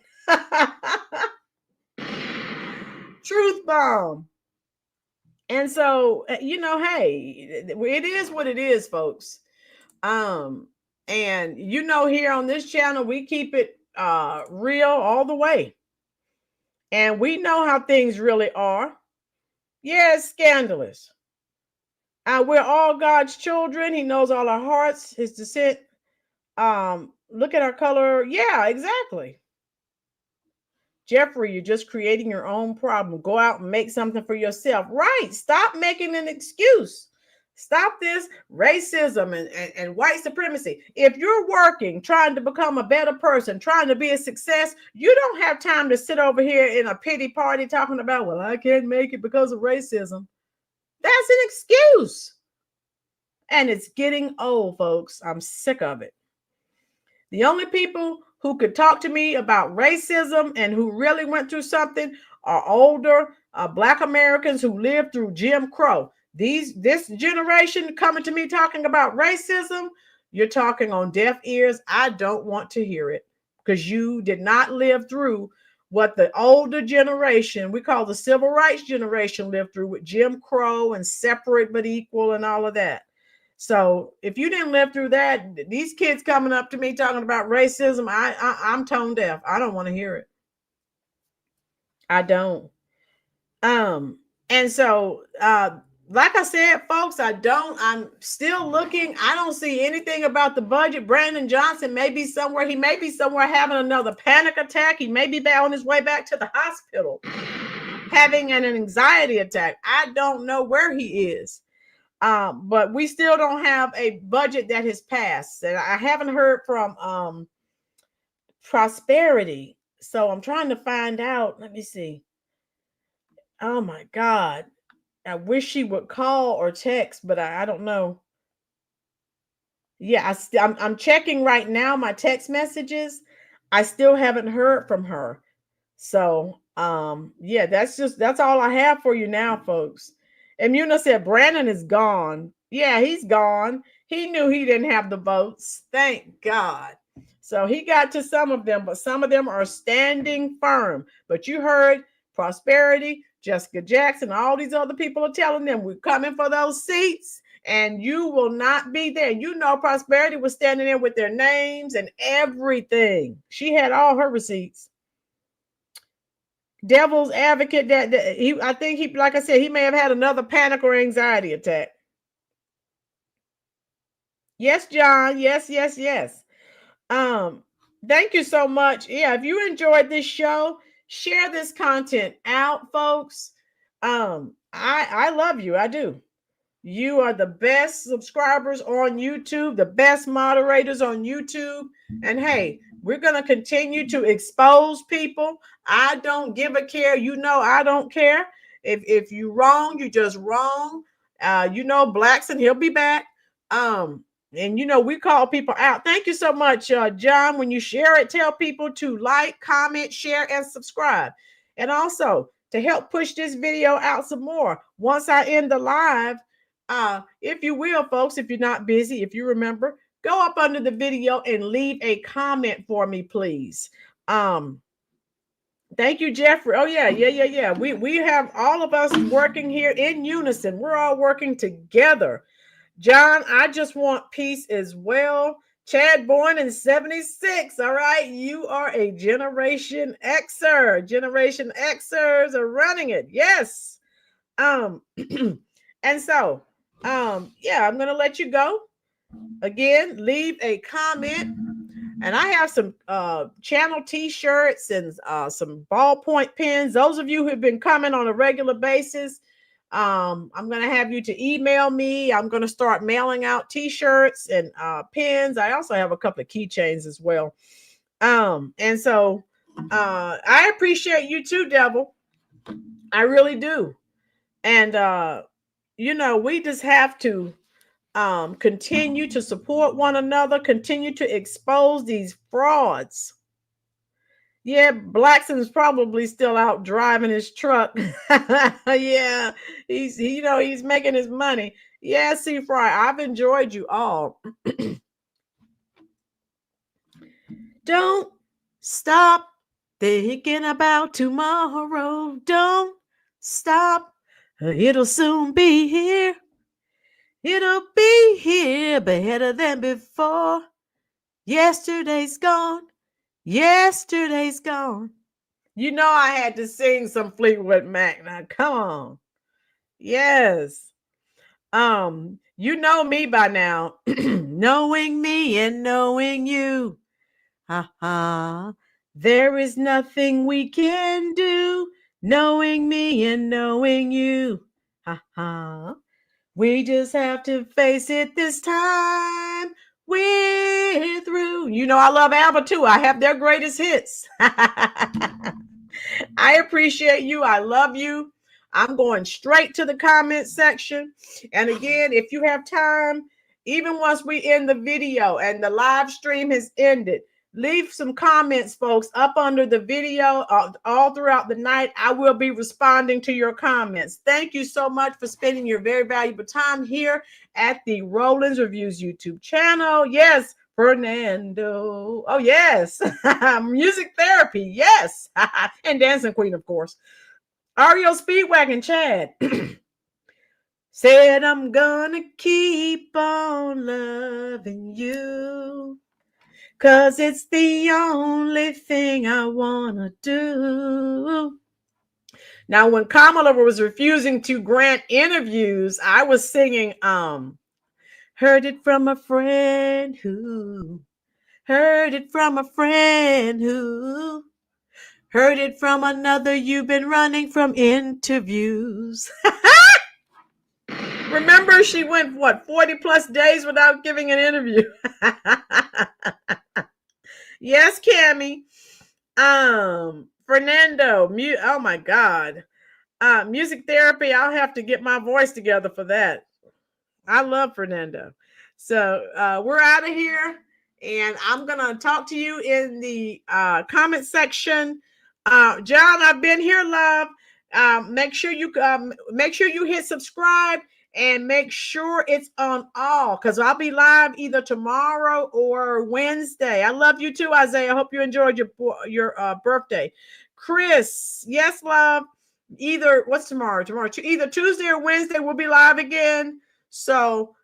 Truth bomb. And so, hey, it is what it is, folks. And here on this channel, we keep it real all the way. And we know how things really are. Yeah, it's scandalous. We're all God's children. He knows all our hearts, his descent. Look at our color. Yeah, exactly. Jeffrey, you're just creating your own problem. Go out and make something for yourself. Right. Stop making an excuse. Stop this racism and white supremacy. If you're working, trying to become a better person, trying to be a success, you don't have time to sit over here in a pity party talking about, well, I can't make it because of racism. That's an excuse. And it's getting old, folks. I'm sick of it. The only people who could talk to me about racism and who really went through something are older Black Americans who lived through Jim Crow. This generation coming to me talking about racism, you're talking on deaf ears. I don't want to hear it because you did not live through what the older generation, we call the civil rights generation, lived through with Jim Crow and separate but equal and all of that. So if you didn't live through that, these kids coming up to me talking about racism, I'm tone deaf. I don't want to hear it. I don't. And so, like I said, folks, I'm still looking. I don't see anything about the budget. Brandon Johnson may be somewhere. He may be somewhere having another panic attack. He may be back on his way back to the hospital having an anxiety attack. I don't know where he is. But we still don't have a budget that has passed. And I haven't heard from Prosperity. So I'm trying to find out. Let me see. Oh my God. I wish she would call or text, but I don't know. Yeah, I'm checking right now my text messages. I still haven't heard from her. So yeah, that's all I have for you now, folks. And Muna said Brandon is gone. Yeah, he's gone. He knew he didn't have the votes. Thank God. So he got to some of them, but some of them are standing firm. But you heard Prosperity, Jessica Jackson, all these other people are telling them we're coming for those seats and you will not be there. You know, Prosperity was standing there with their names and everything. She had all her receipts. Devil's advocate I think he, like I said, he may have had another panic or anxiety attack. Yes, John. Yes. Thank you so much. Yeah, if you enjoyed this show, share this content out, folks. I love you. I do. You are the best subscribers on YouTube, the best moderators on YouTube. And hey, we're going to continue to expose people. I don't give a care. You know, I don't care. If you wrong, you just wrong. You know, Blackson, he'll be back. And you know, we call people out. Thank you so much, John. When you share it, tell people to like, comment, share, and subscribe. And also to help push this video out some more. Once I end the live, if you will, folks, if you're not busy, if you remember, go up under the video and leave a comment for me, please. Thank you, Jeffrey. Oh, yeah. We have all of us working here in unison. We're all working together. John, I just want peace as well. Chad born in 76. All right. You are a Generation Xer. Generation Xers are running it. Yes. And so, yeah, I'm going to let you go. Again, leave a comment. And I have some channel t-shirts and some ballpoint pens. Those of you who have been coming on a regular basis, I'm going to have you to email me. I'm going to start mailing out t-shirts and pins. I also have a couple of keychains as well. And so I appreciate you too, Devil. I really do. And, you know, we just have to continue to support one another, continue to expose these frauds. Yeah, Blackson's probably still out driving his truck. Yeah, he's making his money. Yeah, C. Fry, I've enjoyed you all. Don't stop thinking about tomorrow. Don't stop. It'll soon be here. It'll be here better than before. Yesterday's gone. Yesterday's gone. You know I had to sing some Fleetwood Mac. Now, come on. Yes. You know me by now. Knowing me and knowing you. There is nothing we can do. Knowing me and knowing you. We just have to face it this time. We're through. You know, I love ABBA too. I have their greatest hits. I appreciate you. I love you. I'm going straight to the comment section. And again, if you have time, even once we end the video and the live stream has ended, leave some comments, folks, up under the video all throughout the night. I will be responding to your comments. Thank you so much for spending your very valuable time here at the Rollins Reviews YouTube channel. Yes, Fernando. Oh, yes. Music therapy. Yes. And Dancing Queen, of course. Ario Speedwagon Chad. Said I'm gonna keep on loving you. 'Cause it's the only thing I wanna do. Now, when Kamala was refusing to grant interviews, I was singing, heard it from a friend who, heard it from a friend who, heard it from another, you've been running from interviews. Remember, she went, what, 40 plus days without giving an interview. Yes, Cammie. Fernando, oh my God. Music therapy, I'll have to get my voice together for that. I love Fernando. So we're out of here, and I'm gonna talk to you in the comment section. John, I've been here, love. Make sure you hit subscribe and make sure it's on all, because I'll be live either tomorrow or Wednesday. I love you too, Isaiah. I hope you enjoyed your birthday. Chris, yes, love. Either what's tomorrow? Either Tuesday or Wednesday we'll be live again. So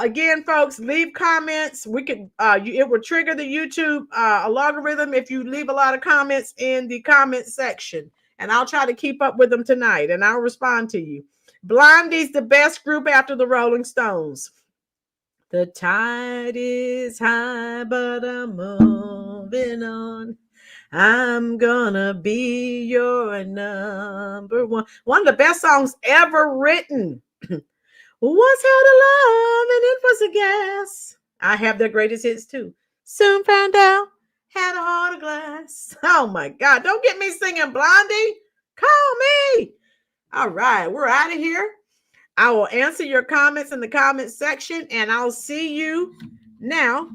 again, folks, leave comments. We could it will trigger the YouTube algorithm if you leave a lot of comments in the comment section, and I'll try to keep up with them tonight, and I'll respond to you. Blondie's the best group after the Rolling Stones. The tide is high, but I'm moving on. I'm gonna be your number one. One of the best songs ever written. What's hell to love and it was a gas. I have their greatest hits too. Soon found out, had a heart of glass. Oh my God, don't get me singing Blondie. Call me. All right, we're out of here. I will answer your comments in the comment section, and I'll see you now.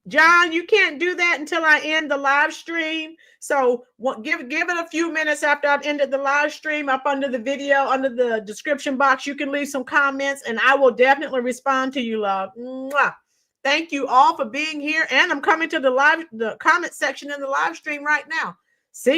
John, you can't do that until I end the live stream. So give it a few minutes after I've ended the live stream. Up under the video, under the description box, you can leave some comments, and I will definitely respond to you, love. Mwah. Thank you all for being here, and I'm coming to the comment section in the live stream right now. See